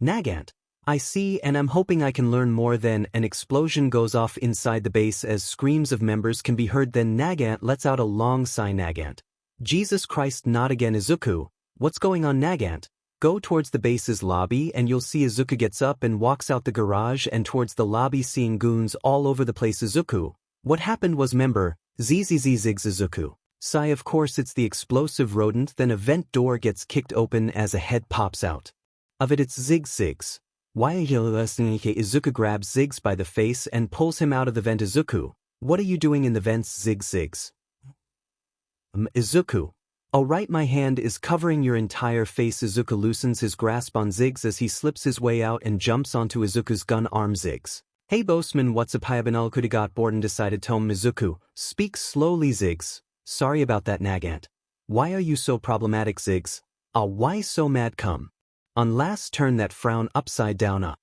[SPEAKER 1] Nagant. I see and I'm hoping I can learn more. Then an explosion goes off inside the base as screams of members can be heard. Then Nagant lets out a long sigh. Nagant. Jesus Christ not again Izuku. What's going on Nagant? Go towards the base's lobby and you'll see Izuku gets up and walks out the garage and towards the lobby seeing goons all over the place Izuku. What happened was member, 𝐶𝐶𝐶𝐶𝐶 Izuku. Sigh, of course it's the explosive rodent. Then a vent door gets kicked open as a head pops out. Of it it's 𝐬𝐮𝐬𝐴. Izuku grabs 𝐬𝐮 by the face and pulls him out of the vent. Izuku, what are you doing in the vents? 𝐬𝐮𝐬𝐴. Izuku. Alright, my hand is covering your entire face. Izuku loosens his grasp on 𝐬𝐮 as he slips his way out and jumps onto Izuku's gun arm. 𝐬𝐮. Hey bossman, what's up? Hayabanel coulda got bored and decided to Izuku. Speak slowly. 𝐬𝐮. Sorry about that, Nagant. Why are you so problematic? 𝐬𝐮. Why so mad? Come on, last turn that frown upside down.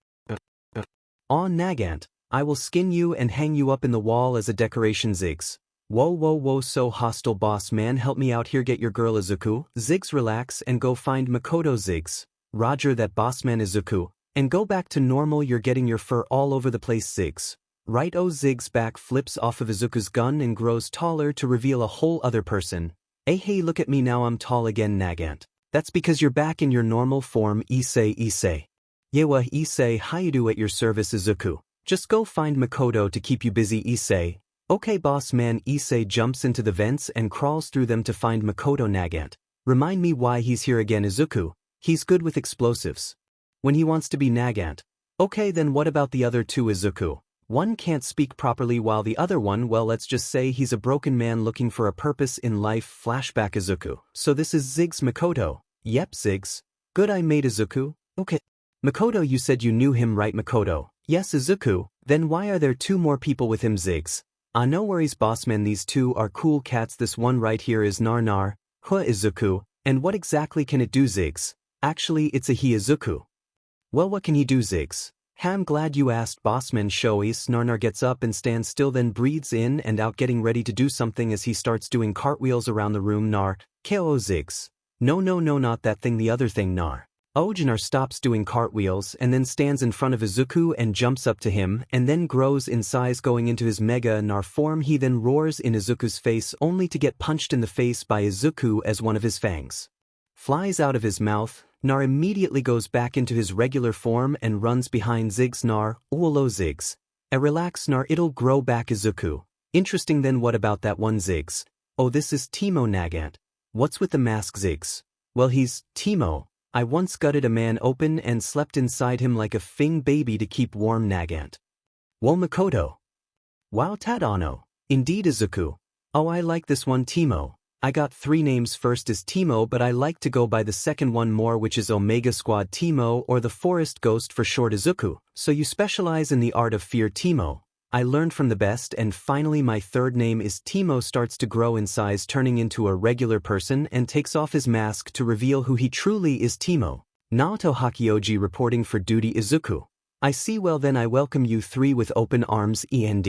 [SPEAKER 1] Nagant, I will skin you and hang you up in the wall as a decoration. 𝐬𝐮. Whoa, so hostile, boss man, help me out here, get your girl. Izuku. 𝐬𝐮, relax and go find Makoto. 𝐬𝐮. Roger that, boss man. Izuku. And go back to normal, you're getting your fur all over the place. 𝐬𝐮. Right. 𝐬𝐮's back flips off of Izuku's gun and grows taller to reveal a whole other person. Hey, look at me now, I'm tall again. Nagant. That's because you're back in your normal form. 𝐬𝐮. Yewa 𝐬𝐮, how you do at your service. Izuku. Just go find Makoto to keep you busy. 𝐬𝐮. Okay, boss man. 𝐬𝐮 jumps into the vents and crawls through them to find Makoto. Nagant. Remind me why he's here again. Izuku. He's good with explosives. When he wants to be. Nagant. Okay, then what about the other two? Izuku. One can't speak properly while the other one, well, let's just say he's a broken man looking for a purpose in life. Flashback. Izuku. So this is 𝐬𝐮's Makoto. Yep, 𝐬𝐮. Good, I made. Izuku. Okay. Makoto, you said you knew him, right? Makoto. Yes. Izuku. Then why are there two more people with him? 𝐬𝐮. No worries, bossman, these two are cool cats. This one right here is 𝗚. Izuku. And what exactly can it do? 𝐬𝐮. Actually, it's a he. Izuku. Well, what can he do? 𝐬𝐮. I'm glad you asked, bossman. 𝗀𝐮 gets up and stands still, then breathes in and out, getting ready to do something as he starts doing cartwheels around the room. 𝗀𝐻𝐿. No, not that thing, the other thing. 𝗀𝐻𝐿 stops doing cartwheels and then stands in front of Izuku and jumps up to him and then grows in size, going into his mega 𝗀 form. He then roars in Izuku's face only to get punched in the face by Izuku as one of his fangs flies out of his mouth. 𝗀 immediately goes back into his regular form and runs behind 𝐬𝐮. 𝗀𝐿. Relax 𝗀, it'll grow back. Izuku. Interesting, then what about that one? 𝐬𝐮. This is Teemo. Nagant. What's with the mask? 𝐬𝐮. Well, he's Teemo. I once gutted a man open and slept inside him like a fing baby to keep warm. Nagant. Well, Makoto. Wow, Tadano. Indeed. Izuku. I like this one. Teemo. I got three names. First is Teemo, but I like to go by the second one more, which is Omega Squad Teemo, or the Forest Ghost for short. Izuku. So you specialize in the art of fear. Teemo. I learned from the best. And finally, my third name is Teemo. Starts to grow in size, turning into a regular person, and takes off his mask to reveal who he truly is. Teemo. Naoto Hakioji reporting for duty. Izuku. I see. Well then, I welcome you three with open arms. END.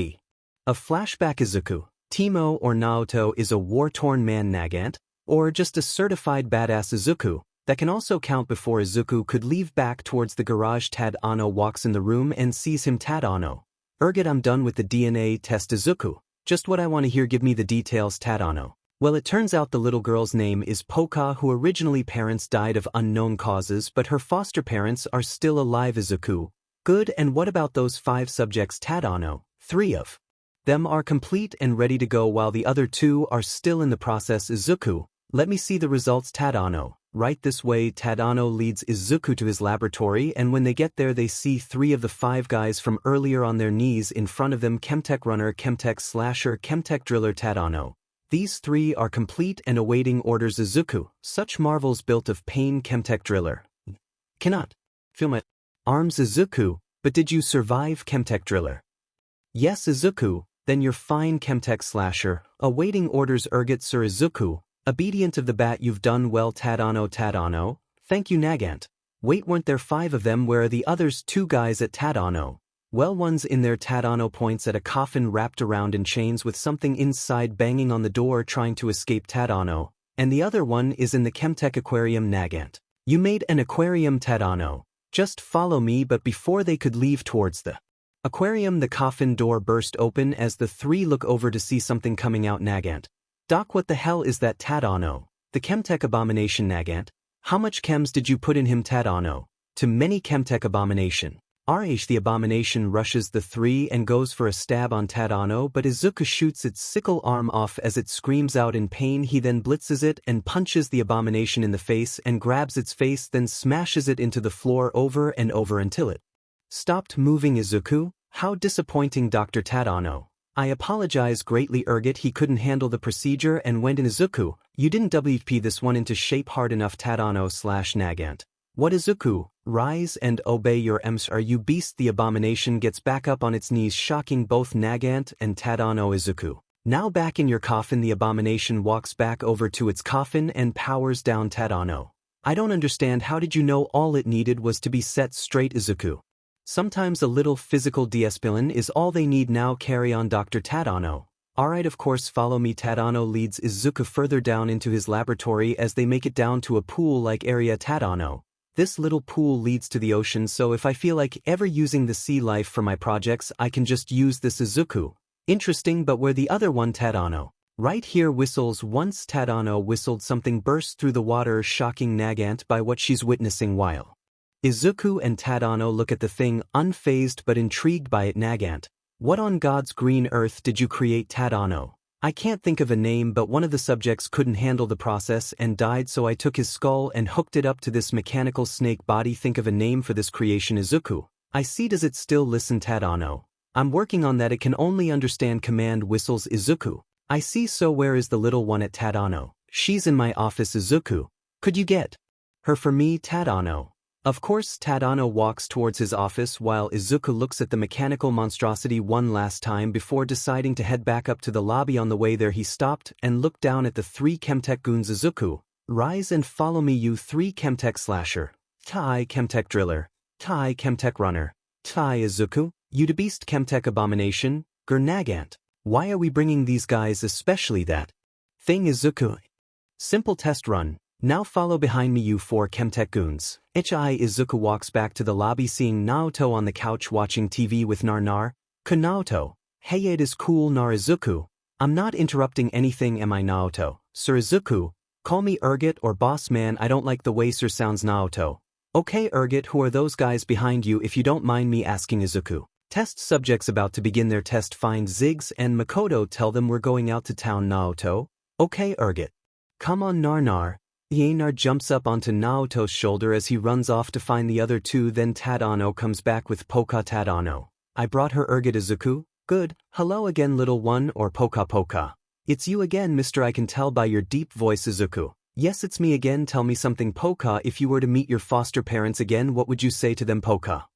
[SPEAKER 1] A flashback. Izuku. Teemo, or Naoto, is a war-torn man. Nagant. Or just a certified badass. Izuku. That can also count. Before Izuku could leave back towards the garage, Tadano walks in the room and sees him. Tadano. Ergot, I'm done with the DNA test. Izuku. Just what I want to hear, give me the details. Tadano. Well, it turns out the little girl's name is Poka, who originally parents died of unknown causes, but her foster parents are still alive. Izuku. Good, and what about those 5 subjects? Tadano. 3 of them are complete and ready to go, while the other 2 are still in the process. Izuku. Let me see the results. Tadano. Right this way. Tadano leads Izuku to his laboratory, and when they get there they see 3 of the 5 guys from earlier on their knees in front of them. Chemtech Runner, Chemtech Slasher, Chemtech Driller. Tadano. These 3 are complete and awaiting orders. Izuku. Such marvels built of pain. Chemtech Driller. Cannot feel my arms. Izuku. But did you survive? Chemtech Driller. Yes. Izuku. Then you're fine. Chemtech Slasher. Awaiting orders. Ergot, sir. Izuku. Obedient of the bat. You've done well. Tadano. Tadano. Thank you. Nagant. Wait, weren't there 5 of them? Where are the others 2 guys at Tadano? Well, one's in there. Tadano points at a coffin wrapped around in chains with something inside banging on the door trying to escape. Tadano. And the other one is in the Chemtech aquarium. Nagant. You made an aquarium? Tadano. Just follow me. But before they could leave towards the aquarium, the coffin door burst open as the 3 look over to see something coming out. Nagant. Doc, what the hell is that? Tadano. The Chemtech abomination. Nagant. How much chems did you put in him? Tadano. Too many. Chemtech abomination. The abomination rushes the three and goes for a stab on Tadano, but Izuku shoots its sickle arm off as it screams out in pain. He then blitzes it and punches the abomination in the face and grabs its face, then smashes it into the floor over and over until it stopped moving. Izuku, how disappointing. Dr. Tadano, I apologize greatly. 𝐻𝐿, he couldn't handle the procedure and went in. Izuku, you didn't WP this one into shape hard enough. Tadano/Nagant. What? Izuku, rise and obey your Emperor, you beast. The abomination gets back up on its knees, shocking both Nagant and Tadano. Izuku, now back in your coffin. The abomination walks back over to its coffin and powers down Tadano. I don't understand, how did you know all it needed was to be set straight? Izuku, sometimes a little physical discipline is all they need. Now carry on. Dr. Tadano, alright, of course, follow me. Tadano leads Izuku further down into his laboratory as they make it down to a pool-like area. Tadano, this little pool leads to the ocean, so if I feel like ever using the sea life for my projects, I can just use this. Izuku, interesting, but where the other one? Tadano, right here. Whistles. Once Tadano whistled, something burst through the water, shocking Nagant by what she's witnessing, while Izuku and Tadano look at the thing, unfazed but intrigued by it. Nagant, what on God's green earth did you create? Tadano, I can't think of a name, but one of the subjects couldn't handle the process and died, so I took his skull and hooked it up to this mechanical snake body. Think of a name for this creation. Izuku, I see. Does it still listen? Tadano, I'm working on that. It can only understand command. Whistles. Izuku, I see. So where is the little one at? Tadano, she's in my office. Izuku, could you get her for me? Tadano, of course. Tadano walks towards his office while Izuku looks at the mechanical monstrosity one last time before deciding to head back up to the lobby. On the way there he stopped and looked down at the three Chemtech goons. Izuku, rise and follow me, you three. Chemtech Slasher, Tai Chemtech Driller, Tai Chemtech Runner, Tai. Izuku, you the beast. Chemtech Abomination, Nagant, why are we bringing these guys, especially that thing? Izuku, simple test run. Now follow behind me, you four Chemtech goons. Izuku walks back to the lobby, seeing Naoto on the couch watching TV with Nar. Naoto, hey, it is cool. Nar. Izuku, I'm not interrupting anything, am I? Naoto, sir. Izuku, call me 𝐻𝐿 or boss man, I don't like the way sir sounds. Naoto, okay 𝐻𝐿, who are those guys behind you, if you don't mind me asking? Izuku, test subjects about to begin their test. Find Ziggs and Makoto, tell them we're going out to town. Naoto, okay 𝐻𝐿, come on. Nar. Nar jumps up onto Naoto's shoulder as he runs off to find the other two. Then Tadano comes back with Poka. Tadano, I brought her 𝐻𝐿. Izuku, good, hello again little one, or Poka. It's you again, mister, I can tell by your deep voice. Izuku, yes, it's me again. Tell me something, Poka. If you were to meet your foster parents again, what would you say to them? Poka,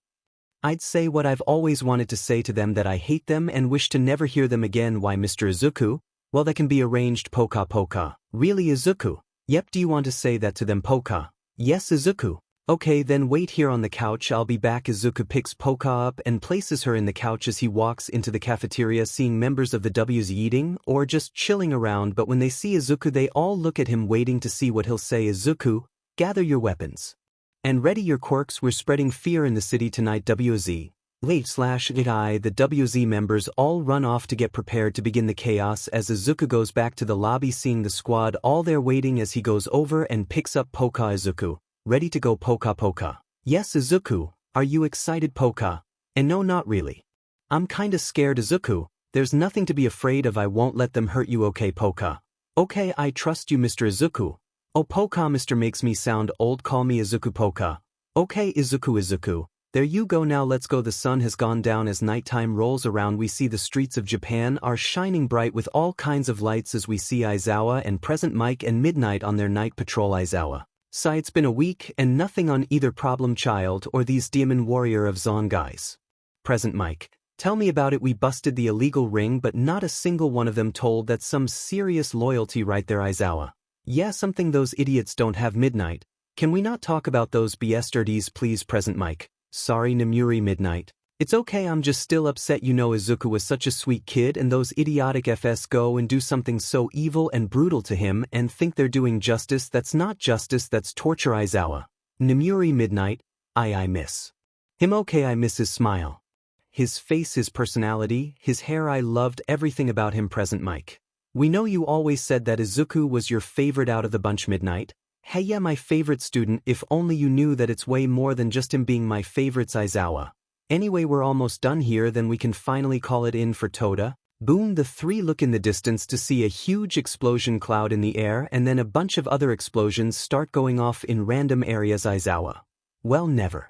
[SPEAKER 1] I'd say what I've always wanted to say to them, that I hate them and wish to never hear them again. Why, Mr. Izuku? Well, that can be arranged. Poka, really? Izuku, yep, do you want to say that to them? Poka, yes. Izuku, okay, then wait here on the couch, I'll be back. Izuku picks Poka up and places her in the couch as he walks into the cafeteria, seeing members of the WZ eating or just chilling around, but when they see Izuku they all look at him waiting to see what he'll say. Izuku, gather your weapons and ready your quirks, we're spreading fear in the city tonight. WZ. /I, the WZ members all run off to get prepared to begin the chaos as Izuku goes back to the lobby, seeing the squad all there waiting as he goes over and picks up Poka. Izuku, ready to go? Poka, yes. Izuku, are you excited? Poka, and no, not really. I'm kinda scared. Izuku, there's nothing to be afraid of, I won't let them hurt you. Okay Poka, okay, I trust you, Mr. Izuku. Oh Poka, Mr. makes me sound old, call me Izuku. Poka, okay. Izuku, there you go, now let's go. The sun has gone down as nighttime rolls around. We see the streets of Japan are shining bright with all kinds of lights as we see Aizawa and Present Mike and Midnight on their night patrol. Aizawa, sigh, it's been a week and nothing on either Problem Child or these Demon Warrior of Zon guys. Present Mike, tell me about it. We busted the illegal ring, but not a single one of them told. That's some serious loyalty right there. Aizawa, yeah, something those idiots don't have. Midnight, can we not talk about those BS please? Present Mike, sorry Nemuri. Midnight, it's okay, I'm just still upset. You know, Izuku was such a sweet kid and those idiotic FS go and do something so evil and brutal to him and think they're doing justice. That's not justice, that's torture. Aizawa, Nemuri. Midnight, I miss him. Okay, I miss his smile, his face, his personality, his hair. I loved everything about him. Present Mike, we know you always said that Izuku was your favorite out of the bunch. Midnight, hey, yeah, my favorite student. If only you knew that it's way more than just him being my favorite. Aizawa, Anyway, we're almost done here, then we can finally call it in for Toda. Boom, the three look in the distance to see a huge explosion cloud in the air, and then a bunch of other explosions start going off in random areas. Aizawa. Well, never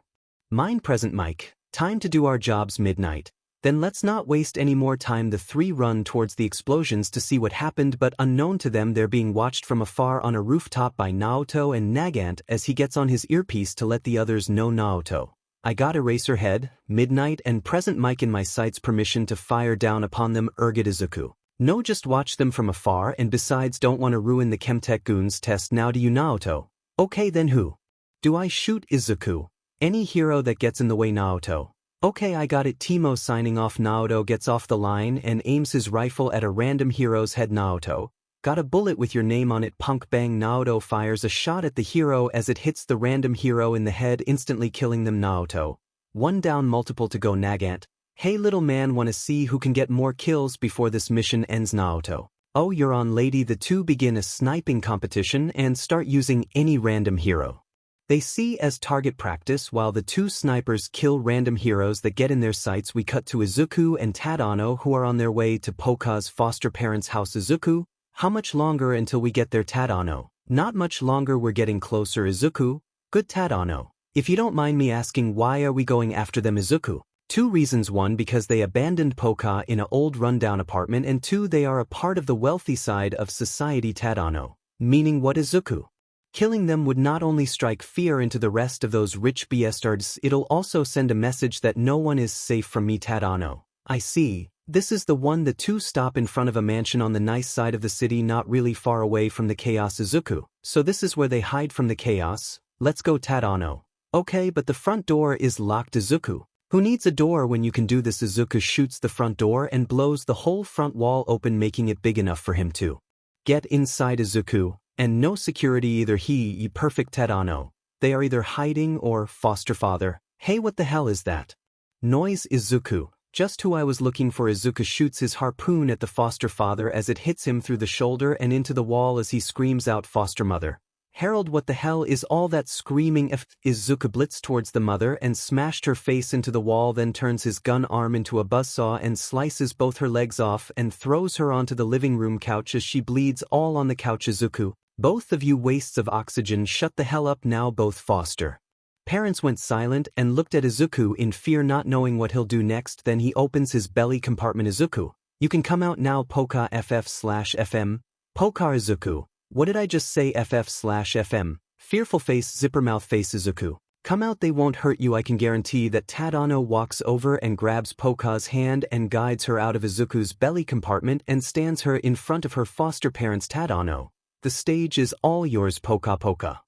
[SPEAKER 1] mind, present Mike. Time to do our jobs. Midnight. Then let's not waste any more time. The three run towards the explosions to see what happened, but unknown to them they're being watched from afar on a rooftop by Naoto and Nagant as he gets on his earpiece to let the others know. Naoto, I got Eraserhead, Midnight and present Mike in my sights, permission to fire down upon them. Izuku. No, just watch them from afar, and besides don't want to ruin the Chemtech goons test now, do you, Naoto? Okay, then who do I shoot? Izuku. Any hero that gets in the way. Naoto. Okay, I got it. Timo signing off. Naoto gets off the line and aims his rifle at a random hero's head. Naoto. Got a bullet with your name on it. Punk bang. Naoto fires a shot at the hero as it hits the random hero in the head, instantly killing them. Naoto. One down, multiple to go. Nagant. Hey little man, wanna see who can get more kills before this mission ends? Naoto. Oh, you're on, lady. The two begin a sniping competition and start using any random hero they see as target practice while the two snipers kill random heroes that get in their sights. We cut to Izuku and Tadano, who are on their way to Poka's foster parents' house. Izuku, how much longer until we get there? Tadano. Not much longer, we're getting closer. Izuku, good. Tadano, if you don't mind me asking, why are we going after them? Izuku. Two reasons: one, because they abandoned Poka in an old rundown apartment, and two, they are a part of the wealthy side of society. Tadano. Meaning what? Izuku. Killing them would not only strike fear into the rest of those rich bastards, it'll also send a message that no one is safe from me. Tadano. I see. This is the one. The two stop in front of a mansion on the nice side of the city, not really far away from the chaos. Izuku. So this is where they hide from the chaos? Let's go. Tadano. Okay, but the front door is locked. Izuku. Who needs a door when you can do this? Izuku shoots the front door and blows the whole front wall open, making it big enough for him to get inside. Izuku. And no security either. He perfect. Tadano. They are either hiding or foster father. Hey, what the hell is that noise? Izuku. Just who I was looking for. Izuku shoots his harpoon at the foster father as it hits him through the shoulder and into the wall as he screams out, foster mother. Harold, what the hell is all that screaming? Izuku blitzed towards the mother and smashed her face into the wall, then turns his gun arm into a buzzsaw and slices both her legs off and throws her onto the living room couch as she bleeds all on the couch. Izuku. Both of you wastes of oxygen, shut the hell up now. Both foster parents went silent and looked at Izuku in fear, not knowing what he'll do next. Then he opens his belly compartment. Izuku, you can come out now. Poka FF/FM. Poka. Izuku, what did I just say? FF/FM. Fearful face, zipper mouth face. Izuku, come out, they won't hurt you. I can guarantee that. Tadano walks over and grabs Poka's hand and guides her out of Izuku's belly compartment and stands her in front of her foster parents. Tadano, the stage is all yours. Poka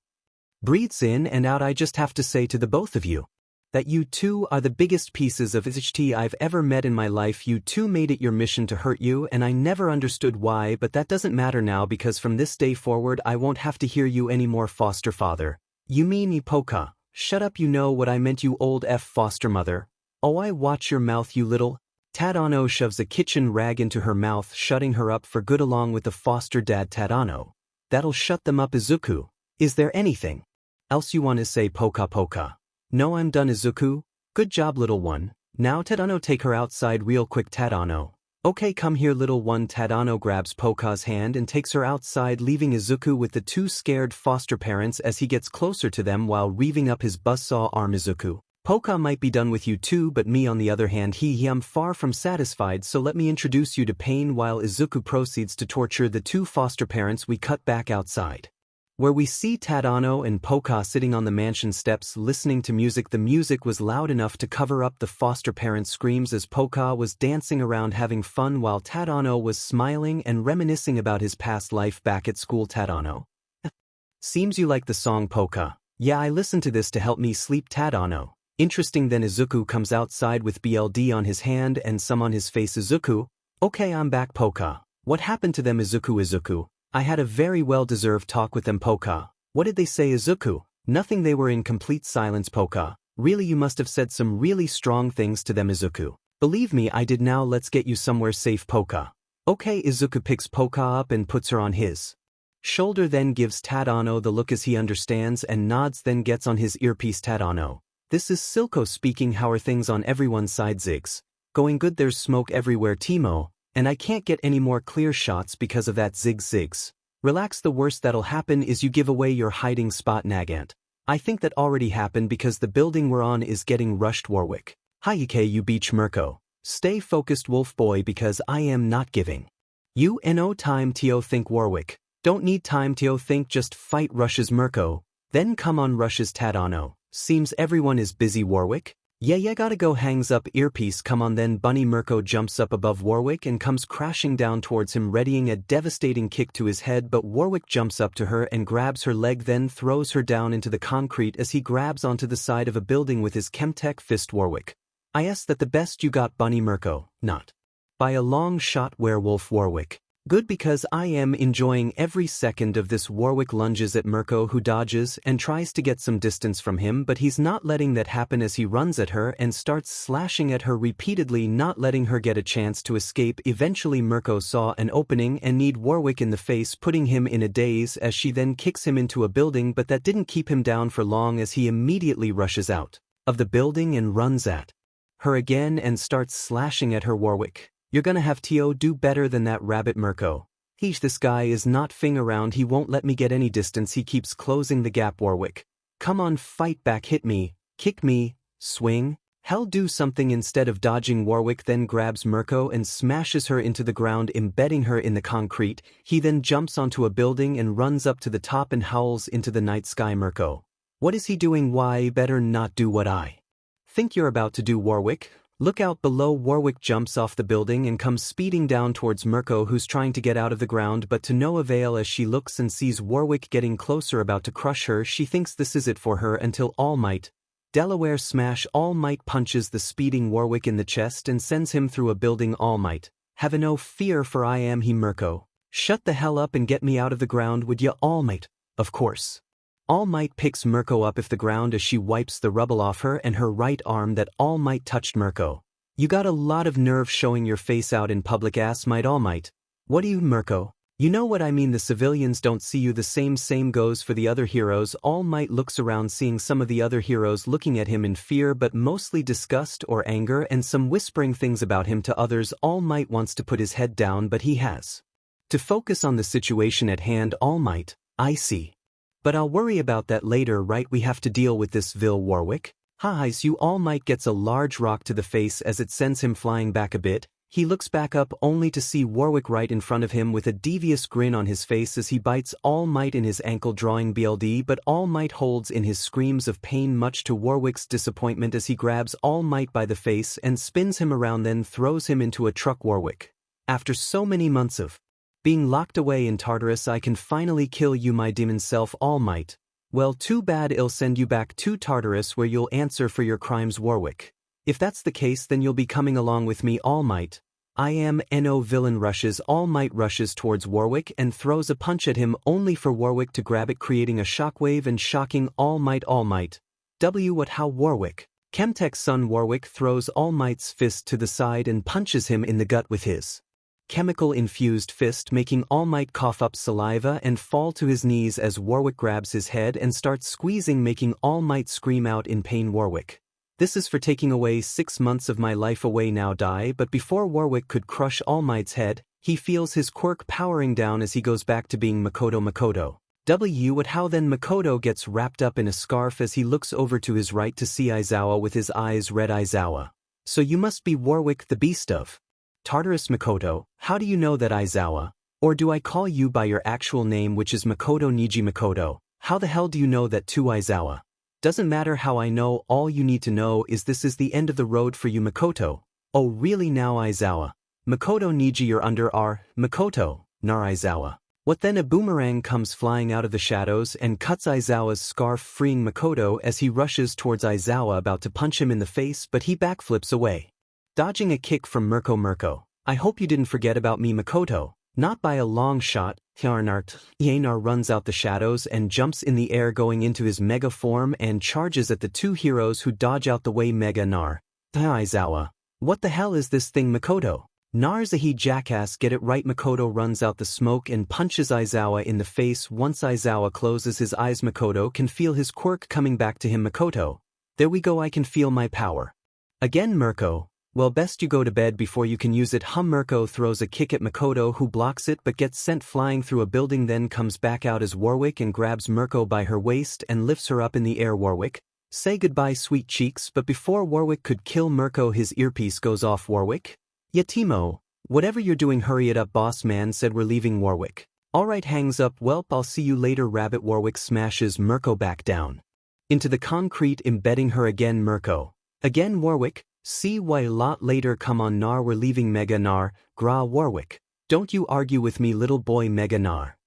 [SPEAKER 1] breathes in and out. I just have to say to the both of you that you two are the biggest pieces of HT I've ever met in my life. You two made it your mission to hurt you, and I never understood why, but that doesn't matter now because from this day forward I won't have to hear you anymore. Foster father. You mean Poka? Shut up, you know what I meant, you old foster mother. Oh, I watch your mouth, you little. Tadano shoves a kitchen rag into her mouth, shutting her up for good along with the foster dad. Tadano. That'll shut them up. Izuku, is there anything else you want to say? Poka. No, I'm done. Izuku, good job little one. Now Tadano, take her outside real quick. Tadano. Okay, come here little one. Tadano grabs Poka's hand and takes her outside, leaving Izuku with the two scared foster parents as he gets closer to them while reeving up his buzzsaw arm. Izuku, Poka might be done with you too, but me on the other hand, I'm far from satisfied, so let me introduce you to pain. While Izuku proceeds to torture the two foster parents, we cut back outside, where we see Tadano and Poka sitting on the mansion steps listening to music. The music was loud enough to cover up the foster parents' screams as Poka was dancing around having fun while Tadano was smiling and reminiscing about his past life back at school. Tadano. Seems you like the song, Poka. Yeah, I listened to this to help me sleep. Tadano. Interesting. Then Izuku comes outside with BLD on his hand and some on his face. Izuku, okay, I'm back. Poka, what happened to them? Izuku, I had a very well-deserved talk with them. Poka, what did they say? Izuku, nothing, they were in complete silence. Poka, really, you must have said some really strong things to them. Izuku, believe me, I did. Now let's get you somewhere safe. Poka, okay. Izuku picks Poka up and puts her on his shoulder, then gives Tadano the look as he understands and nods, then gets on his earpiece. Tadano, This is 𝐀𝐮𝐭𝐡𝐨𝐫 speaking. How are things on everyone's side? 𝐬𝐮𝐻𝐿. Going good. There's smoke everywhere 𝐻𝐿, and I can't get any more clear shots because of that 𝐬𝐿. Relax, the worst that'll happen is you give away your hiding spot 𝐼𝐻𝐿. I think that already happened because the building we're on is getting rushed. 𝐬𝐿. 𝐻𝐿 beach 𝗲𝐿. Stay focused wolf boy because I am not giving you no time to think. 𝐬𝐿. Don't need time to think, just fight. Rushes 𝗲𝐿. Then come on rushes 𝗏𝐻𝐿. Seems everyone is busy. 𝐬𝐿. Yeah, gotta go. Hangs up earpiece. Come on then. Bunny 𝗲𝐿 jumps up above 𝐬𝐿 and comes crashing down towards him, readying a devastating kick to his head, but 𝐬𝐿 jumps up to her and grabs her leg, then throws her down into the concrete as he grabs onto the side of a building with his chemtech fist. 𝐬𝐿. I asked that the best you got, Bunny 𝗲𝐿. Not by a long shot. Werewolf. 𝐬𝐿. Good, because I am enjoying every second of this. 𝐬𝐿 lunges at 𝗲𝐿, who dodges and tries to get some distance from him, but he's not letting that happen as he runs at her and starts slashing at her repeatedly, not letting her get a chance to escape. Eventually 𝗲𝐿 saw an opening and kneed 𝐬𝐿 in the face, putting him in a daze as she then kicks him into a building, but that didn't keep him down for long as he immediately rushes out of the building and runs at her again and starts slashing at her. 𝐬𝐿. You're gonna have to do better than that, rabbit 𝗲𝐿. This guy is not fing around. He won't let me get any distance. He keeps closing the gap. 𝐬𝐿. Come on, fight back, hit me, kick me, swing. Hell, do something instead of dodging. 𝐬𝐿 then grabs 𝗲𝐿 and smashes her into the ground, embedding her in the concrete. He then jumps onto a building and runs up to the top and howls into the night sky. 𝗲𝐿. What is he doing? Why, better not do what I think you're about to do. 𝐬𝐿. Look out below. 𝐬𝐿 jumps off the building and comes speeding down towards 𝗲𝐿, who's trying to get out of the ground, but to no avail as she looks and sees 𝐬𝐿 getting closer, about to crush her. She thinks this is it for her until All Might Delaware smash. All Might punches the speeding 𝐬𝐿 in the chest and sends him through a building. All Might, have no fear, for I am he. 𝗲𝐿. Shut the hell up and get me out of the ground, would ya? All Might. Of course. All Might picks 𝗲𝐿 up off the ground as she wipes the rubble off her and her right arm that All Might touched. 𝗲𝐿. You got a lot of nerve showing your face out in public. Might. All Might. What do you, 𝗲𝐿? You know what I mean. The civilians don't see you. The same goes for the other heroes. All Might looks around, seeing some of the other heroes looking at him in fear, but mostly disgust or anger, and some whispering things about him to others. All Might wants to put his head down, but he has to focus on the situation at hand. All Might, I see. But I'll worry about that later, right? We have to deal with this 𝗃𝐿. You. All Might gets a large rock to the face as it sends him flying back a bit. He looks back up only to see 𝗃𝐿 right in front of him with a devious grin on his face as he bites All Might in his ankle, drawing blood, but All Might holds in his screams of pain, much to 𝗃𝐿's disappointment, as he grabs All Might by the face and spins him around, then throws him into a truck. 𝗃𝐿. After so many months of being locked away in Tartarus, I can finally kill you, my demon self. All Might. Well, too bad. I'll send you back to Tartarus where you'll answer for your crimes. 𝗃𝐿. If that's the case, then you'll be coming along with me. All Might. I am no villain. Rushes. All Might rushes towards 𝗃𝐿 and throws a punch at him, only for 𝗃𝐿 to grab it, creating a shockwave and shocking All Might. All Might. What? How? 𝗃𝐿. Chemtech's son 𝗃𝐿 throws All Might's fist to the side and punches him in the gut with his chemical-infused fist, making All Might cough up saliva and fall to his knees as 𝗃𝐿 grabs his head and starts squeezing, making All Might scream out in pain. 𝗃𝐿. This is for taking away 6 months of my life away. Now die. But before 𝗃𝐿 could crush All Might's head, he feels his quirk powering down as he goes back to being 𝗲𝐿. What? How then? 𝗲𝐿 gets wrapped up in a scarf as he looks over to his right to see 𝐮𝐬𝐴 with his eyes red. 𝐮𝐬𝐴. So you must be 𝗃𝐿, the beast of Tartarus. 𝗲𝐿. How do you know that, 𝐮𝐬𝐴? Or do I call you by your actual name, which is 𝗲𝐿? How the hell do you know that too, 𝐮𝐬𝐴? Doesn't matter how I know. All you need to know is this is the end of the road for you, 𝗲𝐿. Oh really now, 𝐮𝐬𝐴? you're under our 𝗲𝐿, nar 𝐮𝐬𝐴. What then? A boomerang comes flying out of the shadows and cuts 𝐮𝐬𝐴's scarf, freeing 𝗲𝐿 as he rushes towards 𝐮𝐬𝐴, about to punch him in the face, but he backflips away, dodging a kick from 𝗲𝐿. I hope you didn't forget about me, 𝗲𝐿. Not by a long shot. Tartarus runs out the shadows and jumps in the air, going into his mega form and charges at the two heroes, who dodge out the way. Mega nar. 𝗃𝐿. What the hell is this thing, 𝗲𝐿? Nars he jackass, get it right. 𝗲𝐿 runs out the smoke and punches 𝐮𝐬𝐴 in the face. Once 𝐮𝐬𝐴 closes his eyes, 𝗲𝐿 can feel his quirk coming back to him. 𝗲𝐿. There we go, I can feel my power. Again Mirko, well best you go to bed before you can use it. Mirko throws a kick at Makoto who blocks it but gets sent flying through a building, then comes back out as Warwick and grabs Mirko by her waist and lifts her up in the air. Warwick, say goodbye sweet cheeks, but before Warwick could kill Mirko his earpiece goes off. Warwick? Yeah Timo, whatever you're doing hurry it up boss man said we're leaving. Warwick, alright hangs up. Welp I'll see you later rabbit. Warwick smashes Mirko back down into the concrete embedding her again. Mirko, again Warwick, see why a lot later. Come on Nar we're leaving. Mega Nar, gra Warwick, don't you argue with me little boy. Mega Nar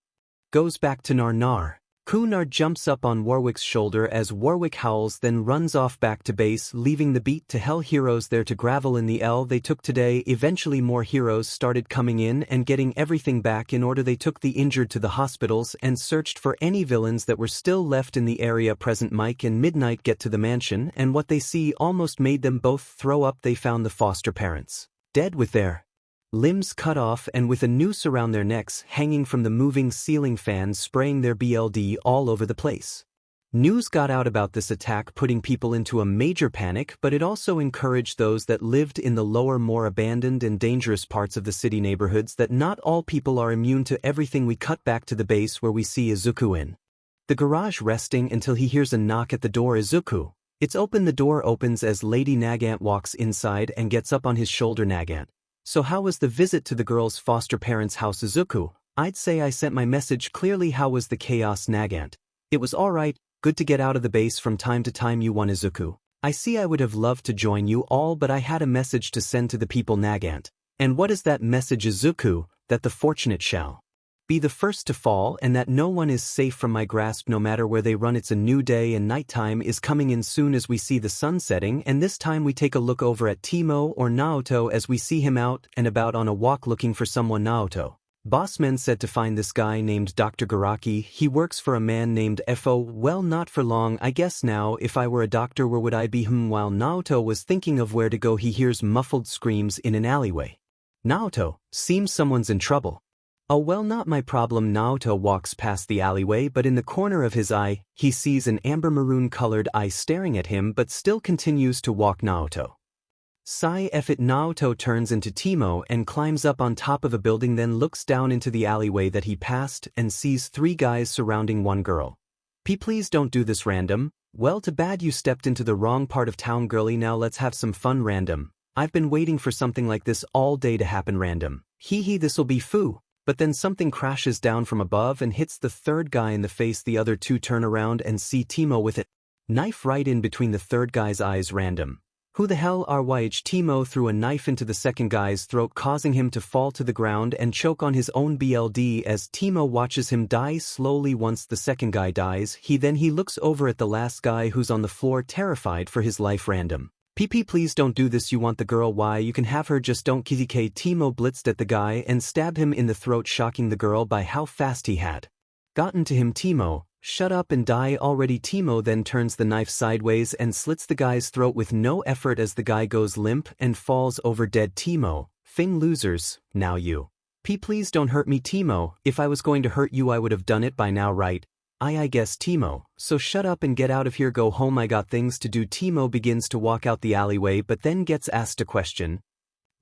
[SPEAKER 1] goes back to Nar. Nar jumps up on Warwick's shoulder as Warwick howls, then runs off back to base, leaving the beat to hell heroes there to gravel in the L they took today. Eventually more heroes started coming in and getting everything back in order. They took the injured to the hospitals and searched for any villains that were still left in the area present. Mike and Midnight get to the mansion and what they see almost made them both throw up. They found the foster parents dead with their limbs cut off and with a noose around their necks hanging from the moving ceiling fans spraying their BLD all over the place. News got out about this attack, putting people into a major panic, but it also encouraged those that lived in the lower, more abandoned and dangerous parts of the city neighborhoods that not all people are immune to everything. We cut back to the base where we see Izuku in the garage resting until he hears a knock at the door. Izuku, it's open. The door opens as Lady Nagant walks inside and gets up on his shoulder. Nagant, so how was the visit to the girl's foster parents' house? Izuku, I'd say I sent my message clearly. How was the chaos? Nagant, it was alright, good to get out of the base from time to time. You won. Izuku, I see. I would have loved to join you all but I had a message to send to the people. Nagant, and what is that message? Izuku, that the fortunate shall be the first to fall and that no one is safe from my grasp no matter where they run. It's a new day and nighttime is coming in soon as we see the sun setting, and this time we take a look over at Timo or Naoto as we see him out and about on a walk looking for someone. Naoto, bossman said to find this guy named Dr. Garaki. He works for a man named Fo. Well, not for long I guess. Now if I were a doctor where would I be? While Naoto was thinking of where to go he hears muffled screams in an alleyway. Naoto, seems someone's in trouble. Oh well, not my problem. Naoto walks past the alleyway but in the corner of his eye, he sees an amber maroon colored eye staring at him but still continues to walk. Naoto, sigh F it. Naoto turns into Timo and climbs up on top of a building, then looks down into the alleyway that he passed and sees 3 guys surrounding one girl. Please don't do this. Random, well too bad you stepped into the wrong part of town. Girly, now let's have some fun. Random, I've been waiting for something like this all day to happen. Random, hee this'll be foo. But then something crashes down from above and hits the 3rd guy in the face. The other 2 turn around and see Timo with it knife right in between the 3rd guy's eyes. Random, who the hell are YH? Timo threw a knife into the 2nd guy's throat, causing him to fall to the ground and choke on his own BLD as Timo watches him die slowly. Once the 2nd guy dies, he looks over at the last guy who's on the floor terrified for his life. Random, please don't do this. You want the girl? Why, you can have her, just don't 𝐀𝐮𝐭𝐡𝐨. Timo blitzed at the guy and stabbed him in the throat, shocking the girl by how fast he had gotten to him. Timo, shut up and die already. Timo then turns the knife sideways and slits the guy's throat with no effort as the guy goes limp and falls over dead. Timo, Fing losers, now you. Please don't hurt me. Timo, if I was going to hurt you I would have done it by now, right? I guess. Timo, so shut up and get out of here. Go home, I got things to do. Timo begins to walk out the alleyway but then gets asked a question.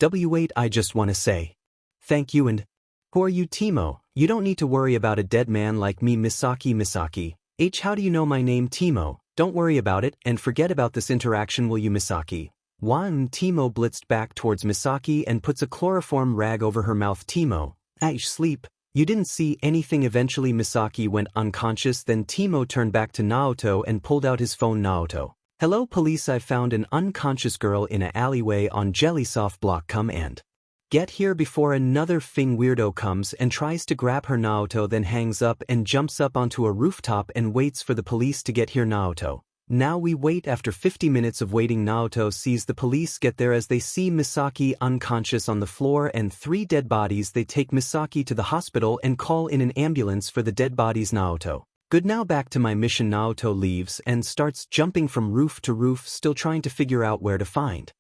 [SPEAKER 1] Wait, I just want to say thank you. And who are you? Timo, you don't need to worry about a dead man like me. Misaki, how do you know my name? Timo, don't worry about it and forget about this interaction, will you? Misaki, Timo blitzed back towards Misaki and puts a chloroform rag over her mouth. Timo, sleep. You didn't see anything. Eventually Misaki went unconscious. Then Timo turned back to Naoto and pulled out his phone. Naoto, hello police, I found an unconscious girl in a alleyway on Jellysoft block. Come and get here before another Fing weirdo comes and tries to grab her. Naoto then hangs up and jumps up onto a rooftop and waits for the police to get here. Naoto, now we wait. After 50 minutes of waiting, Naoto sees the police get there as they see Misaki unconscious on the floor and 3 dead bodies. They take Misaki to the hospital and call in an ambulance for the dead bodies. Naoto, good, now back to my mission. Naoto leaves and starts jumping from roof to roof, still trying to figure out where to find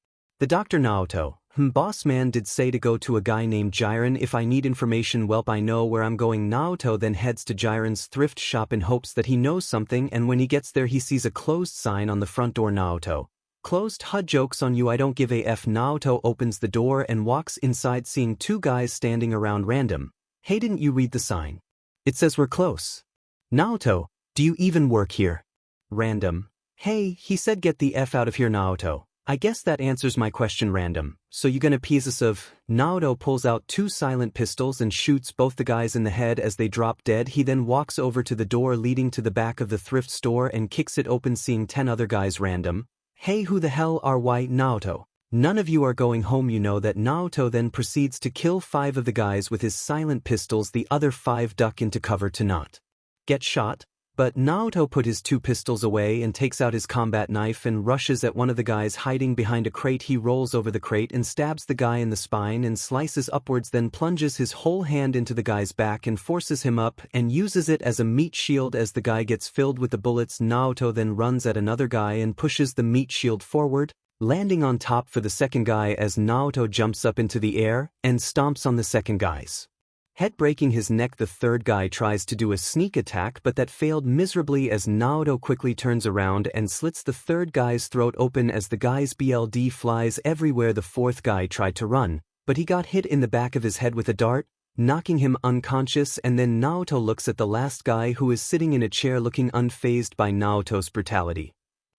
[SPEAKER 1] the doctor. Naoto, Boss man did say to go to a guy named 𝐻𝐼𝐻 if I need information. Welp, I know where I'm going. 𝐀𝐮𝐽𝐻𝐿 then heads to 𝐻𝐼𝐻's thrift shop in hopes that he knows something, and when he gets there he sees a closed sign on the front door. 𝐀𝐮𝐽𝐻𝐿. Closed. HUD jokes on you, I don't give a f. 𝐀𝐮𝐽𝐻𝐿 opens the door and walks inside, seeing two guys standing around random. Hey, didn't you read the sign? It says we're close. 𝐀𝐻𝐿, do you even work here? Random. Hey, he said get the f out of here. 𝐀𝐻𝐿. I guess that answers my question. Random. So you gonna piece us of? 𝐀𝐻𝐿 pulls out two silent pistols and shoots both the guys in the head as they drop dead. He then walks over to the door leading to the back of the thrift store and kicks it open, seeing 10 other guys. Random. Hey, who the hell are why? 𝐀𝐻𝐿. None of you are going home. You know that. 𝐀𝐻𝐿 then proceeds to kill 5 of the guys with his silent pistols. The other 5 duck into cover to not get shot. But 𝐀𝐻𝐿 put his 2 pistols away and takes out his combat knife and rushes at one of the guys hiding behind a crate. He rolls over the crate and stabs the guy in the spine and slices upwards, then plunges his whole hand into the guy's back and forces him up and uses it as a meat shield as the guy gets filled with the bullets. 𝐀𝐻𝐿 then runs at another guy and pushes the meat shield forward, landing on top for the second guy as 𝐀𝐻𝐿 jumps up into the air and stomps on the second guy's head, breaking his neck. The third guy tries to do a sneak attack, but that failed miserably as 𝐀𝐻𝐿 quickly turns around and slits the third guy's throat open as the guy's blood flies everywhere. The fourth guy tried to run, but he got hit in the back of his head with a dart, knocking him unconscious, and then 𝐀𝐻𝐿 looks at the last guy who is sitting in a chair looking unfazed by 𝐀𝐻𝐿's brutality.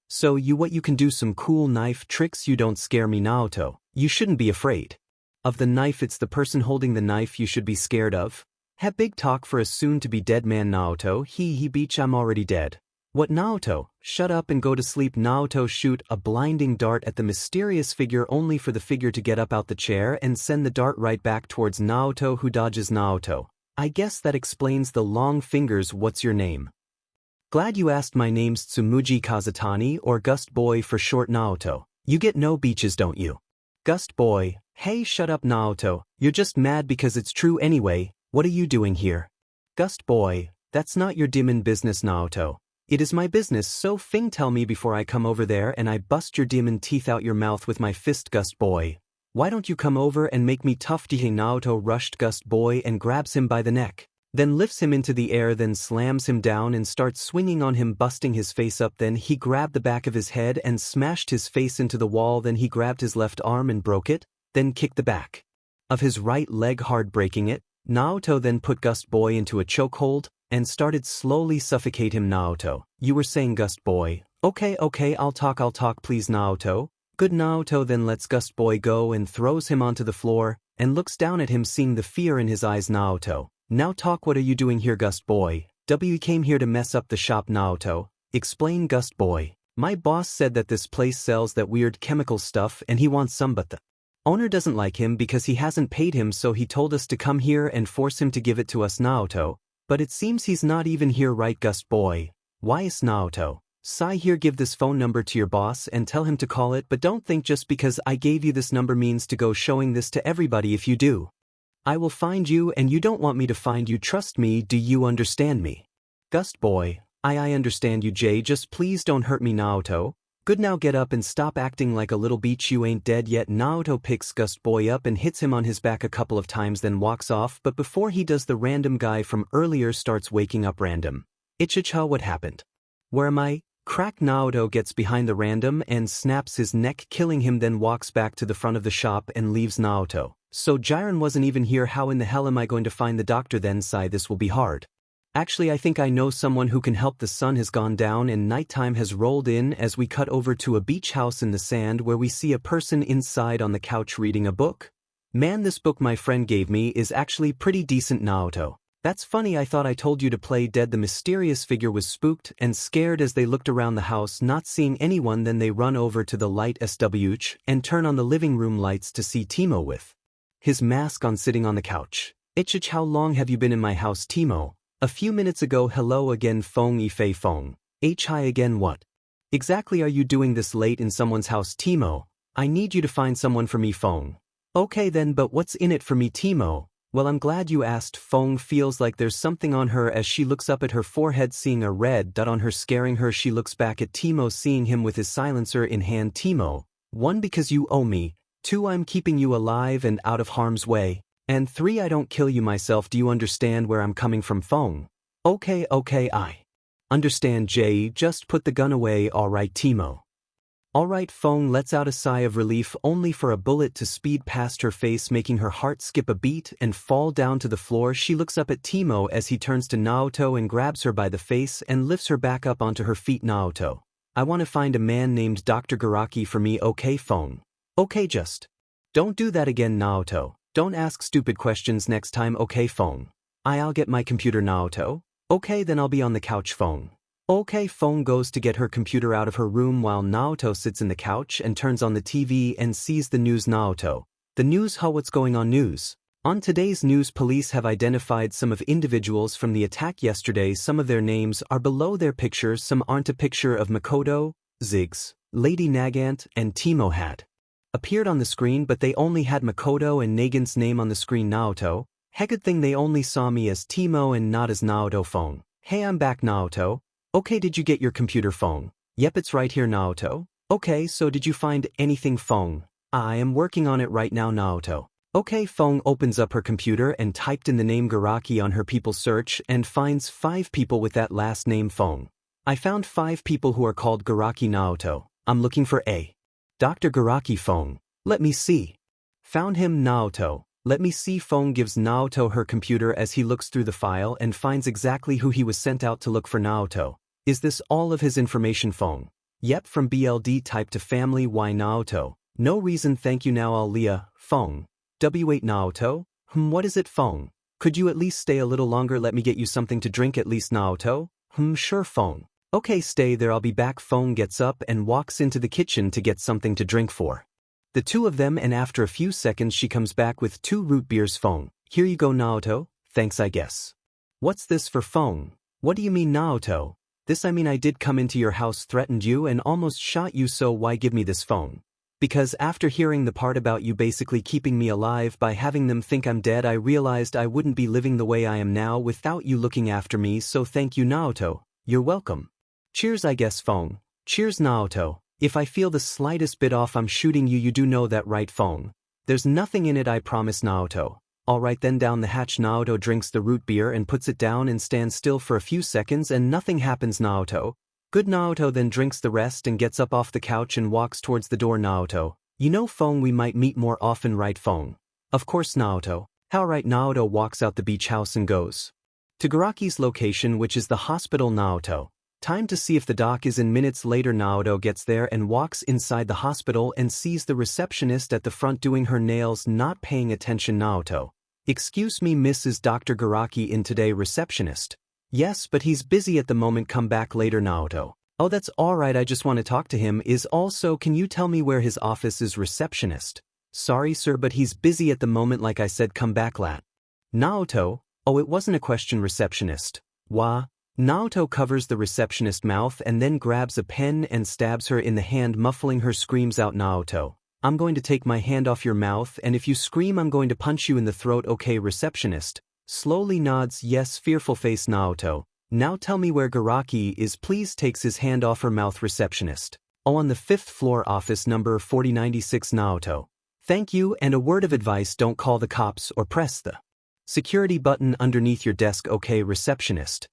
[SPEAKER 1] So what you can do some cool knife tricks? You don't scare me. 𝐀𝐻𝐿. You shouldn't be afraid of the knife, it's the person holding the knife you should be scared of. Have big talk for a soon-to-be dead man. 𝐀𝐻𝐿. He beach, I'm already dead. What? 𝐀𝐻𝐿. Shut up and go to sleep. 𝐀𝐻𝐿 shoot a blinding dart at the mysterious figure, only for the figure to get up out the chair and send the dart right back towards 𝐀𝐻𝐿, who dodges. 𝐀𝐻𝐿. I guess that explains the long fingers. What's your name? Glad you asked. My name's 𝐒𝐮𝐭𝐡𝐨𝐫 or Gust Boy for short. 𝐀𝐻𝐿. You get no beaches, don't you? Gust Boy. Hey, shut up. 𝐀𝐻𝐿. You're just mad because it's true anyway. What are you doing here? Gust Boy. That's not your demon business. 𝐀𝐻𝐿. It is my business, so tell me before I come over there and I bust your demon teeth out your mouth with my fist. Gust Boy. Why don't you come over and make me tough? 𝐀𝐻𝐿 rushed Gust Boy and grabs him by the neck, then lifts him into the air, then slams him down and starts swinging on him, busting his face up. Then he grabbed the back of his head and smashed his face into the wall. Then he grabbed his left arm and broke it, then kicked the back of his right leg hard, breaking it. 𝐀𝐻𝐿 then put Gust Boy into a chokehold and started slowly suffocate him. 𝐀𝐻𝐿. You were saying, Gust Boy. Okay, I'll talk please. 𝐀𝐻𝐿. Good. 𝐀𝐻𝐿 then lets Gust Boy go and throws him onto the floor and looks down at him, seeing the fear in his eyes. 𝐀𝐻𝐿. Now talk. What are you doing here? Gust Boy. We came here to mess up the shop. 𝐀𝐻𝐿. Explain. Gust Boy. My boss said that this place sells that weird chemical stuff and he wants some, but the owner doesn't like him because he hasn't paid him, so he told us to come here and force him to give it to us. 𝐀𝐻𝐿. But it seems he's not even here, right? Gust Boy. Why is 𝐀𝐻𝐿? Sai, here, give this phone number to your boss and tell him to call it, but don't think just because I gave you this number means to go showing this to everybody. If you do, I will find you, and you don't want me to find you. Trust me. Do you understand me? Gust Boy. I understand you, Jay. Just please don't hurt me. 𝐀𝐻𝐿. Good, now get up and stop acting like a little bitch. You ain't dead yet. 𝐀𝐻𝐿 picks Gust Boy up and hits him on his back a couple of times, then walks off. But before he does, the random guy from earlier starts waking up. Random. 𝐒𝐮𝐻𝐿. What happened? Where am I? Crack. 𝐀𝐻𝐿 gets behind the random and snaps his neck, killing him, then walks back to the front of the shop and leaves. 𝐀𝐻𝐿. So 𝐻𝐼𝐻 wasn't even here. How in the hell am I going to find the doctor then? Sai, this will be hard. Actually, I think I know someone who can help. The sun has gone down and nighttime has rolled in as we cut over to a beach house in the sand where we see a person inside on the couch reading a book. Man, this book my friend gave me is actually pretty decent. 𝐀𝐻𝐿. That's funny. I thought I told you to play dead. The mysterious figure was spooked and scared as they looked around the house, not seeing anyone. Then they run over to the light switch and turn on the living room lights to see Timo with his mask on, sitting on the couch. 𝐒𝐮𝐻, how long have you been in my house? Timo. A few minutes ago. Hello again. Fong Yifei Fong. Hi again. What exactly are you doing this late in someone's house? Timo. I need you to find someone for me. Fong. Okay then, but what's in it for me? Timo. Well, I'm glad you asked. Fong feels like there's something on her as she looks up at her forehead, seeing a red dot on her, scaring her. She looks back at Timo, seeing him with his silencer in hand. Timo. 1. Because you owe me. 2 I'm keeping you alive and out of harm's way. And 3 I don't kill you myself. Do you understand where I'm coming from, Phone? Okay, I understand, Jay. Just put the gun away, alright, Timo. Alright, Phone lets out a sigh of relief only for a bullet to speed past her face, making her heart skip a beat and fall down to the floor. She looks up at Timo as he turns to Naoto and grabs her by the face and lifts her back up onto her feet. Naoto, I want to find a man named Dr. Garaki for me, okay, Phone? Okay, just don't do that again, Naoto. Don't ask stupid questions next time, okay, Phone? I'll get my computer, Naoto. Okay, then I'll be on the couch, Phone. Okay, Phone goes to get her computer out of her room while Naoto sits in the couch and turns on the TV and sees the news. Naoto, the news? What's going on? News. On today's news, police have identified some of individuals from the attack yesterday. Some of their names are below their pictures, some aren't. A picture of Makoto, Ziggs, Lady Nagant, and Timo had appeared on the screen, but they only had Makoto and Nagant's name on the screen. Naoto, good thing they only saw me as Timo and not as Naoto. Phone, hey, I'm back, Naoto. Okay, did you get your computer, Phone? Yep, it's right here, Naoto. Okay, so did you find anything, Phone? I am working on it right now, Naoto. Okay, Phone opens up her computer and typed in the name Garaki on her people search and finds 5 people with that last name. Phone, I found 5 people who are called Garaki, Naoto. I'm looking for a Dr. Garaki. Phone, let me see. Found him, Naoto. Let me see. Phone gives Naoto her computer as he looks through the file and finds exactly who he was sent out to look for. Naoto, is this all of his information, Phone? Yep, from BLD type to family. Why, Naoto? No reason, thank you. Now I'll Leah. Phone, W8 Naoto? What is it, Phone? Could you at least stay a little longer? Let me get you something to drink at least, Naoto? Sure, Phone. Okay, stay there, I'll be back. Phone gets up and walks into the kitchen to get something to drink for the 2 of them, and after a few seconds she comes back with 2 root beers. Phone, here you go, Naoto. Thanks, I guess. What's this for, Phone? What do you mean, Naoto? This, I mean, I did come into your house, threatened you, and almost shot you, so why give me this, Phone? Because after hearing the part about you basically keeping me alive by having them think I'm dead, I realized I wouldn't be living the way I am now without you looking after me, so thank you, Naoto. You're welcome. Cheers, I guess, Phone. Cheers, Naoto. If I feel the slightest bit off, I'm shooting you. You do know that, right, Phone? There's nothing in it, I promise, Naoto. Alright then, down the hatch. Naoto drinks the root beer and puts it down and stands still for a few seconds and nothing happens. Naoto, good. Naoto then drinks the rest and gets up off the couch and walks towards the door. Naoto, you know, Phone, we might meet more often, right, Phone? Of course, Naoto. How right. Naoto walks out the beach house and goes to Garaki's location, which is the hospital. Naoto, time to see if the doc is in. Minutes later, Naoto gets there and walks inside the hospital and sees the receptionist at the front doing her nails, not paying attention. Naoto, excuse me, Miss, is Dr. Garaki in today? Receptionist, yes, but he's busy at the moment, come back later. Naoto, oh, that's alright, I just want to talk to him. Is also, can you tell me where his office is? Receptionist, sorry sir, but he's busy at the moment, like I said, come back lat. Naoto, oh, it wasn't a question. Receptionist, wah. Naoto covers the receptionist's mouth and then grabs a pen and stabs her in the hand, muffling her screams out. Naoto, I'm going to take my hand off your mouth, and if you scream I'm going to punch you in the throat, okay? Receptionist slowly nods yes, fearful face. Naoto, now tell me where Garaki is, please. Takes his hand off her mouth. Receptionist, oh, on the 5th floor, office number 4096. Naoto, thank you, and a word of advice, don't call the cops or press the security button underneath your desk, okay? Receptionist,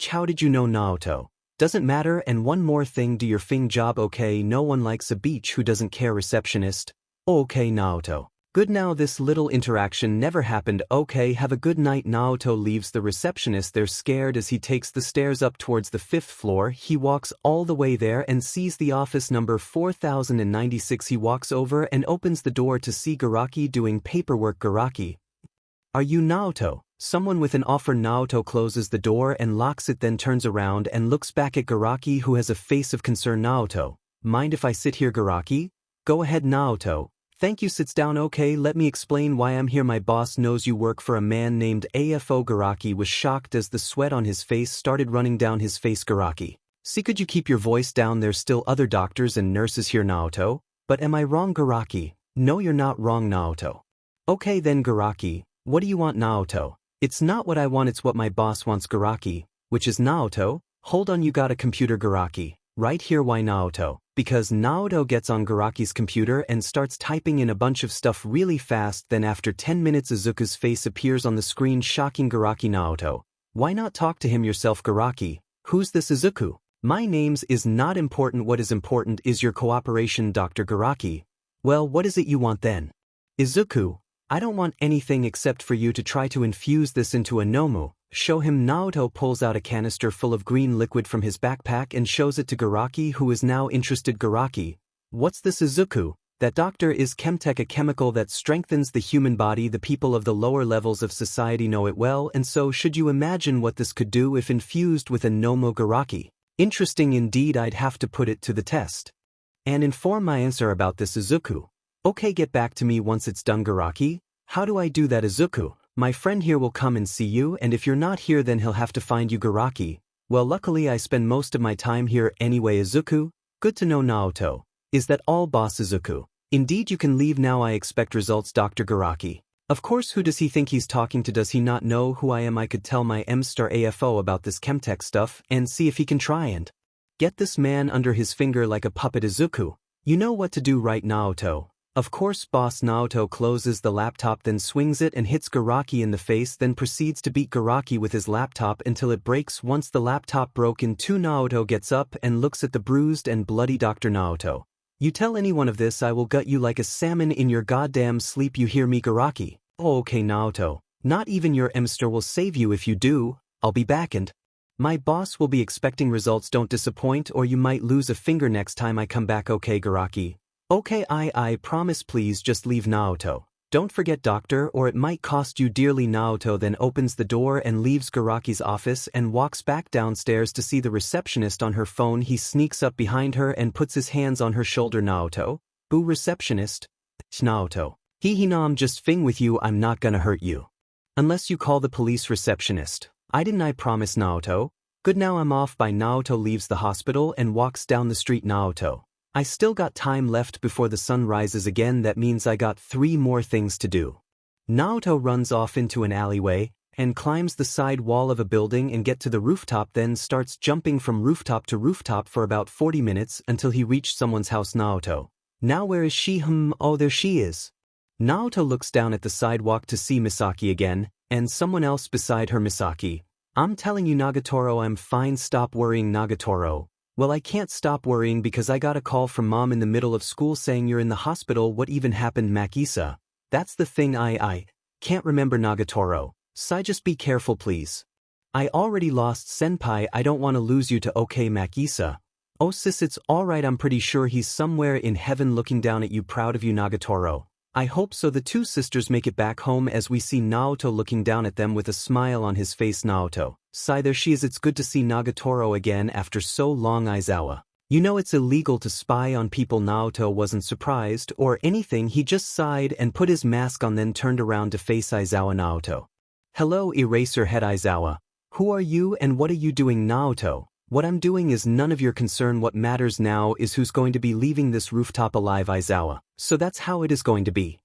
[SPEAKER 1] how did you know? Naoto, doesn't matter, and one more thing, do your fing job, okay? No one likes a beach who doesn't care. Receptionist, okay, Naoto, good. Now this little interaction never happened, okay, have a good night. Naoto leaves the receptionist there scared as he takes the stairs up towards the 5th floor. He walks all the way there and sees the office number 4096. He walks over and opens the door to see Garaki doing paperwork. Garaki, are you Naoto? Someone with an offer. Naoto closes the door and locks it, then turns around and looks back at Garaki, who has a face of concern. Naoto, mind if I sit here? Garaki, go ahead. Naoto, thank you. Sits down. Okay, let me explain why I'm here. My boss knows you work for a man named AFO. Garaki was shocked as the sweat on his face started running down his face. Garaki, see, could you keep your voice down? There's still other doctors and nurses here. Naoto, but am I wrong? Garaki, no, you're not wrong. Naoto, okay then. Garaki, what do you want? Naoto, it's not what I want, it's what my boss wants. Garaki, which is? Naoto, hold on, you got a computer? Garaki, right here. Why? Naoto, because Naoto gets on Garaki's computer and starts typing in a bunch of stuff really fast. Then after 10 minutes Izuku's face appears on the screen, shocking Garaki. Naoto, why not talk to him yourself? Garaki, who's this Izuku? My name's is not important, what is important is your cooperation. Dr. Garaki, well, what is it you want then? Izuku, I don't want anything except for you to try to infuse this into a nomu. Show him. Naoto pulls out a canister full of green liquid from his backpack and shows it to Garaki, who is now interested. Garaki, what's this? Izuku, that doctor is chemtech, a chemical that strengthens the human body. The people of the lower levels of society know it well, and so should you imagine what this could do if infused with a nomu? Garaki, interesting indeed, I'd have to put it to the test and inform my answer about this. Izuku, okay, get back to me once it's done. Garaki, how do I do that? Izuku, my friend here will come and see you, and if you're not here then he'll have to find you. Garaki, well, luckily I spend most of my time here anyway. Izuku, good to know. Naoto, is that all, boss? Izuku, indeed, you can leave now. I expect results. Dr. Garaki, of course, who does he think he's talking to? Does he not know who I am? I could tell my 𝐴𝐴 about this chemtech stuff and see if he can try and get this man under his finger like a puppet. Izuku, you know what to do, right? Naoto, of course, boss. Naoto closes the laptop, then swings it and hits Garaki in the face, then proceeds to beat Garaki with his laptop until it breaks. Once the laptop broke in two, Naoto gets up and looks at the bruised and bloody Dr. Naoto. You tell anyone of this, I will gut you like a salmon in your goddamn sleep, you hear me? Garaki, oh, okay. Naoto, not even your 𝐴𝐵 will save you if you do. I'll be back and my boss will be expecting results. Don't disappoint or you might lose a finger next time I come back. Okay, Garaki, okay, I promise. Please just leave. Naoto, don't forget, doctor, or it might cost you dearly. Naoto then opens the door and leaves Garaki's office and walks back downstairs to see the receptionist on her phone. He sneaks up behind her and puts his hands on her shoulder. Naoto, boo, receptionist. Naoto, hee no, I'm just fing with you, I'm not gonna hurt you. Unless you call the police. Receptionist, I didn't, I promise. Naoto, good, now I'm off. Bye. Naoto leaves the hospital and walks down the street. Naoto, I still got time left before the sun rises again. That means I got 3 more things to do. Naoto runs off into an alleyway and climbs the side wall of a building and get to the rooftop, then starts jumping from rooftop to rooftop for about 40 minutes until he reached someone's house. Naoto, now where is she? Oh, there she is. Naoto looks down at the sidewalk to see Misaki again, and someone else beside her. Misaki, I'm telling you, Nagatoro, I'm fine, stop worrying. Nagatoro, well, I can't stop worrying because I got a call from mom in the middle of school saying you're in the hospital. What even happened? Makisa, that's the thing, I can't remember. Nagatoro, Sai, just be careful please. I already lost senpai, I don't want to lose you to. Okay, Makisa, oh sis, it's alright, I'm pretty sure he's somewhere in heaven looking down at you, proud of you. Nagatoro, I hope so. The two sisters make it back home as we see Naoto looking down at them with a smile on his face. Naoto, sigh, there she is. It's good to see Nagatoro again after so long. Aizawa, you know it's illegal to spy on people. Naoto wasn't surprised or anything, he just sighed and put his mask on, then turned around to face Aizawa. Naoto, hello, Eraserhead. Aizawa, who are you and what are you doing? Naoto, what I'm doing is none of your concern. What matters now is who's going to be leaving this rooftop alive. Aizawa, so that's how it is going to be.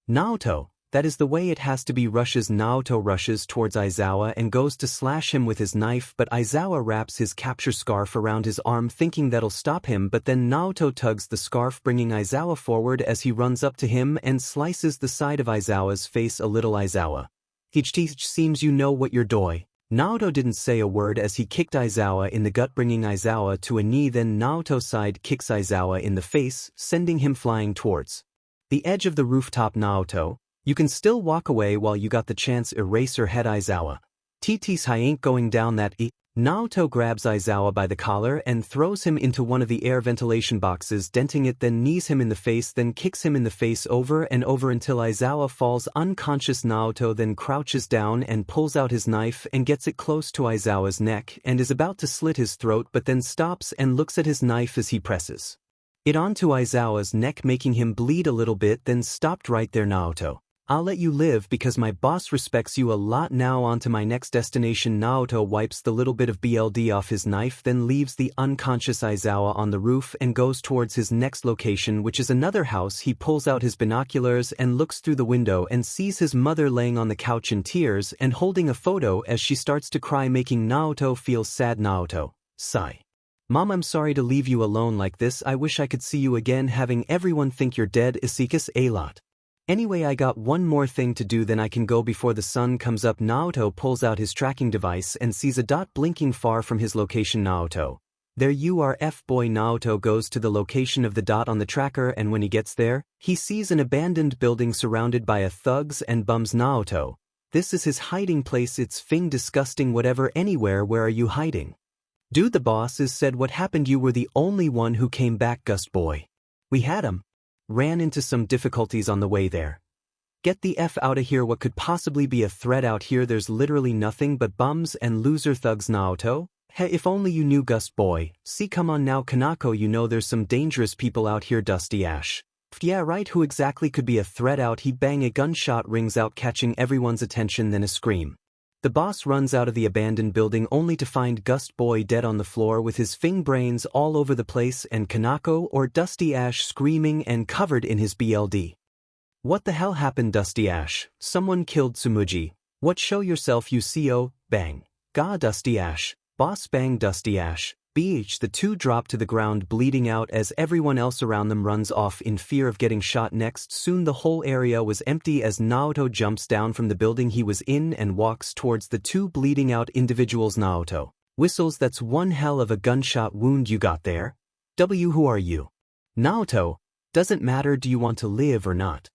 [SPEAKER 1] Naoto, that is the way it has to be. Rushes. Naoto rushes towards Aizawa and goes to slash him with his knife, but Aizawa wraps his capture scarf around his arm thinking that'll stop him, but then Naoto tugs the scarf, bringing Aizawa forward as he runs up to him and slices the side of Aizawa's face a little. Aizawa, seems you know what you're doing. Naoto didn't say a word as he kicked Aizawa in the gut, bringing Aizawa to a knee. Then Naoto side kicks Aizawa in the face, sending him flying towards the edge of the rooftop. Naoto, you can still walk away while you got the chance. Eraserhead. Aizawa, TT's I ain't going down that. Naoto grabs Aizawa by the collar and throws him into one of the air ventilation boxes, denting it, then knees him in the face, then kicks him in the face over and over until Aizawa falls unconscious. Naoto then crouches down and pulls out his knife and gets it close to Aizawa's neck and is about to slit his throat, but then stops and looks at his knife as he presses it onto Aizawa's neck, making him bleed a little bit, then stopped right there. Naoto, I'll let you live because my boss respects you a lot. Now on to my next destination. Naoto wipes the little bit of blood off his knife, then leaves the unconscious Aizawa on the roof and goes towards his next location, which is another house. He pulls out his binoculars and looks through the window and sees his mother laying on the couch in tears and holding a photo as she starts to cry, making Naoto feel sad. Naoto, sigh, Mom, I'm sorry to leave you alone like this. I wish I could see you again, having everyone think you're dead. 𝐒𝐮𝐬𝐴. Anyway, I got one more thing to do, then I can go before the sun comes up. Naoto pulls out his tracking device and sees a dot blinking far from his location. Naoto. There you are, F-boy. Naoto goes to the location of the dot on the tracker, and when he gets there, he sees an abandoned building surrounded by thugs and bums. Naoto. This is his hiding place. It's fing disgusting. Whatever, anywhere. Where are you hiding? Dude, the bosses said what happened. You were the only one who came back, Gust boy. We had him. Ran into some difficulties on the way there. Get the F out of here. What could possibly be a threat out here? There's literally nothing but bums and loser thugs. Naoto. Hey, if only you knew, Gust boy. See, come on now, Kanako, you know there's some dangerous people out here. Dusty Ash. Yeah, right, who exactly could be a threat out? He bang, a gunshot rings out, catching everyone's attention, then a scream. The boss runs out of the abandoned building only to find Gust boy dead on the floor with his fing brains all over the place and Kanako or Dusty Ash screaming and covered in his BLD. What the hell happened, Dusty Ash? Someone killed 𝐒𝐮𝐬𝐴. What, show yourself, you CO, bang. Ga, Dusty Ash. Boss, bang, Dusty Ash. BH. The two drop to the ground bleeding out as everyone else around them runs off in fear of getting shot next. Soon the whole area was empty as Naoto jumps down from the building he was in and walks towards the two bleeding out individuals. Naoto whistles. That's one hell of a gunshot wound you got there. W. Who are you? Naoto. Doesn't matter. Do you want to live or not?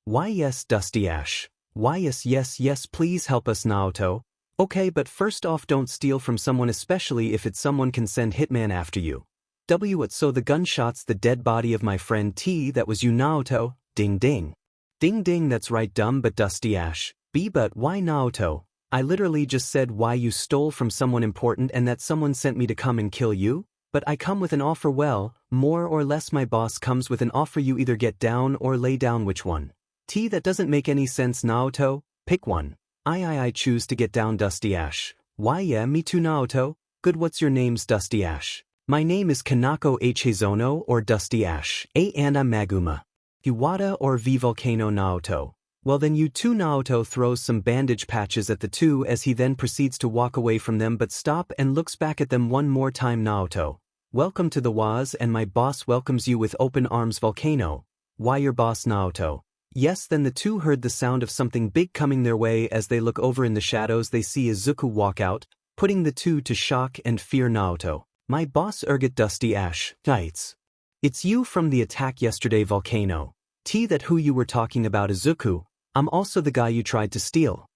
[SPEAKER 1] Why yes, Dusty Ash. Why yes, please help us, Naoto. Okay, but first off, don't steal from someone, especially if it's someone can send hitman after you. W. What, so the gunshots the dead body of my friend T? That was you, Naoto? Ding ding. Ding ding, that's right, dumb but Dusty Ash. B. But why, Naoto? I literally just said why you stole from someone important and that someone sent me to come and kill you? But I come with an offer. Well, more or less my boss comes with an offer. You either get down or lay down. Which one? T. That doesn't make any sense, Naoto. Pick one. I choose to get down, Dusty Ash. Why yeah, me too, Naoto. Good, what's your name's, Dusty Ash? My name is Kanako 𝐻𝐮𝐻𝐿 or Dusty Ash. A Anna Maguma. Iwata or V Volcano. Naoto. Well then you too. Naoto throws some bandage patches at the two as he then proceeds to walk away from them, but stop and looks back at them one more time. Naoto. Welcome to the WhatIf, and my boss welcomes you with open arms. Volcano. Why your boss, Naoto? Yes, then the two heard the sound of something big coming their way. As they look over in the shadows, they see Izuku walk out, putting the two to shock and fear. Naoto. My boss ergot, Dusty Ash. Yikes. It's you from the attack yesterday, Volcano. T. That who you were talking about, Izuku. I'm also the guy you tried to steal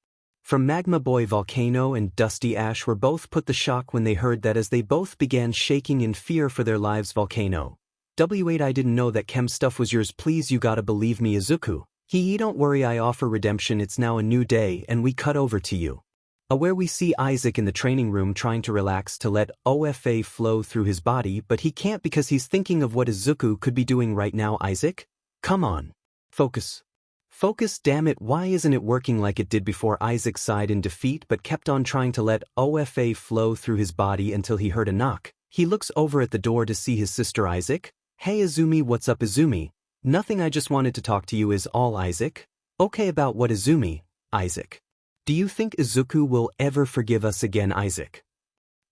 [SPEAKER 1] from. Magma boy. Volcano and Dusty Ash were both put the shock when they heard that as they both began shaking in fear for their lives. Volcano. W8. I didn't know that chem stuff was yours. Please, you gotta believe me, Izuku. He don't worry, I offer redemption. It's now a new day, and we cut over to you. Where we see Isaac in the training room trying to relax to let OFA flow through his body, but he can't because he's thinking of what Izuku could be doing right now. Isaac? Come on. Focus. Focus, damn it, why isn't it working like it did before? Isaac sighed in defeat but kept on trying to let OFA flow through his body until he heard a knock. He looks over at the door to see his sister Isaac. Hey Izumi, what's up Izumi? Nothing, I just wanted to talk to you is all. Isaac? Okay, about what Izumi? Isaac. Do you think Izuku will ever forgive us again? Isaac.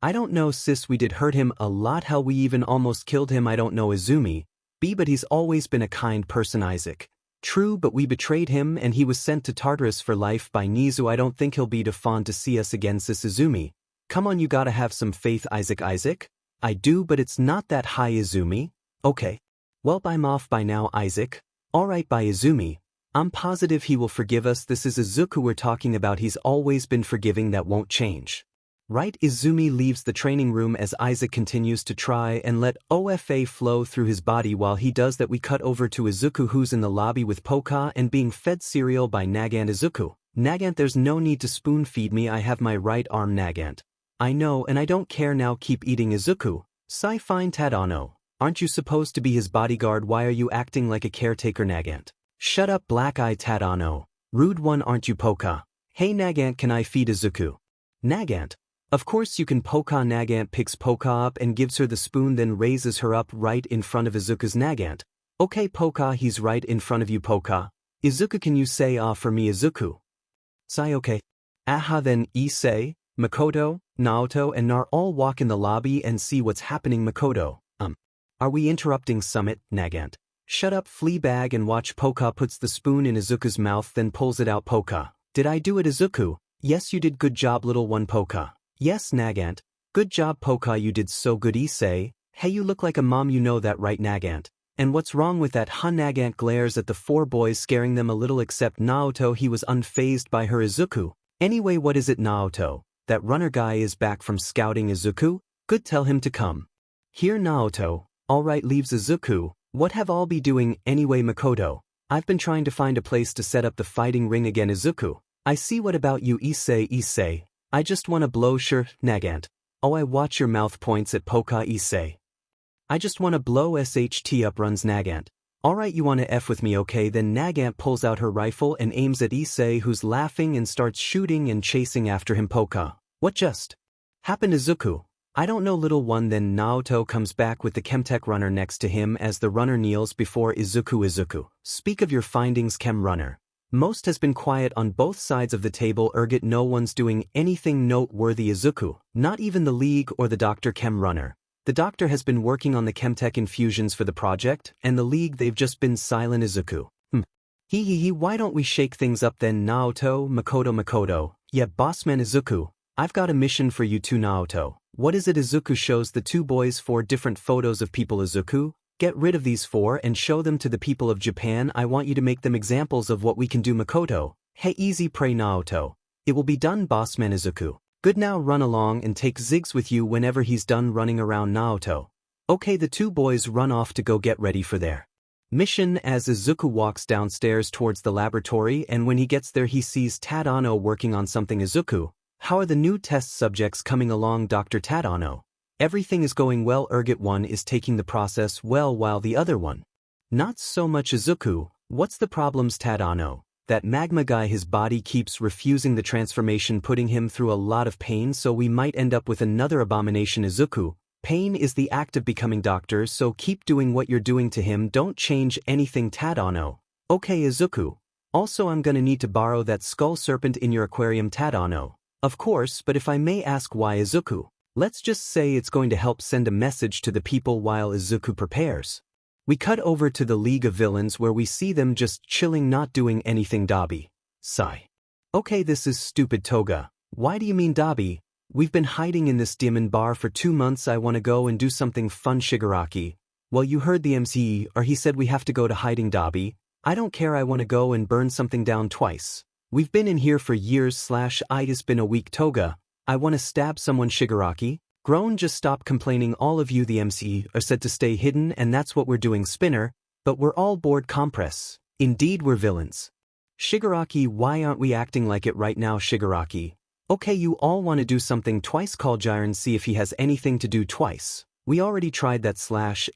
[SPEAKER 1] I don't know sis, we did hurt him a lot, hell we even almost killed him. I don't know Izumi. B. But he's always been a kind person. Isaac. True, but we betrayed him and he was sent to Tartarus for life by nezu. I don't think he'll be too fond to see us again, sis. Izumi. Come on, you gotta have some faith. Isaac. Isaac? I do, but it's not that high. Izumi. Okay. Well, I'm off by now. Isaac. Alright, bye Izumi. I'm positive he will forgive us. This is Izuku we're talking about. He's always been forgiving, that won't change. Right? Izumi leaves the training room as Isaac continues to try and let OFA flow through his body. While he does that, we cut over to Izuku, who's in the lobby with Poka and being fed cereal by Nagant. Izuku. Nagant, there's no need to spoon feed me, I have my right arm. Nagant. I know and I don't care, now keep eating. Izuku. Sai fine Tadano. Aren't you supposed to be his bodyguard? Why are you acting like a caretaker? Nagant. Shut up, black eye Tadano. Rude one, aren't you? Poka. Hey Nagant, can I feed Izuku? Nagant. Of course you can. Poka. Nagant picks Poka up and gives her the spoon, then raises her up right in front of Izuku's. Nagant. Okay Poka, he's right in front of you. Poka. Izuku, can you say ah for me? Izuku. Sai okay. Aha then, say. Makoto, Naoto and Nar all walk in the lobby and see what's happening. Makoto, are we interrupting Summit, Nagant? Shut up, Fleabag, and watch. Poka puts the spoon in Izuku's mouth, then pulls it out. Poka, did I do it, Izuku? Yes, you did. Good job, little one. Poka, yes, Nagant. Good job, Poka, you did so good. Issei, hey, you look like a mom, you know that, right, Nagant? And what's wrong with that, huh? Nagant glares at the four boys, scaring them a little except Naoto. He was unfazed by her. Izuku, anyway, what is it, Naoto? That runner guy is back from scouting. Izuku, good, tell him to come here. Naoto, alright, leaves Izuku. What have all be doing anyway? Makoto, I've been trying to find a place to set up the fighting ring again. Izuku, I see. What about you? Issei, I just wanna blow. Sure, Nagant. Oh, I watch your mouth. Points at Poka. Issei, I just wanna blow. SHT up runs Nagant. Alright, you wanna F with me, okay? Then Nagant pulls out her rifle and aims at Issei, who's laughing, and starts shooting and chasing after him. Poka, what just happened? Izuku, I don't know, little one. Then Naoto comes back with the Chemtech runner next to him as the runner kneels before Izuku. Izuku, speak of your findings, Chem runner. Most has been quiet on both sides of the table. No one's doing anything noteworthy. Izuku, not even the League or the Dr. Chem runner. The doctor has been working on the Chemtech infusions for the project, and the League, they've just been silent. Izuku, why don't we shake things up then? Naoto, Makoto, yeah, bossman. Izuku, I've got a mission for you too. Naoto, what is it? Izuku shows the two boys 4 different photos of people. Izuku, get rid of these 4 and show them to the people of Japan. I want you to make them examples of what we can do. Makoto, hey, easy pray. Naoto, it will be done, bossman. Izuku, good, now run along and take Ziggs with you whenever he's done running around. Naoto, okay. The two boys run off to go get ready for their mission as Izuku walks downstairs towards the laboratory, and when he gets there he sees Tadano working on something. Izuku, how are the new test subjects coming along? Dr. Tadano, everything is going well. One is taking the process well while the other one not so much. Izuku, what's the problems? Tadano, that magma guy, his body keeps refusing the transformation, putting him through a lot of pain, so we might end up with another abomination. Izuku, pain is the act of becoming, doctor, so keep doing what you're doing to him, don't change anything. Tadano, okay. Izuku, also I'm gonna need to borrow that skull serpent in your aquarium. Tadano, of course, but if I may ask why? Izuku, let's just say it's going to help send a message to the people. While Izuku prepares, we cut over to the League of Villains where we see them just chilling, not doing anything. Dabi, sigh. Okay, this is stupid. Toga, why do you mean? Dabi, we've been hiding in this demon bar for 2 months. I want to go and do something fun. Shigaraki, well, you heard the MC, or he said we have to go to hiding. Dabi, I don't care. I want to go and burn something down twice. We've been in here for years. It's been a week. Toga, I want to stab someone. Shigaraki, groan, just stop complaining, all of you. The MC are said to stay hidden, and that's what we're doing. Spinner, but we're all bored. Compress, indeed, we're villains. Shigaraki, why aren't we acting like it right now? Shigaraki, okay, you all want to do something twice. Call 𝐻𝐼RON, see if he has anything to do twice. We already tried that.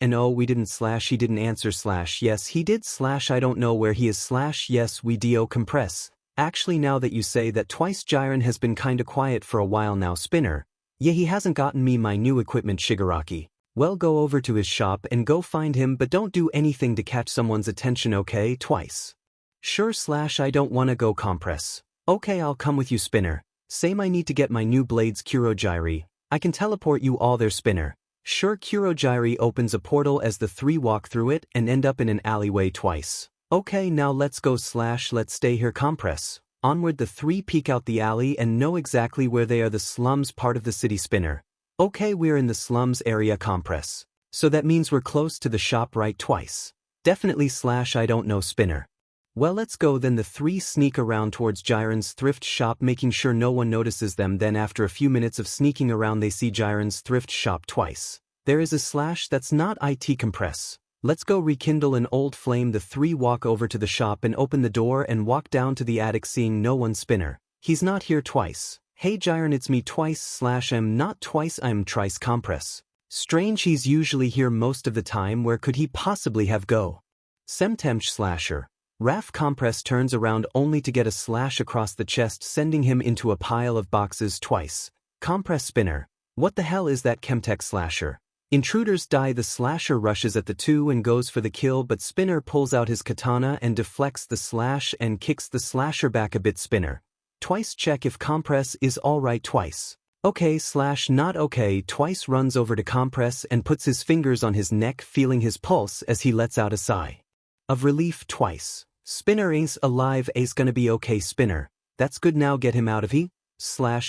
[SPEAKER 1] And oh, we didn't. He didn't answer. Yes, he did. I don't know where he is. Yes, we do. Compress, actually, now that you say that, twice 𝐻𝐼RON has been kinda quiet for a while now. Spinner, yeah, he hasn't gotten me my new equipment. Shigaraki, well, go over to his shop and go find him, but don't do anything to catch someone's attention, okay? Twice, sure. I don't wanna go. Compress, okay, I'll come with you. Spinner, same, I need to get my new blades. 𝐻𝐼RON, I can teleport you all there. Spinner, sure. 𝐻𝐼RON opens a portal as the 3 walk through it and end up in an alleyway. Twice, okay, now let's go. Let's stay here. Compress, onward. The 3 peek out the alley and know exactly where they are. The slums part of the city. Spinner, okay, we're in the slums area. Compress, so that means we're close to the shop, right? Twice, definitely. I don't know. Spinner, well, let's go then. The 3 sneak around towards 𝐻𝐼RON's thrift shop, making sure no one notices them. Then after a few minutes of sneaking around, they see 𝐻𝐼RON's thrift shop. Twice, there is a that's not it. Compress, let's go rekindle an old flame. The 3 walk over to the shop and open the door and walk down to the attic, seeing no one. Spinner, he's not here. Twice, hey 𝐻𝐼RON, it's me. Twice, I'm not twice, I'm trice. Compress, strange, he's usually here most of the time. Where could he possibly have go? Semtemch slasher. Raf. Compress turns around only to get a across the chest, sending him into a pile of boxes. Twice, Compress. Spinner, what the hell is that? Chemtech slasher. Intruders die. The slasher rushes at the 2 and goes for the kill, but Spinner pulls out his katana and deflects the slash and kicks the slasher back a bit. Spinner, Twice check if compress is alright twice. Okay/not okay. Twice runs over to compress and puts his fingers on his neck, feeling his pulse as he lets out a sigh of relief. Twice. Spinner ain't alive, ace gonna be okay. Spinner, that's good, now get him out of here.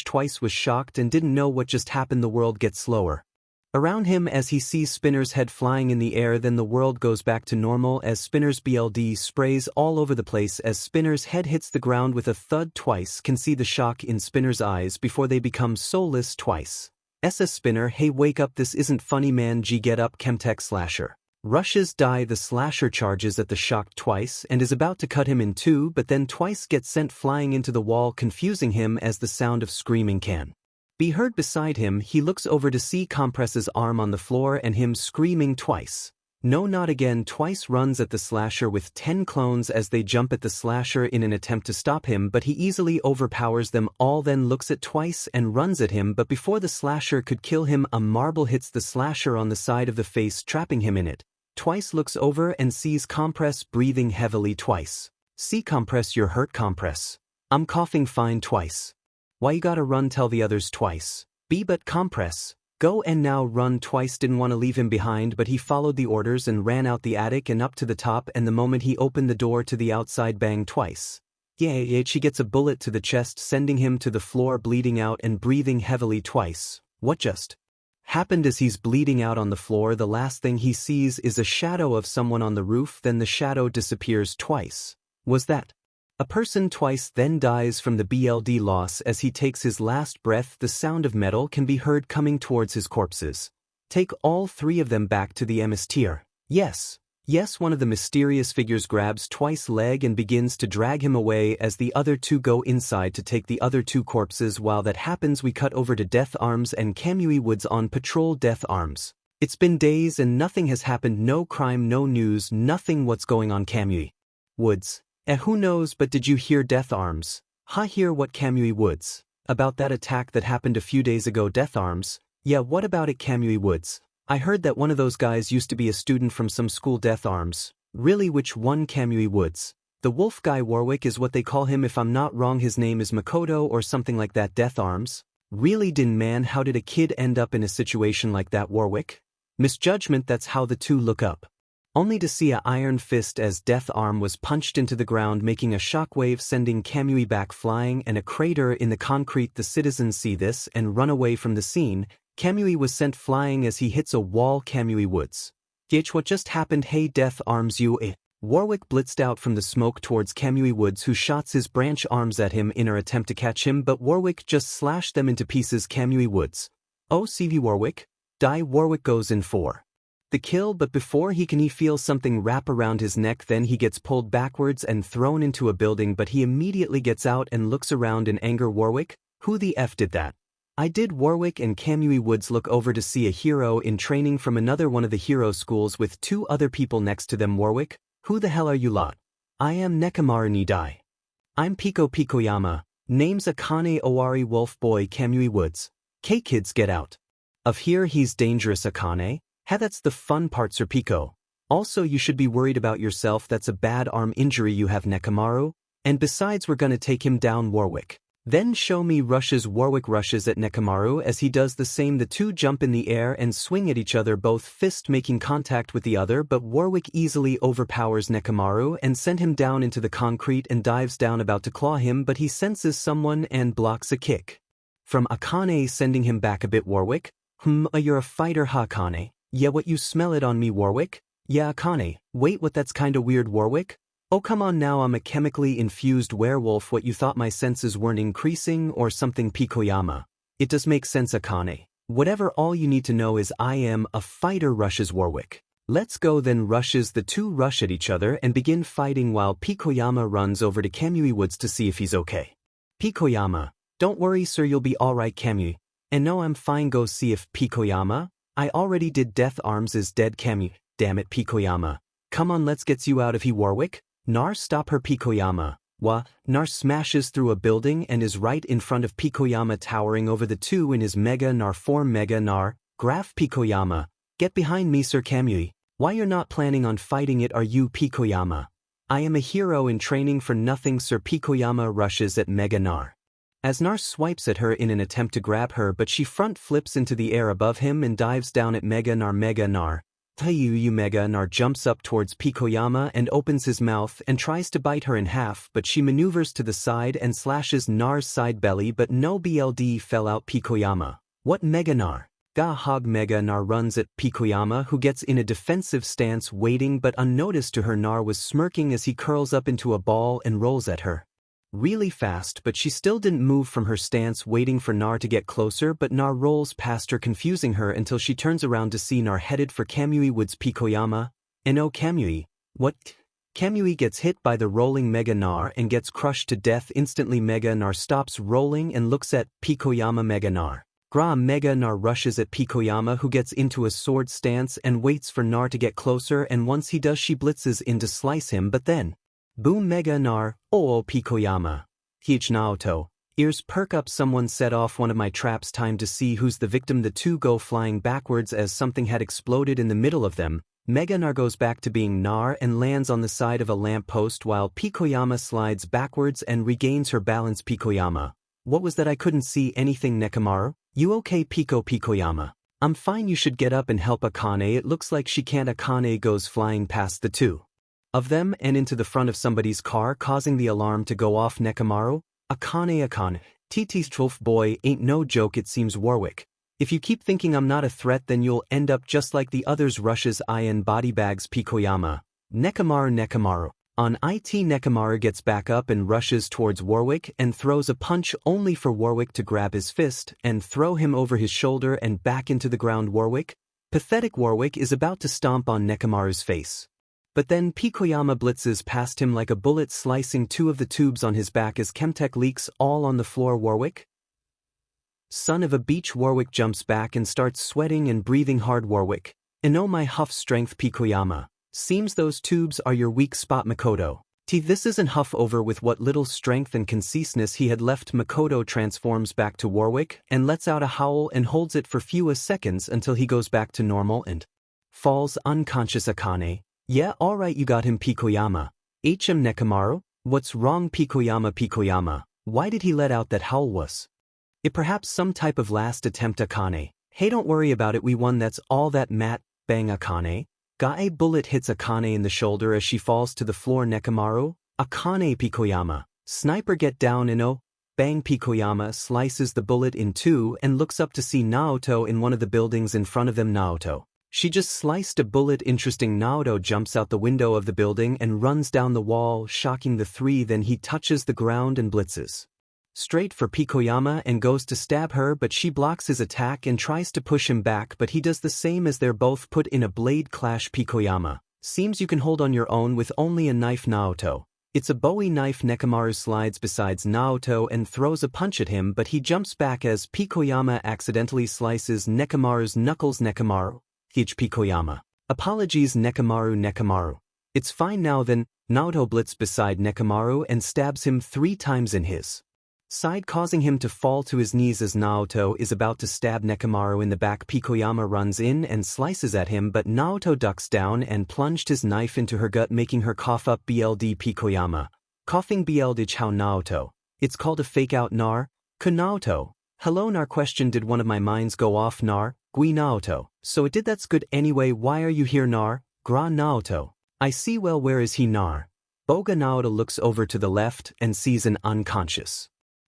[SPEAKER 1] Twice was shocked and didn't know what just happened. The world gets slower around him as he sees Spinner's head flying in the air. Then the world goes back to normal as Spinner's BLD sprays all over the place as Spinner's head hits the ground with a thud. Twice can see the shock in Spinner's eyes before they become soulless. Twice SS Spinner, hey wake up, this isn't funny man. G get up. Chemtech slasher rushes die. The slasher charges at the shocked Twice and is about to cut him in two, but then Twice gets sent flying into the wall, confusing him as the sound of screaming can be heard beside him. He looks over to see Compress's arm on the floor and him screaming. Twice, no, not again. Twice runs at the slasher with 10 clones as they jump at the slasher in an attempt to stop him, but he easily overpowers them all. Then looks at Twice and runs at him, but before the slasher could kill him, a marble hits the slasher on the side of the face, trapping him in it. Twice looks over and sees Compress breathing heavily. Twice, see Compress, you're hurt. Compress, I'm coughing fine. Twice, why you gotta run? Tell the others. Twice, but Compress, go and now run. Twice didn't want to leave him behind, but he followed the orders and ran out the attic and up to the top, and the moment he opened the door to the outside, bang. Twice, she gets a bullet to the chest, sending him to the floor bleeding out and breathing heavily. Twice, what just happened? As he's bleeding out on the floor, the last thing he sees is a shadow of someone on the roof, then the shadow disappears. Twice, was that a person? Twice then dies from the BLD loss as he takes his last breath. The sound of metal can be heard coming towards his corpses. Take all three of them back to the 𝐴𝐵. Yes, one of the mysterious figures grabs Twice's leg and begins to drag him away as the other two go inside to take the other two corpses. While that happens, we cut over to Death Arms and 𝐀𝐮𝐬𝐬𝐽𝐻 on patrol. Death Arms, it's been days and nothing has happened. No crime, no news, nothing. What's going on? 𝐀𝐮𝐬𝐬𝐽𝐻, who knows, but did you hear? Death Arms, hear what? 𝐀𝐮𝐬𝐬𝐽𝐻, about that attack that happened a few days ago. Death Arms, yeah, what about it? 𝐀𝐮𝐬𝐬𝐽𝐻, I heard that one of those guys used to be a student from some school. Death Arms, really? Which one? 𝐀𝐮𝐬𝐬𝐽𝐻, the wolf guy. Warwick is what they call him, if I'm not wrong. His name is Makoto or something like that. Death Arms, really? Din man, how did a kid end up in a situation like that? Warwick, misjudgment. That's how the two look up, only to see an iron fist as Death Arm was punched into the ground, making a shockwave, sending 𝐀𝐮𝐬𝐬𝐽𝐻 back flying and a crater in the concrete. The citizens see this and run away from the scene. 𝐀𝐮𝐬𝐬𝐽𝐻 was sent flying as he hits a wall. 𝐀𝐮𝐬𝐬𝐽𝐻, what just happened? Hey, Death Arms, you Warwick blitzed out from the smoke towards 𝐀𝐮𝐬𝐬𝐽𝐻, who shots his branch arms at him in her attempt to catch him, but Warwick just slashed them into pieces. 𝐀𝐮𝐬𝐬𝐽𝐻, oh CV Warwick, die. Warwick goes in for the kill, but before he feels something wrap around his neck. Then he gets pulled backwards and thrown into a building, but he immediately gets out and looks around in anger. Warwick, who the F did that? I did. Warwick and 𝐀𝐮𝐬𝐬𝐽𝐻 look over to see a hero in training from another one of the hero schools with two other people next to them. Warwick, who the hell are you lot? I am Nekomaru ni Dai. I'm Pico Pikoyama, name's Akane Owari Wolf Boy. 𝐀𝐮𝐬𝐬𝐽𝐻, Kids get out of here, he's dangerous. Akane, that's the fun part, Sir Pico. Also, you should be worried about yourself, that's a bad arm injury you have, Nekomaru, and besides we're gonna take him down. Warwick, then show me. Rushes. Warwick rushes at Nekomaru as he does the same. The two jump in the air and swing at each other, both fists making contact with the other, but Warwick easily overpowers Nekomaru and send him down into the concrete and dives down about to claw him, but he senses someone and blocks a kick from Akane, sending him back a bit. Warwick, you're a fighter, huh? Akane, yeah, what, you smell it on me? Warwick, yeah. Akane, wait, what, that's kinda weird. Warwick, oh come on now, I'm a chemically infused werewolf. What, you thought my senses weren't increasing or something? Pikoyama, it does make sense. Akane, whatever, all you need to know is I am a fighter. Rushes Warwick, let's go. Then rushes. The two rush at each other and begin fighting while Pikoyama runs over to 𝐀𝐮𝐬𝐬𝐽𝐻 to see if he's okay. Pikoyama, don't worry sir, you'll be alright. 𝐀𝐮𝐬𝐬𝐽𝐻, and no, I'm fine. Go see if Pikoyama, I already did. Death Arms is dead. 𝐀𝐮𝐬𝐬𝐽𝐻, damn it. Pikoyama, come on, let's get you out of here. Warwick, Nar, stop her. Pikoyama, Nar smashes through a building and is right in front of Pikoyama, towering over the two in his Mega Nar form. Mega Nar, graph. Pikoyama, get behind me sir. 𝐀𝐮𝐬𝐬𝐽𝐻, why, you're not planning on fighting it, are you? Pikoyama, I am a hero in training for nothing sir. Pikoyama rushes at Mega Nar. as 𝗏𝗏 swipes at her in an attempt to grab her, but she front flips into the air above him and dives down at 𝐻𝗏. 𝗏𝗏 jumps up towards 𝐀𝐮𝐭𝐡𝐨𝐫 and opens his mouth and tries to bite her in half, but she maneuvers to the side and slashes 𝗏𝗏's side belly, but no BLD fell out. 𝗏𝗏. What 𝐻𝗏? 𝗏𝗏 runs at 𝗏𝗏, who gets in a defensive stance waiting, but unnoticed to her 𝗏𝗏 was smirking as he curls up into a ball and rolls at her really fast, but she still didn't move from her stance waiting for 𝗏𝗏 to get closer, but 𝗏𝗏 rolls past her, confusing her until she turns around to see 𝗏𝗏 headed for 𝗏𝐮𝐬𝐴. 𝗏𝗏. No 𝗏𝐮𝐬𝐴. What? 𝗏𝐮𝐬𝐴 gets hit by the rolling 𝗏𝗏 and gets crushed to death instantly. 𝗏𝗏 stops rolling and looks at 𝗏𝗏. 𝗏𝗏 rushes at 𝗏𝗏, who gets into a sword stance and waits for 𝗏𝗏 to get closer, and once he does she blitzes in to slice him, but then boom, 𝗏𝗏. Oh, 𝗏𝗏. 𝐀𝐮𝐭𝐡𝐨𝐫. Ears perk up. Someone set off one of my traps. Time to see who's the victim. The two go flying backwards as something had exploded in the middle of them. 𝗏𝗏 goes back to being 𝗏𝗏 and lands on the side of a lamppost while 𝗏𝗏 slides backwards and regains her balance. 𝗏𝗏. What was that? I couldn't see anything. 𝗏𝗏. You okay, 𝗏𝗏? I'm fine. You should get up and help 𝐻𝐮𝐭𝐡𝐨𝐫. It looks like she can't. 𝐻𝐮𝐭𝐡𝐨𝐫 goes flying past the two of them and into the front of somebody's car, causing the alarm to go off. 𝗏𝗏. 𝐻𝐮𝐭𝐡𝐨𝐫. 𝗬𝗬 boy, ain't no joke. It seems Warwick. If you keep thinking I'm not a threat, then you'll end up just like the others. Rushes in body bags. 𝗏𝗏. 𝗏𝗏. On it, 𝗏𝗏 gets back up and rushes towards Warwick and throws a punch, only for Warwick to grab his fist and throw him over his shoulder and back into the ground. Warwick, pathetic. Warwick is about to stomp on 𝗏𝗏's face, but then 𝗏𝗏 blitzes past him like a bullet, slicing two of the tubes on his back as chemtech leaks all on the floor. Warwick, son of a beach. Warwick jumps back and starts sweating and breathing hard. Warwick, oh my huff strength. 𝗏𝗏. Seems those tubes are your weak spot. Makoto. This isn't Huff. Over with what little strength and conciseness he had left, Makoto transforms back to Warwick and lets out a howl and holds it for few seconds until he goes back to normal and falls unconscious. Akane. Yeah, alright, you got him. 𝗏𝗏. 𝗏𝗏. What's wrong? 𝗏𝗏. Why did he let out that howl? Was it perhaps some type of last attempt? Akane. Hey, don't worry about it, we won, that's all that matters. Bang. Akane. A bullet hits Akane in the shoulder as she falls to the floor. 𝗏𝗏. Akane. 𝗏𝗏. Sniper, get down. And oh, bang. 𝗏𝗏 slices the bullet in two and looks up to see Naoto in one of the buildings in front of them. Naoto. She just sliced a bullet. Interesting. Naoto jumps out the window of the building and runs down the wall, shocking the three. Then he touches the ground and blitzes straight for 𝗏𝗏 and goes to stab her, but she blocks his attack and tries to push him back, but he does the same as they're both put in a blade clash. 𝗏𝗏. Seems you can hold on your own with only a knife. Naoto. It's a Bowie knife. 𝗏𝗏 slides besides Naoto and throws a punch at him, but he jumps back as 𝗏𝗏 accidentally slices 𝗏𝗏's knuckles. 𝗏𝗏. 𝗏𝗏. Apologies. 𝗏𝗏. It's fine now then. Naoto blitzes beside 𝗏𝗏 and stabs him 3 times in his side, causing him to fall to his knees as Naoto is about to stab 𝗏𝗏 in the back. 𝗏𝗏 runs in and slices at him, but Naoto ducks down and plunged his knife into her gut, making her cough up. BLD. 𝗏𝗏. Coughing. BLD. How Naoto. It's called a fake out. nar. Naoto. Hello. Nar. Question. Did one of my minds go off? Nar. Gui. Naoto. So it did. That's good. Anyway, why are you here? Nar. Gra. Naoto. I see. Well, where is he? Nar. Boga. Naoto looks over to the left and sees an unconscious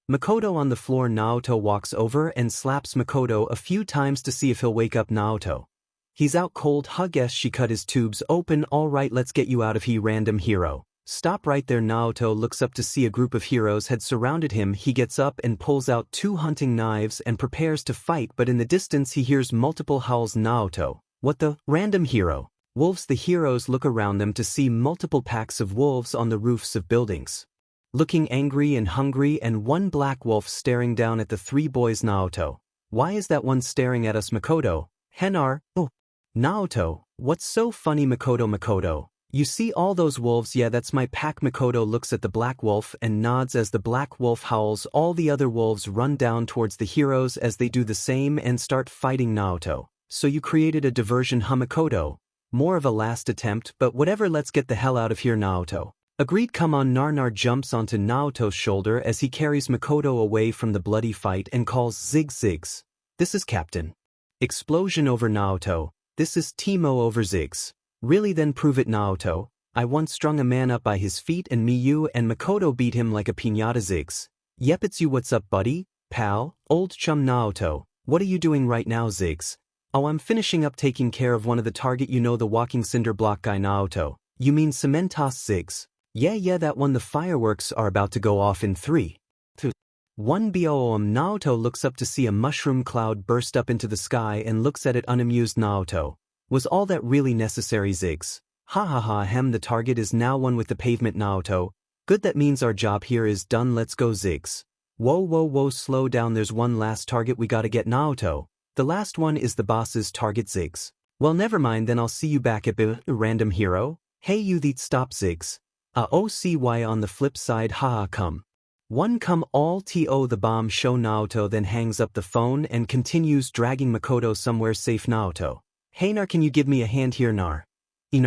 [SPEAKER 1] Makoto on the floor. Naoto walks over and slaps Makoto a few times to see if he'll wake up. Naoto. He's out cold. Guess she cut his tubes open. Alright, let's get you out of here. Random hero. Stop right there. Naoto looks up to see a group of heroes had surrounded him. He gets up and pulls out 2 hunting knives and prepares to fight, but in the distance he hears multiple howls. Naoto. What the? Random hero. Wolves. The heroes look around them to see multiple packs of wolves on the roofs of buildings, looking angry and hungry, and one black wolf staring down at the 3 boys. Naoto. Why is that one staring at us? Makoto. Henar. Oh. Naoto. What's so funny? Makoto. You see all those wolves? Yeah, that's my pack. Makoto looks at the black wolf and nods as the black wolf howls. All the other wolves run down towards the heroes as they do the same and start fighting. Naoto. So you created a diversion, huh? Makoto. More of a last attempt, but whatever, let's get the hell out of here. Naoto. Agreed. Come on. Nar jumps onto Naoto's shoulder as he carries Makoto away from the bloody fight and calls 𝐻𝐻𝐬𝐽. This is Captain. Explosion over Naoto. This is Teemo over 𝐻𝐻𝐬𝐽. Really? Then prove it, Naoto. I once strung a man up by his feet and you and Makoto beat him like a piñata. 𝐻𝐻𝐬𝐽. Yep, it's you. What's up, buddy? Pal? Old chum Naoto. What are you doing right now, 𝐻𝐻𝐬𝐽? Oh, I'm finishing up taking care of one of the target, you know, the walking cinder block guy. Naoto. You mean 𝐶𝐮𝐱𝐼𝐻 𝐻𝐻𝐬𝐽? Yeah, that one. The fireworks are about to go off in 3, 2, 1. Boom. Naoto looks up to see a mushroom cloud burst up into the sky and looks at it unamused. Naoto. Was all that really necessary, 𝐻𝐻𝐬𝐽? Ha ha ha. The target is now one with the pavement. Naoto. Good, that means our job here is done. Let's go, 𝐻𝐻𝐬𝐽. Whoa, slow down. There's one last target we gotta get, Naoto. The last one is the boss's target, 𝐻𝐻𝐬𝐽. Well, never mind, then I'll see you back at the random hero. Hey, you that stop, 𝐻𝐻𝐬𝐽. OCY on the flip side. Haha, come. One come all to the bomb show. Naoto then hangs up the phone and continues dragging Makoto somewhere safe. Naoto. Hey Nar, can you give me a hand here? Nar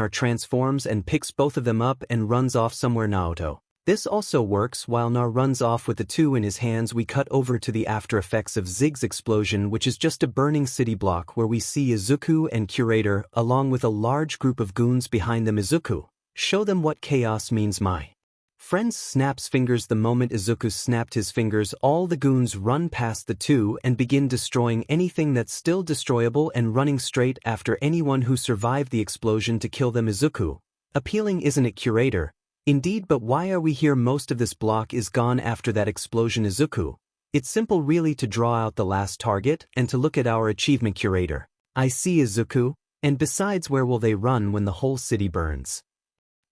[SPEAKER 1] transforms and picks both of them up and runs off somewhere. Naoto. This also works. While Nar runs off with the two in his hands, we cut over to the after effects of 𝐻𝐻𝐬𝐽's explosion, which is just a burning city block where we see Izuku and 𝐀𝐮𝐭𝐡𝐨𝐫 along with a large group of goons behind them. Izuku. Show them what chaos means, my friends. Snaps fingers. The moment Izuku snapped his fingers, all the goons run past the two and begin destroying anything that's still destroyable and running straight after anyone who survived the explosion to kill them. Izuku. Appealing, isn't it, 𝐀𝐮𝐭𝐡𝐨𝐫? Indeed, but why are we here? Most of this block is gone after that explosion. Izuku. It's simple really to draw out the last target and to look at our achievement. 𝐀𝐮𝐭𝐡𝐨𝐫. I see, Izuku. And besides, where will they run when the whole city burns?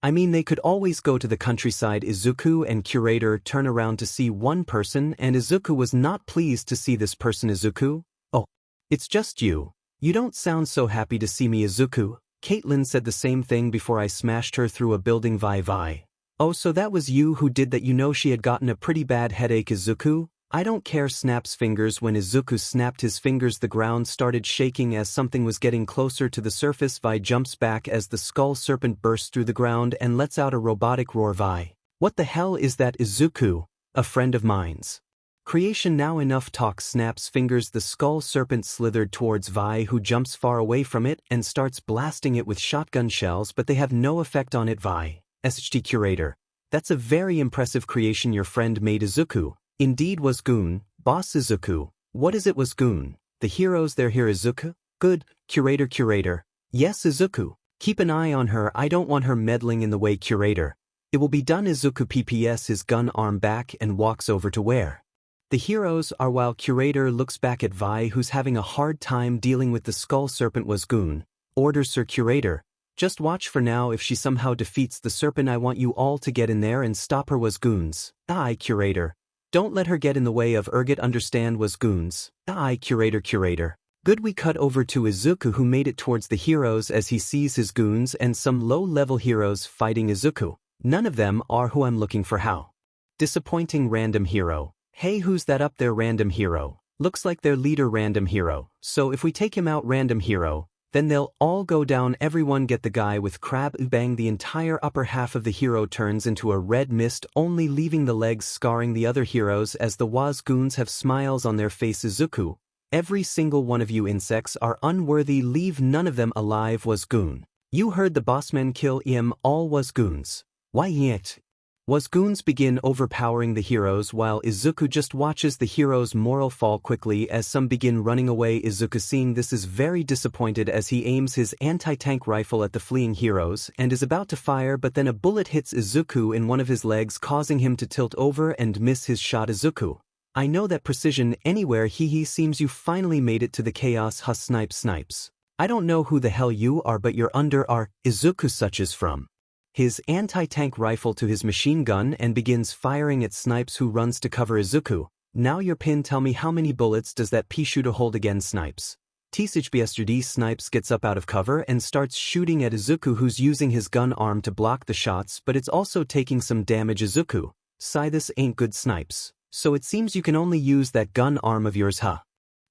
[SPEAKER 1] I mean, they could always go to the countryside. Izuku and 𝐀𝐮𝐭𝐡𝐨 turn around to see one person, and Izuku was not pleased to see this person. Izuku? Oh, it's just you. You don't sound so happy to see me. Izuku. Caitlyn said the same thing before I smashed her through a building. Vi. Oh, so that was you who did that. You know, she had gotten a pretty bad headache. Izuku. I don't care. Snaps fingers. When Izuku snapped his fingers, the ground started shaking as something was getting closer to the surface. Vi jumps back as the skull serpent bursts through the ground and lets out a robotic roar. Vi. What the hell is that? Izuku. A friend of mine's creation. Now enough talk. Snaps fingers. The skull serpent slithered towards Vi, who jumps far away from it and starts blasting it with shotgun shells, but they have no effect on it. Vi. SHT 𝐀𝐮𝐭𝐡𝐨𝐫. That's a very impressive creation your friend made. Izuku. Indeed. Was goon. Boss. Izuku. What is it? Was goon. The heroes, they're here. Izuku. Good. 𝐀𝐮𝐭𝐡𝐴. Yes, Izuku. Keep an eye on her. I don't want her meddling in the way. 𝐀𝐮𝐭𝐡𝐴. It will be done. Izuku PPS his gun arm back and walks over to where the heroes are, while 𝐀𝐮𝐭𝐡𝐴 looks back at Vi, who's having a hard time dealing with the skull serpent. Was goon. Orders, Sir. 𝐀𝐮𝐿. Just watch for now. If she somehow defeats the serpent, I want you all to get in there and stop her. Was goons. Aye, 𝐀𝐮𝐿. Don't let her get in the way of Urget. Understand? Was goons. Aye, 𝐀𝐮𝐿. Good. We cut over to Izuku, who made it towards the heroes as he sees his goons and some low-level heroes fighting Izuku. None of them are who I'm looking for. How disappointing. Random hero. Hey, who's that up there? Random hero. Looks like their leader. Random hero. So if we take him out, random hero, then they'll all go down. Everyone get the guy with crab. Bang. The entire upper half of the hero turns into a red mist, only leaving the legs scarring the other heroes as the Was goons have smiles on their face. Izuku. Every single one of you insects are unworthy. Leave none of them alive. Was goon. You heard the bossmen kill him all. Was goons. Why yet? Was goons begin overpowering the heroes while Izuku just watches the heroes' morale fall quickly as some begin running away. Izuku, seeing this, is very disappointed as he aims his anti-tank rifle at the fleeing heroes and is about to fire, but then a bullet hits Izuku in one of his legs, causing him to tilt over and miss his shot. Izuku. I know that precision anywhere. He seems you finally made it to the chaos. Snipes. I don't know who the hell you are, but you're under our Izuku suches from his anti-tank rifle to his machine gun and begins firing at Snipes, who runs to cover Izuku. Now your pin, tell me how many bullets does that pea shooter hold again? Snipes. 𝐶𝐮𝐵STD. Snipes gets up out of cover and starts shooting at Izuku, who's using his gun arm to block the shots, but it's also taking some damage. Izuku. Sigh, this ain't good. Snipes. So it seems you can only use that gun arm of yours, huh?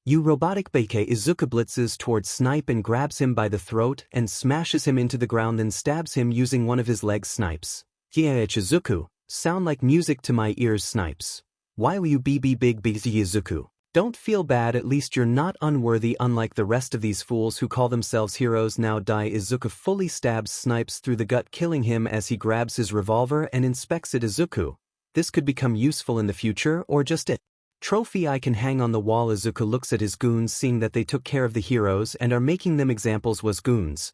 [SPEAKER 1] You robotic bake. Izuku blitzes towards Snipe and grabs him by the throat and smashes him into the ground, then stabs him using one of his legs. Snipes. Izuku, sound like music to my ears, Snipes. Why will you be big busy, Izuku? Don't feel bad, at least you're not unworthy unlike the rest of these fools who call themselves heroes now die. Izuku fully stabs Snipes through the gut, killing him as he grabs his revolver and inspects it. Izuku, this could become useful in the future, or just it. Trophy I can hang on the wall. Izuku looks at his goons, seeing that they took care of the heroes and are making them examples. Was goons.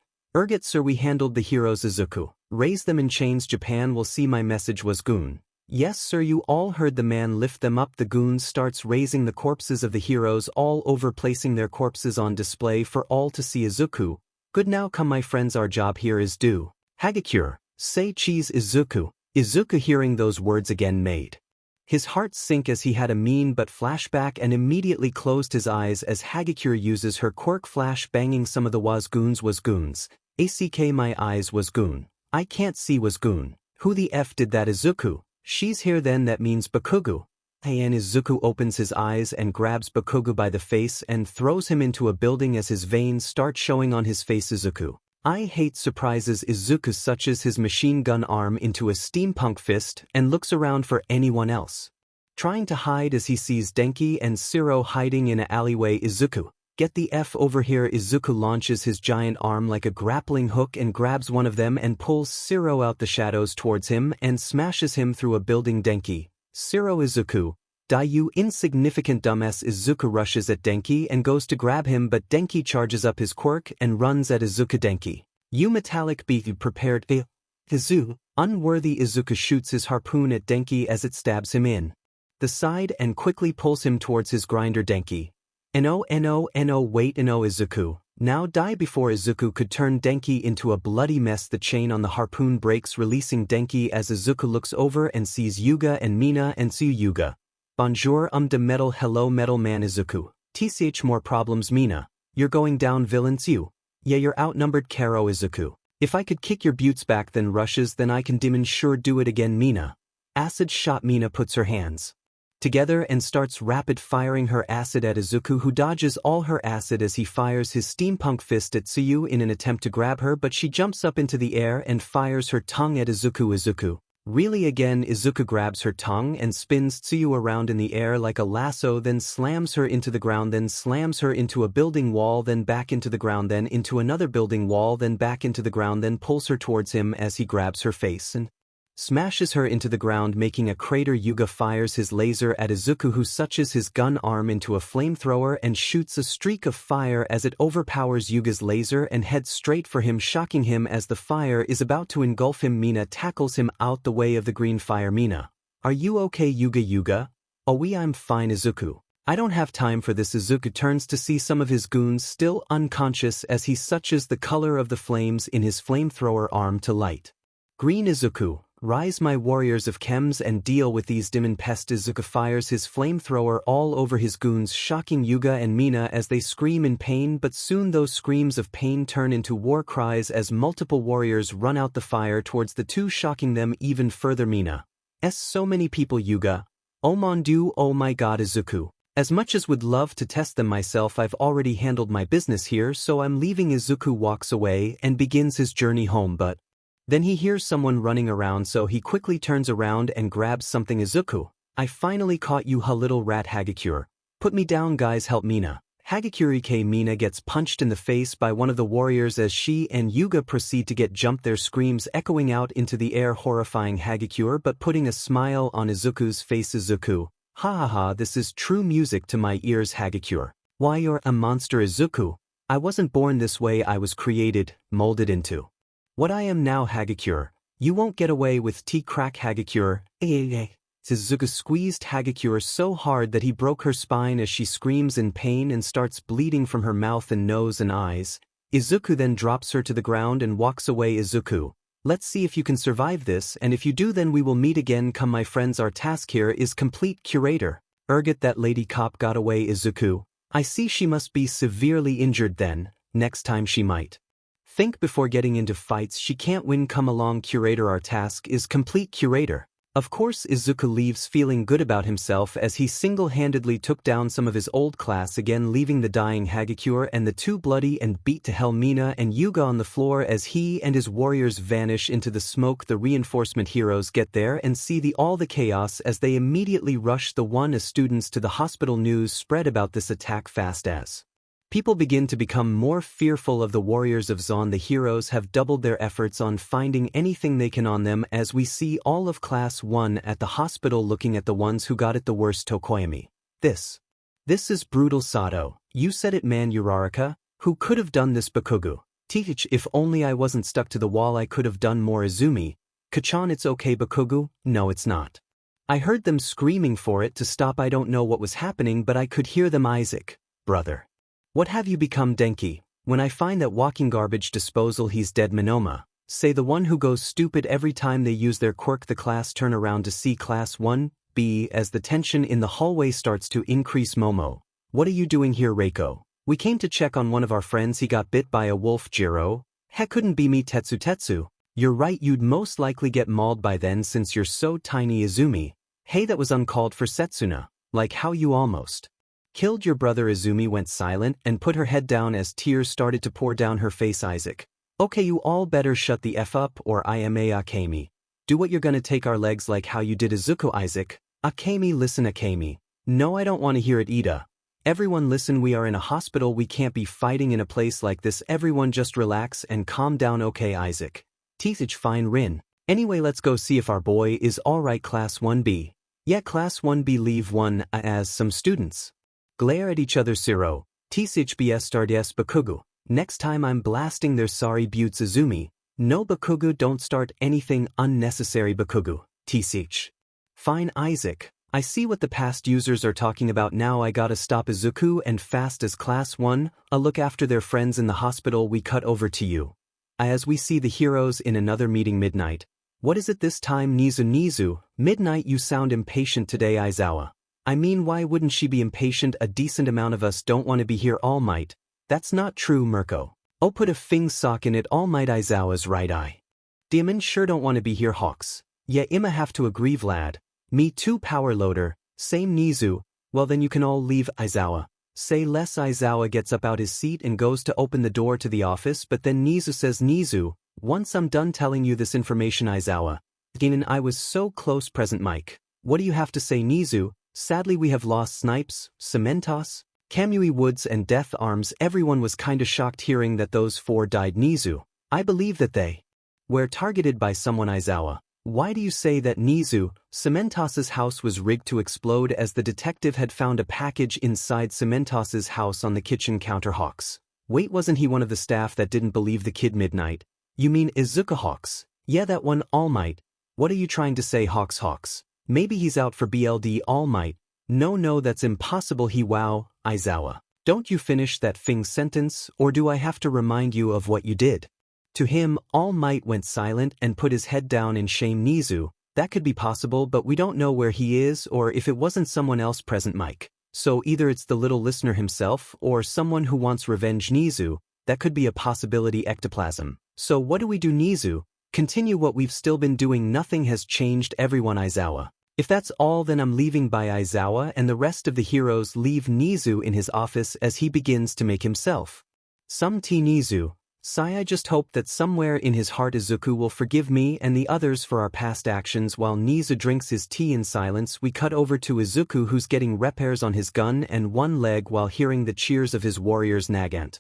[SPEAKER 1] Sir, we handled the heroes. Izuku, raise them in chains. Japan will see my message. Was goon. Yes sir, you all heard the man. Lift them up. The goons starts raising the corpses of the heroes all over, placing their corpses on display for all to see. Izuku, good, now come my friends, our job here is due. Hagakure, say cheese. Izuku hearing those words again made his heart sink as he had a mean but flashback and immediately closed his eyes as Hagakure uses her quirk flash banging some of the was goons. Was goons. ACK my eyes. Was goon. I can't see. Was goon. Who the F did that? Izuku, she's here then, that means Bakugo. And Izuku opens his eyes and grabs Bakugo by the face and throws him into a building as his veins start showing on his face. Izuku, I hate surprises. Izuku suches his machine gun arm into a steampunk fist and looks around for anyone else trying to hide as he sees Denki and 𝐬𝐮𝐻 hiding in an alleyway. Izuku, get the F over here. Izuku launches his giant arm like a grappling hook and grabs one of them and pulls 𝐬𝐻 out the shadows towards him and smashes him through a building. Denki, 𝐬𝐻, Izuku, die you insignificant dumbass. Izuku rushes at Denki and goes to grab him, but Denki charges up his quirk and runs at Izuku. Denki, you metallic beef prepared. Izuku, unworthy. Izuku shoots his harpoon at Denki as it stabs him in the side and quickly pulls him towards his grinder. Denki, no, wait, no. Izuku, now die before Izuku could turn Denki into a bloody mess. The chain on the harpoon breaks, releasing Denki as Izuku looks over and sees Yuga and Mina and see Yuga. Bonjour, de metal, hello metal man. Izuku, tch more problems. Mina, you're going down. Villains, you. Yeah, you're outnumbered. Karo, Izuku, if I could kick your buttes back then rushes, then I can demon sure do it again. Mina, acid shot. Mina puts her hands together and starts rapid firing her acid at Izuku, who dodges all her acid as he fires his steampunk fist at 𝐬𝐻 in an attempt to grab her, but she jumps up into the air and fires her tongue at Izuku. Izuku, really again. Izuku grabs her tongue and spins 𝐬𝐻 around in the air like a lasso, then slams her into the ground, then slams her into a building wall, then back into the ground, then into another building wall, then back into the ground, then pulls her towards him as he grabs her face and smashes her into the ground, making a crater. Yuga fires his laser at Izuku, who suches his gun arm into a flamethrower and shoots a streak of fire as it overpowers Yuga's laser and heads straight for him, shocking him as the fire is about to engulf him. Mina tackles him out the way of the green fire. Mina, are you okay? Yuga, oh I'm fine. Izuku, I don't have time for this. Izuku turns to see some of his goons still unconscious as he suches the color of the flames in his flamethrower arm to light green. Izuku, rise my warriors of 𝐀𝐮𝐭𝐡𝐨𝐫 and deal with these demon pests. Izuku fires his flamethrower all over his goons, shocking Yuga and Mina as they scream in pain, but soon those screams of pain turn into war cries as multiple warriors run out the fire towards the two, shocking them even further. Mina, so many people. Yuga, oh mon dieu, oh my god. Izuku, as much as would love to test them myself, I've already handled my business here, so I'm leaving. Izuku walks away and begins his journey home, but then he hears someone running around, so he quickly turns around and grabs something. Izuku, I finally caught you, little rat. Hagakure, put me down, guys, help. Mina, Hagakure. Mina gets punched in the face by one of the warriors as she and Yuga proceed to get jumped, their screams echoing out into the air, horrifying Hagakure but putting a smile on Izuku's face. Izuku, ha, this is true music to my ears. Hagakure, why you're a monster. Izuku, I wasn't born this way, I was created, molded into what I am now. Hagakure, you won't get away with crack. Hagakure, Izuku squeezed Hagakure so hard that he broke her spine as she screams in pain and starts bleeding from her mouth and nose and eyes. Izuku then drops her to the ground and walks away. Izuku, let's see if you can survive this, and if you do then we will meet again. Come my friends, our task here is complete. Curator, that lady cop got away. Izuku, I see she must be severely injured then, next time she might think before getting into fights. She can't win. Come along. Curator, our task is complete. Curator, Of course Izuku leaves feeling good about himself as he single-handedly took down some of his old class again, leaving the dying Hagakure and the two bloody and beat to hell Mina and Yuga on the floor as he and his warriors vanish into the smoke. The reinforcement heroes get there and see all the chaos as they immediately rush the students to the hospital. News spread about this attack fast as people begin to become more fearful of the warriors of 𝐻𝐿. The heroes have doubled their efforts on finding anything they can on them as we see all of Class 1 at the hospital looking at the ones who got it the worst. Tokoyami. This is brutal, Sato. You said it, man. Uraraka. Who could have done this? Bakugo. Teach, if only I wasn't stuck to the wall I could have done more. Izumi. Kachan, it's okay Bakugo. No, it's not. I heard them screaming for it to stop. I don't know what was happening, but I could hear them. Isaac. Brother. What have you become, Denki? When I find that walking garbage disposal, he's dead. Monoma. Say the one who goes stupid every time they use their quirk. The class turn around to see Class 1B as the tension in the hallway starts to increase. Momo. What are you doing here, Reiko? We came to check on one of our friends. He got bit by a wolf. Jiro. Heck, couldn't be me. Tetsu. You're right, you'd most likely get mauled by then since you're so tiny. Izumi. Hey, that was uncalled for. Setsuna. Like how you almost killed your brother. Izumi went silent and put her head down as tears started to pour down her face. Isaac. Okay, you all better shut the F up or I am Akemi. Do what you're gonna take our legs like how you did Izuku. Isaac. Akemi, listen. Akemi. No, I don't want to hear it. Ida. Everyone listen, we are in a hospital. We can't be fighting in a place like this. Everyone just relax and calm down. Okay, Isaac. Teach, fine. Rin. Anyway, let's go see if our boy is alright. Class 1B. Yeah, Class 1B leave one as some students glare at each other. Siro. Teach bs starts. Bakugo. Next time I'm blasting their sorry buttes. Izumi. No Bakugo, don't start anything unnecessary. Bakugo. Teach. Fine, Isaac. I see what the past users are talking about now. I gotta stop Izuku and fast as Class 1. Look after their friends in the hospital. We cut over to you as we see the heroes in another meeting. Midnight. What is it this time? Nezu. Midnight, you sound impatient today. Aizawa. I mean, why wouldn't she be impatient? A decent amount of us don't want to be here. All Might. That's not true, Mirko. Oh, put a fing sock in it. All Might. Aizawa's right. I Demon sure don't want to be here. Hawks. Yeah, I'ma have to agree, Vlad. Me too. Power loader. Same. Nezu. Well then you can all leave. Aizawa. Say less. Aizawa gets up out his seat and goes to open the door to the office, but then Nezu says, Nezu, once I'm done telling you this information. Aizawa. Genin, I was so close. Present Mike. What do you have to say? Nezu. Sadly we have lost Snipes, 𝐶𝐮𝐬𝐴𝐻, Kamui Woods and Death Arms. Everyone was kinda shocked hearing that those four died. Nezu. I believe that they were targeted by someone. Aizawa. Why do you say that? Nezu. 𝐶𝐮𝐬𝐴𝐻's house was rigged to explode as the detective had found a package inside 𝐶𝐮𝐬𝐴𝐻's house on the kitchen counter. Hawks. Wait, wasn't he one of the staff that didn't believe the kid? Midnight. You mean Izuku? Hawks. Yeah, that one. All Might. What are you trying to say? Hawks. Maybe he's out for BLD. All Might. No, that's impossible. Wow. Aizawa. Don't you finish that fing sentence, or do I have to remind you of what you did to him? All Might went silent and put his head down in shame. Nezu. That could be possible, but we don't know where he is or if it wasn't someone else. Present Mike. So either it's the little listener himself or someone who wants revenge. Nezu. That could be a possibility. Ectoplasm. So what do we do? Nezu. Continue what we've still been doing. Nothing has changed. Everyone. Aizawa. If that's all, then I'm leaving. By Aizawa and the rest of the heroes leave Nezu in his office as he begins to make himself some tea. Nezu. Sigh, I just hope that somewhere in his heart Izuku will forgive me and the others for our past actions. While Nezu drinks his tea in silence, we cut over to Izuku, who's getting repairs on his gun and one leg while hearing the cheers of his warriors. Nagant.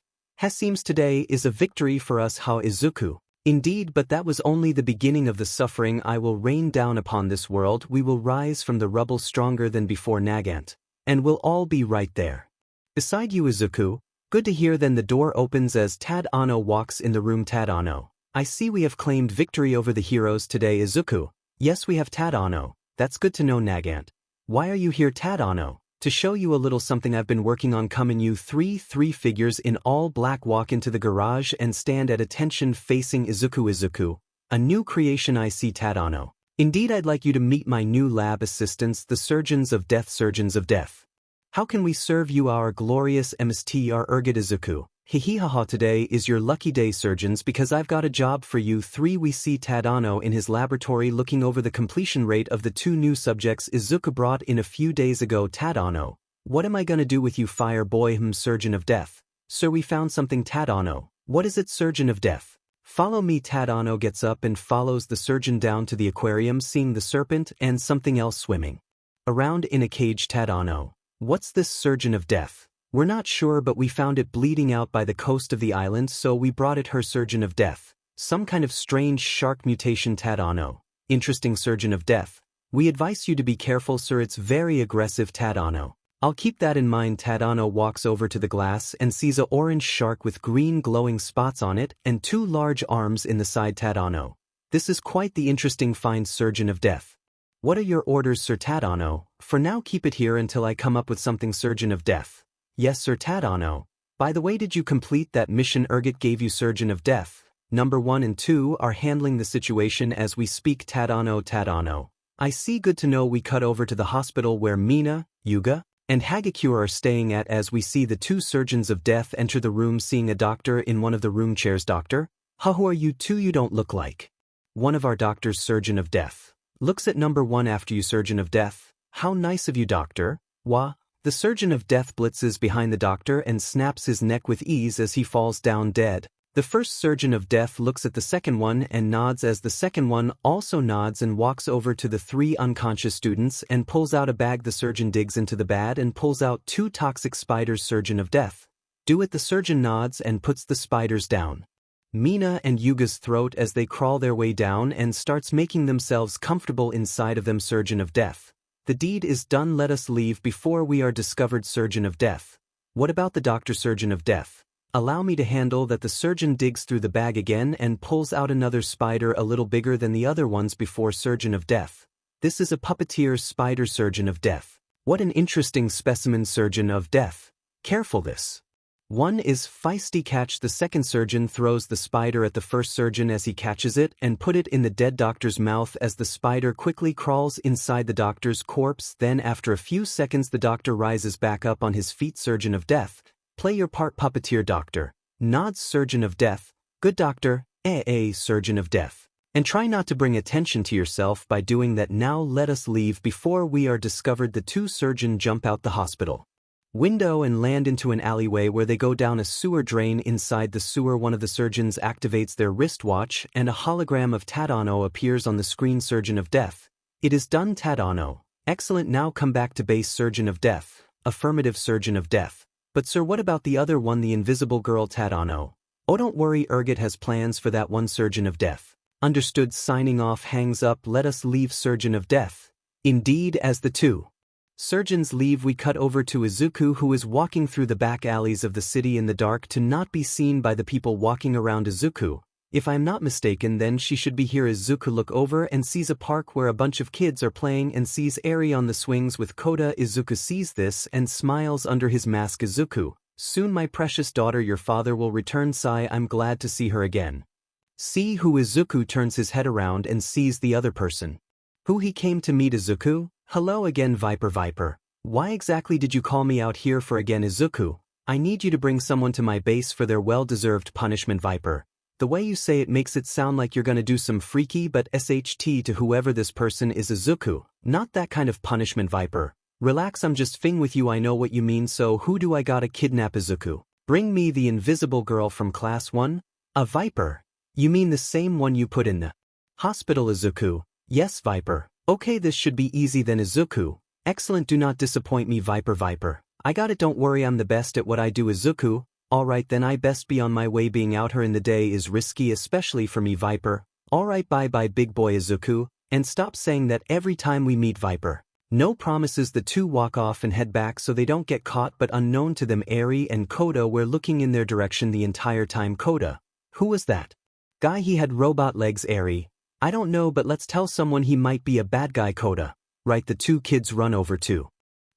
[SPEAKER 1] Seems today is a victory for us. How Izuku. Indeed, but that was only the beginning of the suffering I will rain down upon this world. We will rise from the rubble stronger than before. Nagant. And we'll all be right there beside you. Izuku. Good to hear. Then the door opens as Tadano walks in the room. Tadano. I see we have claimed victory over the heroes today. Izuku. Yes, we have. Tadano. That's good to know. Nagant. Why are you here? Tadano. To show you a little something I've been working on. Come in. You three figures in all black walk into the garage and stand at attention facing Izuku. Izuku. A new creation. I see. Tadano. Indeed, I'd like you to meet my new lab assistants, the Surgeons of Death. Surgeons of Death. How can we serve you? Our glorious Mr. Urgid. Izuku. Hihihaha, today is your lucky day, surgeons, because I've got a job for you. 3. We see Tadano in his laboratory looking over the completion rate of the 2 new subjects Izuku brought in a few days ago. Tadano, what am I gonna do with you, fire boy? Surgeon of death. Sir, we found something. Tadano, what is it? Surgeon of death. Follow me. Tadano gets up and follows the surgeon down to the aquarium, seeing the serpent and something else swimming around in a cage. Tadano, what's this? Surgeon of death. We're not sure, but we found it bleeding out by the coast of the island, so we brought it her. Surgeon of death. Some kind of strange shark mutation. Tadano, interesting. Surgeon of death, we advise you to be careful, sir, it's very aggressive. Tadano, I'll keep that in mind. Tadano walks over to the glass and sees an orange shark with green glowing spots on it and 2 large arms in the side. Tadano, this is quite the interesting find. Surgeon of death, what are your orders, sir? Tadano, for now keep it here until I come up with something. Surgeon of death, yes, sir. Tadano, by the way, did you complete that mission 𝐻𝐿 gave you? Surgeon of death, number 1 and 2 are handling the situation as we speak. Tadano, I see, good to know. We cut over to the hospital where Mina, Yuga, and Hagakure are staying at as we see the 2 surgeons of death enter the room, seeing a doctor in one of the room chairs. Doctor, who are you 2? You don't look like one of our doctors. Surgeon of death looks at number 1 after you. Surgeon of death, how nice of you, doctor. Wah. The surgeon of death blitzes behind the doctor and snaps his neck with ease as he falls down dead. The first surgeon of death looks at the second one and nods as the second one also nods and walks over to the 3 unconscious students and pulls out a bag. The surgeon digs into the bag and pulls out 2 toxic spiders. Surgeon of death, do it. The surgeon nods and puts the spiders down Mina and Yuga's throat as they crawl their way down and starts making themselves comfortable inside of them. Surgeon of death, the deed is done, let us leave before we are discovered. Surgeon of death, what about the doctor? Surgeon of death, allow me to handle that. The surgeon digs through the bag again and pulls out another spider a little bigger than the other ones before. Surgeon of death, this is a puppeteer spider. Surgeon of death, what an interesting specimen. Surgeon of death, careful, this one is feisty. Catch. The second surgeon throws the spider at the first surgeon as he catches it and put it in the dead doctor's mouth as the spider quickly crawls inside the doctor's corpse. Then after a few seconds the doctor rises back up on his feet. Surgeon of death, play your part, puppeteer. Doctor nods. Surgeon of death, good doctor. Surgeon of death, and try not to bring attention to yourself by doing that. Now let us leave before we are discovered. The 2 surgeons jump out the hospital window and land into an alleyway where they go down a sewer drain. Inside the sewer, one of the surgeons activates their wristwatch and a hologram of Tadano appears on the screen. Surgeon of death, it is done. Tadano, excellent, now come back to base. Surgeon of death, affirmative. Surgeon of death, but sir, what about the other one, the invisible girl? Tadano, oh, don't worry, 𝐻𝐿 has plans for that one. Surgeon of death, understood. Signing off, hangs up. Let us leave. Surgeon of death, indeed. As the 2 surgeons leave, we cut over to Izuku, who is walking through the back alleys of the city in the dark to not be seen by the people walking around. Izuku, if I am not mistaken, then she should be here. Izuku look over and sees a park where a bunch of kids are playing and sees Eri on the swings with Koda. Izuku sees this and smiles under his mask. Izuku, soon my precious daughter, your father will return. Sigh, I'm glad to see her again. See who? Izuku turns his head around and sees the other person who he came to meet. Izuku, hello again, Viper. Why exactly did you call me out here for again? Izuku, I need you to bring someone to my base for their well-deserved punishment. Viper, the way you say it makes it sound like you're gonna do some freaky but SHT to whoever this person is. Izuku, not that kind of punishment. Viper, relax, I'm just fing with you, I know what you mean. So who do I gotta kidnap? Izuku, bring me the invisible girl from class 1. A Viper, you mean the same one you put in the hospital? Izuku, yes Viper. Okay, this should be easy then. Izuku, excellent, do not disappoint me. Viper, I got it, don't worry, I'm the best at what I do. Izuku, alright then, I best be on my way. Being out here in the day is risky, especially for me. Viper, alright, bye bye big boy. Izuku, and stop saying that every time we meet. Viper, no promises. The 2 walk off and head back so they don't get caught, but unknown to them, Eri and Koda were looking in their direction the entire time. Koda, who was that guy? He had robot legs. Eri, I don't know, but let's tell someone, he might be a bad guy. Koda, right. The 2 kids run over to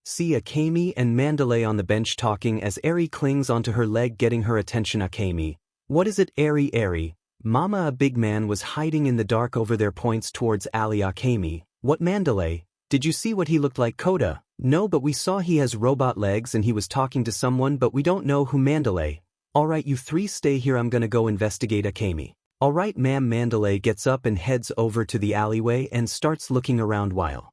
[SPEAKER 1] see Akemi and Mandalay on the bench talking as Eri clings onto her leg, getting her attention. Akemi, what is it? Eri, mama, a big man was hiding in the dark over there, points towards Ali. Akemi, what? Mandalay, did you see what he looked like? Koda, no, but we saw he has robot legs and he was talking to someone, but we don't know who. Mandalay, Alright, you three stay here, I'm gonna go investigate 𝐀𝐮𝐭𝐡𝐨𝐫. Alright ma'am. Mandalay gets up and heads over to the alleyway and starts looking around while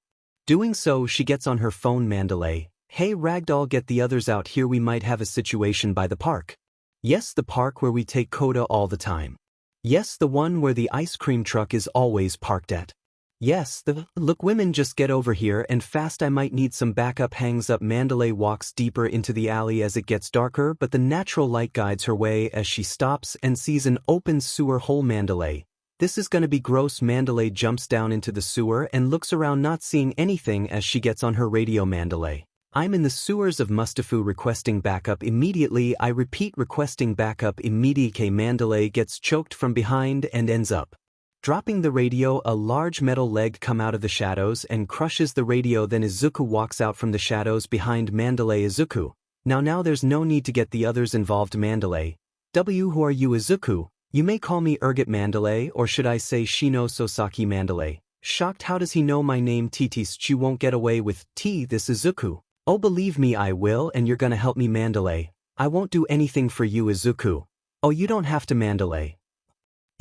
[SPEAKER 1] doing so, she gets on her phone. Mandalay, hey Ragdoll, get the others out here, we might have a situation by the park. Yes, the park where we take 𝐀𝐮𝐽 all the time. Yes, the one where the ice cream truck is always parked at. Yes, look women, just get over here and fast, I might need some backup. Hangs up. Mandalay walks deeper into the alley as it gets darker, but the natural light guides her way as she stops and sees an open sewer hole. Mandalay, this is gonna be gross. Mandalay jumps down into the sewer and looks around, not seeing anything as she gets on her radio. Mandalay, I'm in the sewers of Mustafu, requesting backup immediately. I repeat, requesting backup immediately. Mandalay gets choked from behind and ends up dropping the radio. A large metal leg come out of the shadows and crushes the radio. Then Izuku walks out from the shadows behind Mandalay. Izuku, now there's no need to get the others involved. Mandalay, who are you? Izuku, you may call me 𝐼𝐿 Mandalay, or should I say 𝐶𝐮𝐿𝐱? Mandalay, shocked, how does he know my name? 𝐻𝐻𝐶 won't get away with this. Izuku, oh believe me I will, and you're gonna help me. Mandalay, I won't do anything for you. Izuku, oh you don't have to. Mandalay.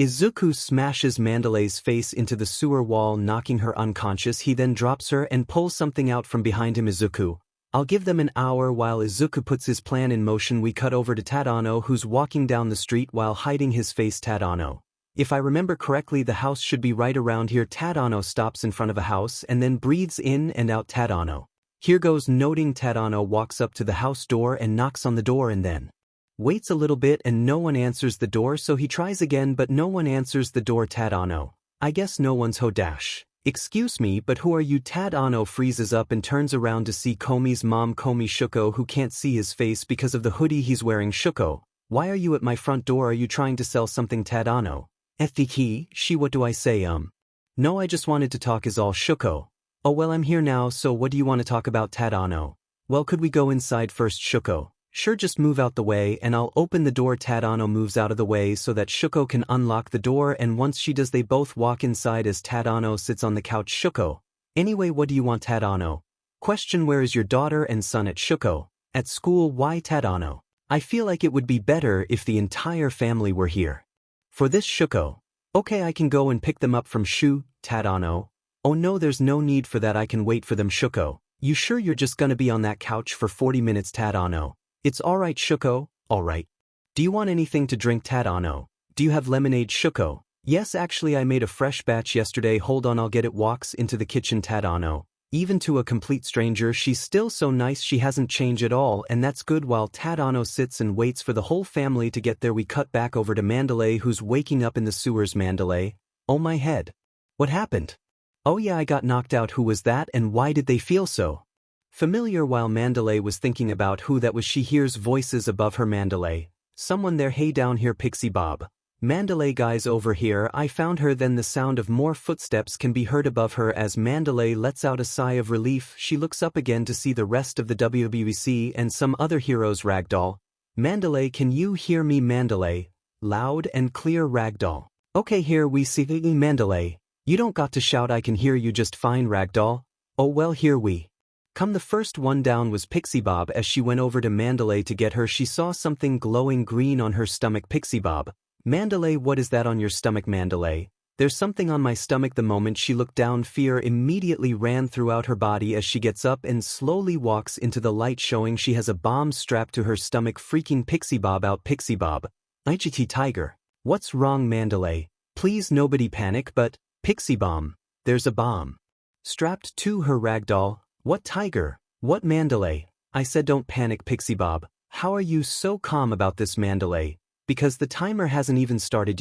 [SPEAKER 1] Izuku smashes Mandalay's face into the sewer wall, knocking her unconscious. He then drops her and pulls something out from behind him. Izuku, I'll give them an hour. While Izuku puts his plan in motion, we cut over to Tadano, who's walking down the street while hiding his face. Tadano, if I remember correctly, the house should be right around here. Tadano stops in front of a house and then breathes in and out. Tadano, here goes noting. Tadano walks up to the house door and knocks on the door and then waits a little bit and no one answers the door, so he tries again but no one answers the door. Tadano, I guess no one's home. Excuse me, but who are you? Tadano freezes up and turns around to see Komi's mom, Komi Shuko, who can't see his face because of the hoodie he's wearing. Shuko, why are you at my front door? Are you trying to sell something? Tadano, she, what do I say? No, I just wanted to talk is all. Shuko, oh well, I'm here now, so what do you want to talk about? Tadano, well, could we go inside first? Shuko, sure, just move out the way and I'll open the door. Tadano moves out of the way so that Shuko can unlock the door, and once she does they both walk inside as Tadano sits on the couch. Shuko, anyway, what do you want? Tadano, question, where is your daughter and son? At Shuko, at school. Why? Tadano, I feel like it would be better if the entire family were here for this. Shuko, okay, I can go and pick them up from Tadano, oh no, there's no need for that, I can wait for them. Shuko, you sure you're just gonna be on that couch for 40 minutes? Tadano, it's alright. Shuko, alright. Do you want anything to drink? Tadano, do you have lemonade? Shuko, yes, actually I made a fresh batch yesterday, hold on, I'll get it. Walks into the kitchen. Tadano, even to a complete stranger she's still so nice, she hasn't changed at all, and that's good. While Tadano sits and waits for the whole family to get there, we cut back over to Mandalay, who's waking up in the sewers. Mandalay, oh my head. What happened? Oh yeah, I got knocked out. Who was that and why did they feel so familiar? While Mandalay was thinking about who that was, she hears voices above her. Mandalay, someone there? Hey, down here Pixie Bob. Mandalay, guys over here, I found her. Then the sound of more footsteps can be heard above her as Mandalay lets out a sigh of relief. She looks up again to see the rest of the WBC and some other heroes. Ragdoll, Mandalay, can you hear me? Mandalay, loud and clear. Ragdoll, okay, here we see Mandalay, you don't got to shout, I can hear you just fine. Ragdoll, oh well, here we come. The first one down was Pixie Bob. As she went over to Mandalay to get her, she saw something glowing green on her stomach. Pixie Bob, Mandalay, what is that on your stomach? Mandalay, there's something on my stomach. The moment she looked down, fear immediately ran throughout her body as she gets up and slowly walks into the light, showing she has a bomb strapped to her stomach, freaking Pixie Bob out. Pixie Bob, IGT Tiger, what's wrong? Mandalay, please nobody panic, but Pixie Bomb, there's a bomb strapped to her. Ragdoll, what tiger? What? Mandalay, I said don't panic. Pixie Bob, how are you so calm about this? Mandalay, because the timer hasn't even started.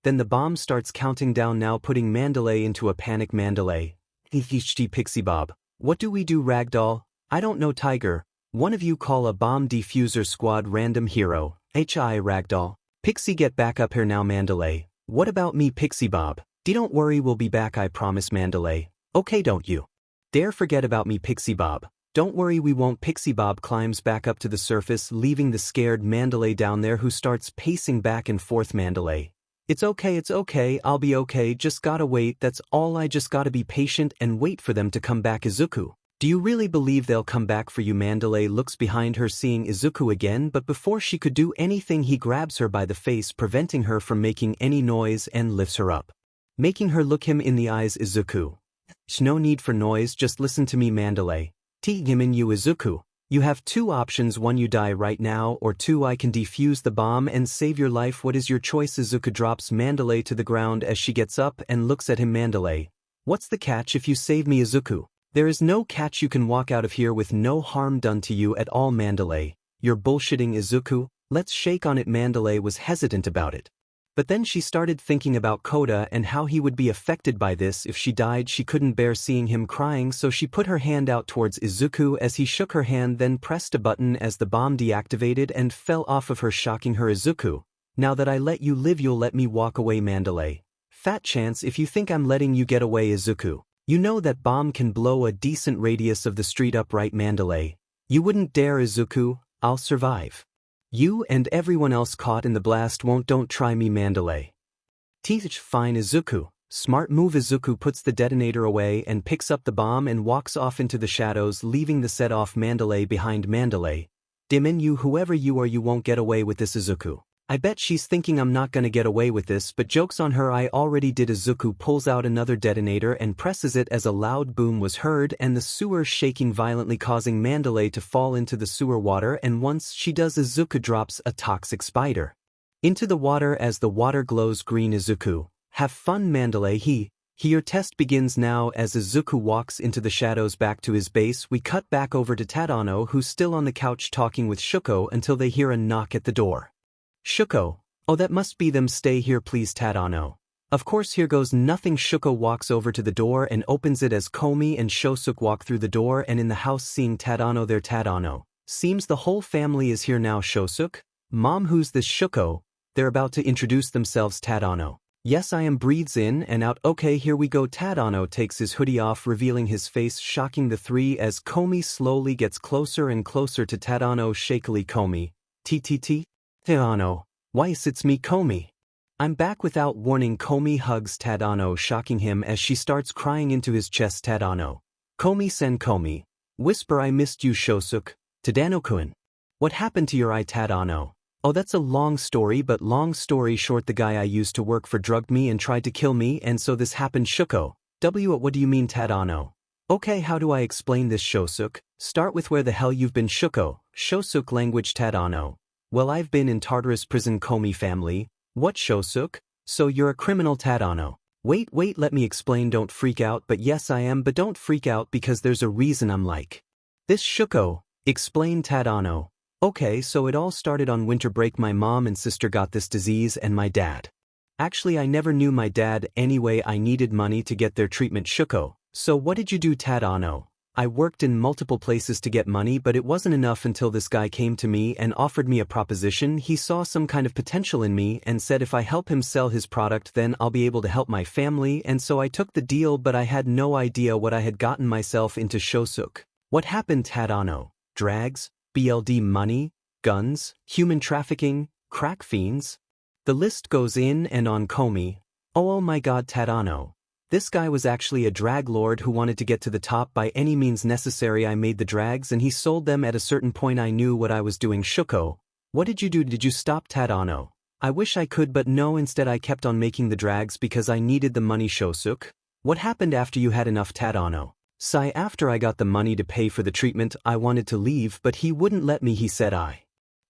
[SPEAKER 1] Then the bomb starts counting down now, putting Mandalay into a panic. Mandalay, Pixie Bob, what do we do? Ragdoll, I don't know. Tiger, one of you call a bomb diffuser squad. Random hero, Ragdoll, Pixie, get back up here now. Mandalay, what about me? Pixie Bob, don't worry, we'll be back, I promise. Mandalay, okay, don't you dare forget about me. Pixie Bob, don't worry, we won't. Pixie Bob climbs back up to the surface, leaving the scared Mandalay down there, who starts pacing back and forth. Mandalay, it's okay, I'll be okay, just gotta wait, that's all, I just gotta be patient and wait for them to come back. Izuku, Do you really believe they'll come back for you? 𝐻𝐻𝐿 looks behind her seeing Izuku again, but before she could do anything he grabs her by the face, preventing her from making any noise, and lifts her up, making her look him in the eyes. Izuku. No need for noise, just listen to me. 𝐻𝐻𝐿. 𝐻𝐮𝐬𝐻𝐿. Izuku. You have two options: one, you die right now, or two, I can defuse the bomb and save your life. What is your choice? Izuku drops 𝐻𝐻𝐿 to the ground as she gets up and looks at him. 𝐻𝐻𝐿. What's the catch if you save me? Izuku. There is no catch. You can walk out of here with no harm done to you at all. 𝐻𝐻𝐿. You're bullshitting. Izuku. Let's shake on it. 𝐻𝐻𝐿 was hesitant about it. But then she started thinking about Kota and how he would be affected by this. If she died, she couldn't bear seeing him crying, so she put her hand out towards Izuku as he shook her hand, then pressed a button as the bomb deactivated and fell off of her, shocking her. Izuku. Now that I let you live, you'll let me walk away? 𝐻𝐻𝐿. Fat chance if you think I'm letting you get away. Izuku. You know that bomb can blow a decent radius of the street up, right? 𝐻𝐻𝐿. You wouldn't dare. Izuku. I'll survive. You and everyone else caught in the blast won't. Don't try me. 𝐻𝐻𝐿. Teach. Fine. Izuku. Smart move. Izuku puts the detonator away and picks up the bomb and walks off into the shadows, leaving the set off 𝐻𝐻𝐿 behind. 𝐻𝐻𝐿. Dimin, you whoever you are, you won't get away with this. Izuku. I bet she's thinking I'm not gonna get away with this, but joke's on her, I already did. Izuku pulls out another detonator and presses it as a loud boom was heard and the sewer shaking violently, causing 𝐻𝐻𝐿 to fall into the sewer water, and once she does, Izuku drops a toxic spider into the water as the water glows green. Izuku. Have fun. 𝐻𝐻𝐿. Your test begins now. As Izuku walks into the shadows back to his base, we cut back over to Tadano, who's still on the couch talking with Shuko until they hear a knock at the door. Shuko. Oh, that must be them. Stay here please. Tadano. Of course, here goes nothing. Shuko walks over to the door and opens it as Komi and 𝐀𝐮𝐭𝐡𝐨𝐫 walk through the door and in the house, seeing Tadano there. Tadano. Seems the whole family is here now. 𝐀𝐮𝐭𝐡𝐨𝐫. Mom, who's this? Shuko. They're about to introduce themselves. Tadano. Yes, I am. Breathes in and out. Okay, here we go. Tadano takes his hoodie off, revealing his face, shocking the three as Komi slowly gets closer and closer to Tadano. Shakily. Komi. TTT. Tadano. Why, it's me, Komi. I'm back. Without warning, Komi hugs Tadano, shocking him as she starts crying into his chest. Tadano. Komi-sen. Komi. Whisper, I missed you. 𝐀𝐮𝐭𝐡𝐨𝐫. Tadano-kun. What happened to your eye? Tadano. Oh, that's a long story, but long story short, the guy I used to work for drugged me and tried to kill me, and so this happened. Shuko. What do you mean? Tadano. Okay, how do I explain this? 𝐀𝐮𝐭𝐡𝐨𝐫. Start with where the hell you've been. Shuko. 𝐀𝐮 language. Tadano. Well, I've been in Tartarus prison. Komi family. What? 𝐀𝐮? So you're a criminal? Tadano. Wait, let me explain. Don't freak out. But yes, I am, but don't freak out because there's a reason I'm like this. Shuko. Explain. Tadano. Okay, so it all started on winter break. My mom and sister got this disease and my dad. Actually, I never knew my dad. Anyway, I needed money to get their treatment. Shuko. So what did you do? Tadano. I worked in multiple places to get money, but it wasn't enough until this guy came to me and offered me a proposition. He saw some kind of potential in me and said if I help him sell his product, then I'll be able to help my family, and so I took the deal, but I had no idea what I had gotten myself into. 𝐀𝐮. What happened? Tadano. Drags, BLD, money, guns, human trafficking, crack fiends. The list goes in and on. Komi. Oh my god. Tadano. This guy was actually a drag lord who wanted to get to the top by any means necessary. I made the drags and he sold them. At a certain point I knew what I was doing. Shuko. What did you do? Did you stop? Tadano. I wish I could, but no, instead I kept on making the drags because I needed the money. 𝐀𝐮𝐭𝐡𝐨𝐫. What happened after you had enough? Tadano. Sigh. After I got the money to pay for the treatment, I wanted to leave, but he wouldn't let me. He said I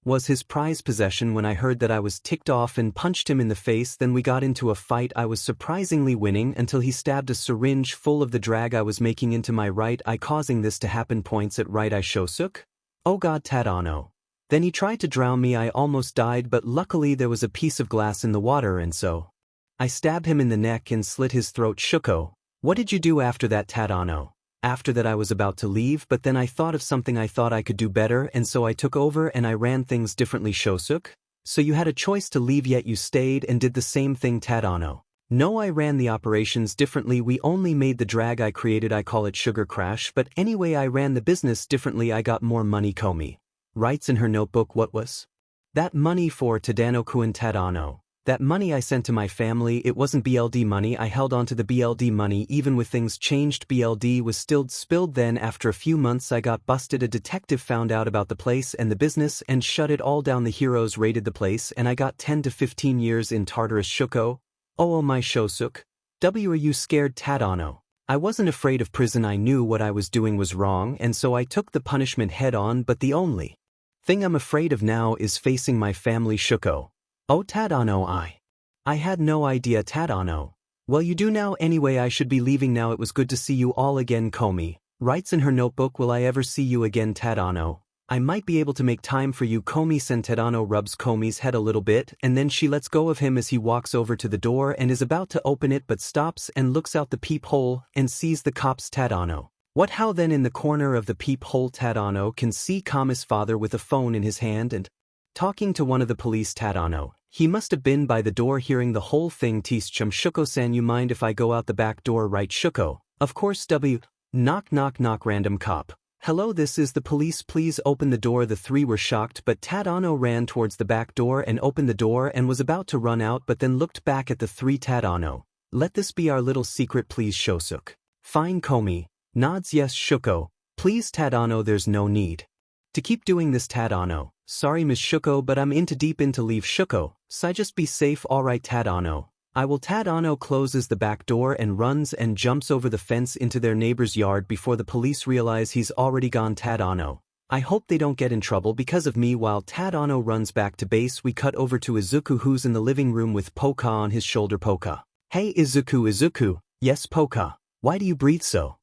[SPEAKER 1] was his prized possession. When I heard that, I was ticked off and punched him in the face. Then we got into a fight. I was surprisingly winning until he stabbed a syringe full of the drag I was making into my right eye, causing this to happen. Points at right eye. 𝐀𝐮𝐭𝐡𝐨𝐫. Oh god. Tadano. Then he tried to drown me. I almost died, but luckily there was a piece of glass in the water, and so I stabbed him in the neck and slit his throat. Shuko. What did you do after that? Tadano. After that I was about to leave, but then I thought of something. I thought I could do better, and so I took over and I ran things differently. 𝐀𝐮𝐭𝐡𝐨𝐫. So you had a choice to leave, yet you stayed and did the same thing. Tadano. No, I ran the operations differently. We only made the drag I created. I call it Sugar Crash, but anyway, I ran the business differently. I got more money. Komi writes in her notebook. What was that money for? Tadano-kun. Tadano. That money I sent to my family, it wasn't BLD money. I held on to the BLD money even with things changed. BLD was still spilled. Then after a few months I got busted. A detective found out about the place and the business and shut it all down. The heroes raided the place and I got 10 to 15 years in Tartarus. Shuko. Oh my Shosuk. Are you scared? Tadano. I wasn't afraid of prison. I knew what I was doing was wrong and so I took the punishment head on, but the only thing I'm afraid of now is facing my family. Shuko. Oh Tadano, I had no idea. Tadano. Well, you do now. Anyway, I should be leaving now. It was good to see you all again. Komi writes in her notebook, will I ever see you again? Tadano. I might be able to make time for you. Komi-san. Tadano rubs Komi's head a little bit and then she lets go of him as he walks over to the door and is about to open it but stops and looks out the peephole and sees the cops. Tadano. What? How then? In the corner of the peephole Tadano can see Kami's father with a phone in his hand and talking to one of the police. Tadano. He must have been by the door hearing the whole thing. 𝐶𝐮𝐬𝐴. Shuko-san, you mind if I go out the back door? Right. Shuko. Of course. Knock knock knock. Random cop. Hello, this is the police, please open the door. The three were shocked but Tadano ran towards the back door and opened the door and was about to run out but then looked back at the three. Tadano. Let this be our little secret, please. Shosuk. Fine. Komi nods yes. Shuko. Please Tadano, there's no need to keep doing this. Tadano. Sorry Miss Shuko, but I'm deep into leave. Shuko. So just be safe. Alright Tadano. I will. Tadano closes the back door and runs and jumps over the fence into their neighbor's yard before the police realize he's already gone. Tadano. I hope they don't get in trouble because of me. While Tadano runs back to base, we cut over to Izuku, who's in the living room with Poka on his shoulder. Poka. Hey Izuku. Izuku. Yes Poka. Why do you breathe so?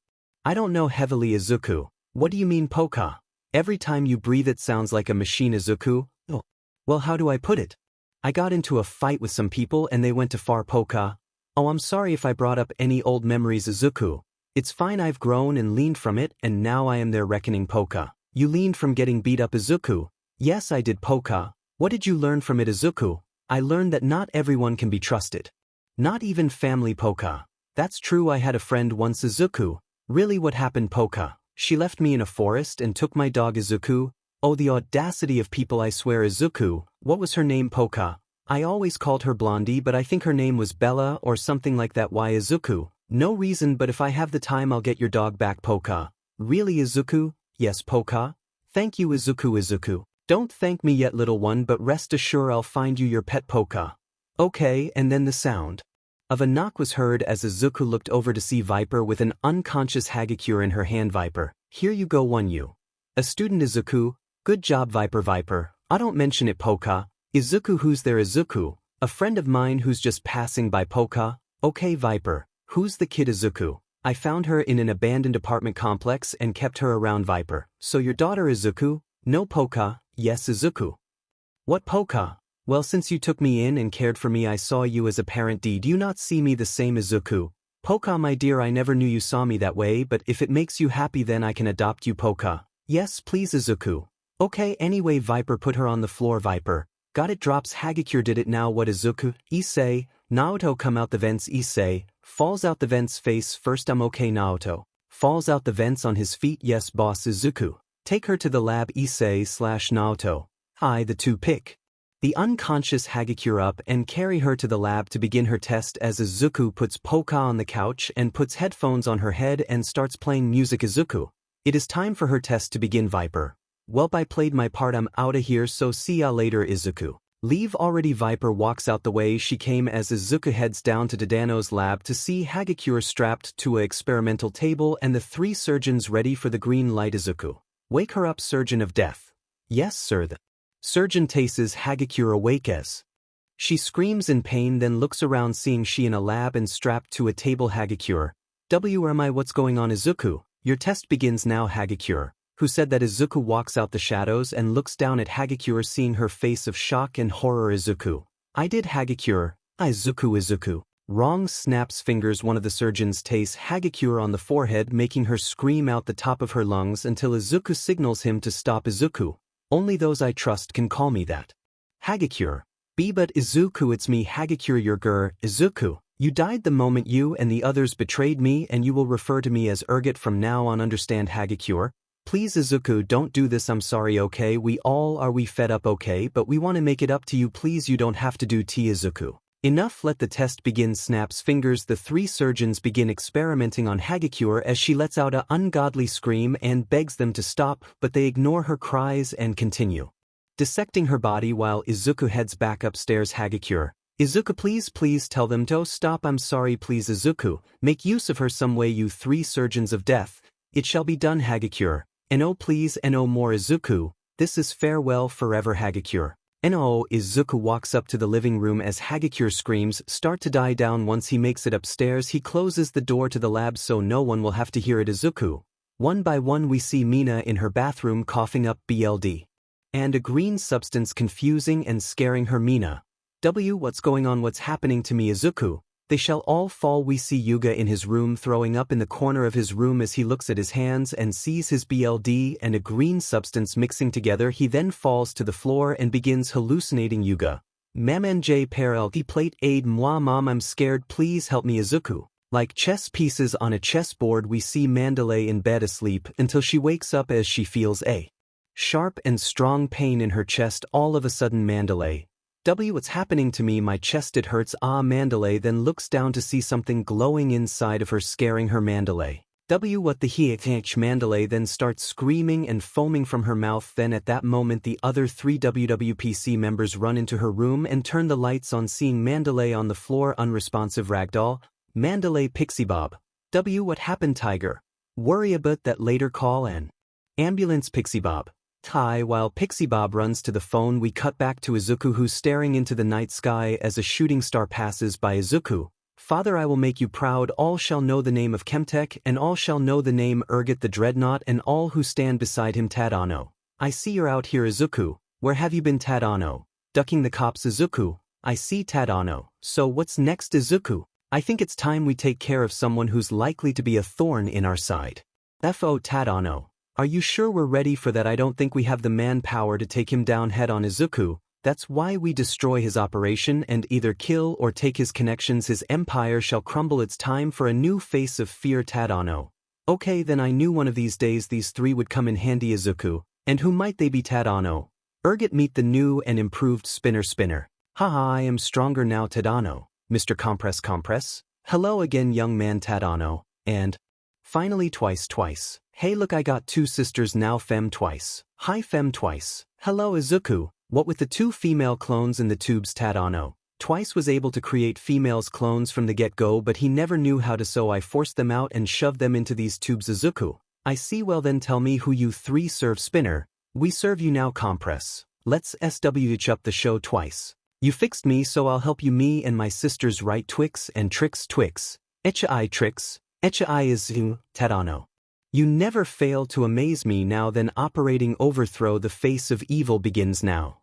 [SPEAKER 1] I don't know. Heavily. Izuku. What do you mean? Poka. Every time you breathe it sounds like a machine. Izuku. Oh. Well, how do I put it? I got into a fight with some people and they went too far. Poka. Oh, I'm sorry if I brought up any old memories. Izuku. It's fine, I've grown and leaned from it and now I am their reckoning. Poka. You leaned from getting beat up. Izuku. Yes I did. Poka. What did you learn from it? Izuku. I learned that not everyone can be trusted. Not even family. Poka. That's true, I had a friend once. Izuku. Really, what happened? Poka. She left me in a forest and took my dog. Izuku. Oh, the audacity of people, I swear. Izuku. What was her name? Poka. I always called her Blondie, but I think her name was Bella or something like that. Why? Izuku. No reason, but if I have the time I'll get your dog back. Poka. Really? Izuku. Yes Poka. Thank you. Izuku. Izuku. Don't thank me yet, little one, but rest assured I'll find you your pet. Poka. Okay. And then the sound of a knock was heard as Izuku looked over to see Viper with an unconscious Hagakure in her hand. Viper. Here you go. One you. A student. Izuku. Good job Viper. Viper. I don't mention it. Poka. Izuku. Who's there? Izuku. A friend of mine who's just passing by. Poka. Okay Viper. Who's the kid? Izuku. I found her in an abandoned apartment complex and kept her around. Viper. So your daughter? Izuku. No. Poka. Yes. Izuku. What? Poka. Well, since you took me in and cared for me, I saw you as a parent. Do you not see me the same? Izuku. Poka, my dear, I never knew you saw me that way, but if it makes you happy then I can adopt you. Poka. Yes please. Izuku. Okay. Anyway, Viper, put her on the floor. Viper. Got it. Drops Hagakure. Did it now. What? Izuku. Naoto, come out the vents. Falls out the vents face first. I'm okay. Naoto falls out the vents on his feet. Yes boss. Izuku. Take her to the lab. Naoto. The two pick the unconscious Hagakure up and carry her to the lab to begin her test as Izuku puts Poka on the couch and puts headphones on her head and starts playing music. Izuku. It is time for her test to begin. Viper. Welp, I played my part, I'm outta here, so see ya later. Izuku. Leave already. Viper walks out the way she came as Izuku heads down to Tadano's lab to see Hagakure strapped to a experimental table and the three surgeons ready for the green light. Izuku. Wake her up, surgeon of death. Yes sir. The surgeon tastes Hagakure awake as she screams in pain, then looks around seeing she in a lab and strapped to a table. Hagakure. WMI, what's going on? Izuku. Your test begins now. Hagakure. Who said that? Izuku walks out the shadows and looks down at Hagakure, seeing her face of shock and horror. Izuku. I did. Hagakure. Izuku. Wrong. Snaps fingers. One of the surgeons tastes Hagakure on the forehead, making her scream out the top of her lungs until Izuku signals him to stop. Izuku. Only those I trust can call me that. Hagakure. But Izuku, it's me Hagakure, your girl. Izuku. You died the moment you and the others betrayed me, and you will refer to me as Ergot from now on, understand? Hagakure. Please Izuku, don't do this, I'm sorry, okay, we fed up, okay, but we want to make it up to you, please, you don't have to do tea Izuku. Enough, let the test begin. Snaps fingers. The three surgeons begin experimenting on 𝐻𝐿𝐿 as she lets out an ungodly scream and begs them to stop, but they ignore her cries and continue dissecting her body while Izuku heads back upstairs. 𝐻𝐿𝐿. Izuku, please tell them to stop, I'm sorry, please Izuku, make use of her some way, you three surgeons of death, it shall be done 𝐻𝐿𝐿. No please, no more Izuku, this is farewell forever 𝐻𝐿𝐿. No, Izuku walks up to the living room as 𝐻𝐿𝐿 screams start to die down. Once he makes it upstairs, he closes the door to the lab so no one will have to hear it. Izuku. One by one we see Mina in her bathroom coughing up blood and a green substance, confusing and scaring her. Mina. What's going on, what's happening to me Izuku? They shall all fall. We see Yuga in his room throwing up in the corner of his room as he looks at his hands and sees his blood and a green substance mixing together. He then falls to the floor and begins hallucinating. Yuga. Mamanje paralki plate aid moi mom, I'm scared, please help me Izuku. Like chess pieces on a chessboard we see Mandalay in bed asleep until she wakes up as she feels a sharp and strong pain in her chest. All of a sudden Mandalay. What's happening to me, my chest, it hurts. Mandalay then looks down to see something glowing inside of her, scaring her. Mandalay. What the 𝐻𝐿𝐿. Mandalay then starts screaming and foaming from her mouth. Then at that moment the other three WWPC members run into her room and turn the lights on, seeing Mandalay on the floor unresponsive ragdoll. Mandalay 𝐻𝐿𝐿. What happened, Tiger? Worry about that later, call an ambulance 𝐻𝐿𝐿. While 𝐻𝐿𝐿 runs to the phone, we cut back to Izuku, who's staring into the night sky as a shooting star passes by. Izuku. Father, I will make you proud, all shall know the name of 𝐀𝐮𝐭𝐡𝐨𝐫 and all shall know the name 𝗧𝗏𝗏 the dreadnaught and all who stand beside him. Tadano. I see you're out here Izuku, where have you been Tadano? Ducking the cops Izuku. I see Tadano, so what's next Izuku? I think it's time we take care of someone who's likely to be a thorn in our side. FO Tadano. Are you sure we're ready for that? I don't think we have the manpower to take him down head on Izuku, that's why we destroy his operation and either kill or take his connections. His empire shall crumble. It's time for a new face of fear. Tadano. Okay, then I knew one of these days these three would come in handy Izuku, and who might they be Tadano? 𝗧𝗏𝗏, meet the new and improved spinner. Haha, I am stronger now Tadano. Mr. Compress. Hello again young man Tadano, and finally twice. Hey look, I got two sisters now fem twice. Hi fem twice. Hello Izuku, what with the two female clones in the tubes Tadano. Twice was able to create females clones from the get-go, but he never knew how to, so I forced them out and shoved them into these tubes Izuku. I see, well then tell me who you three serve. Spinner. We serve you now Compress. Let's SWH up the show twice. You fixed me, so I'll help you, me and my sisters write Twix and Tricks Twix. 𝐻𝐿𝐿 Tricks. 𝐻𝐿𝐿 is Tadano. You never fail to amaze me. Now then, operating overthrow the face of evil begins now.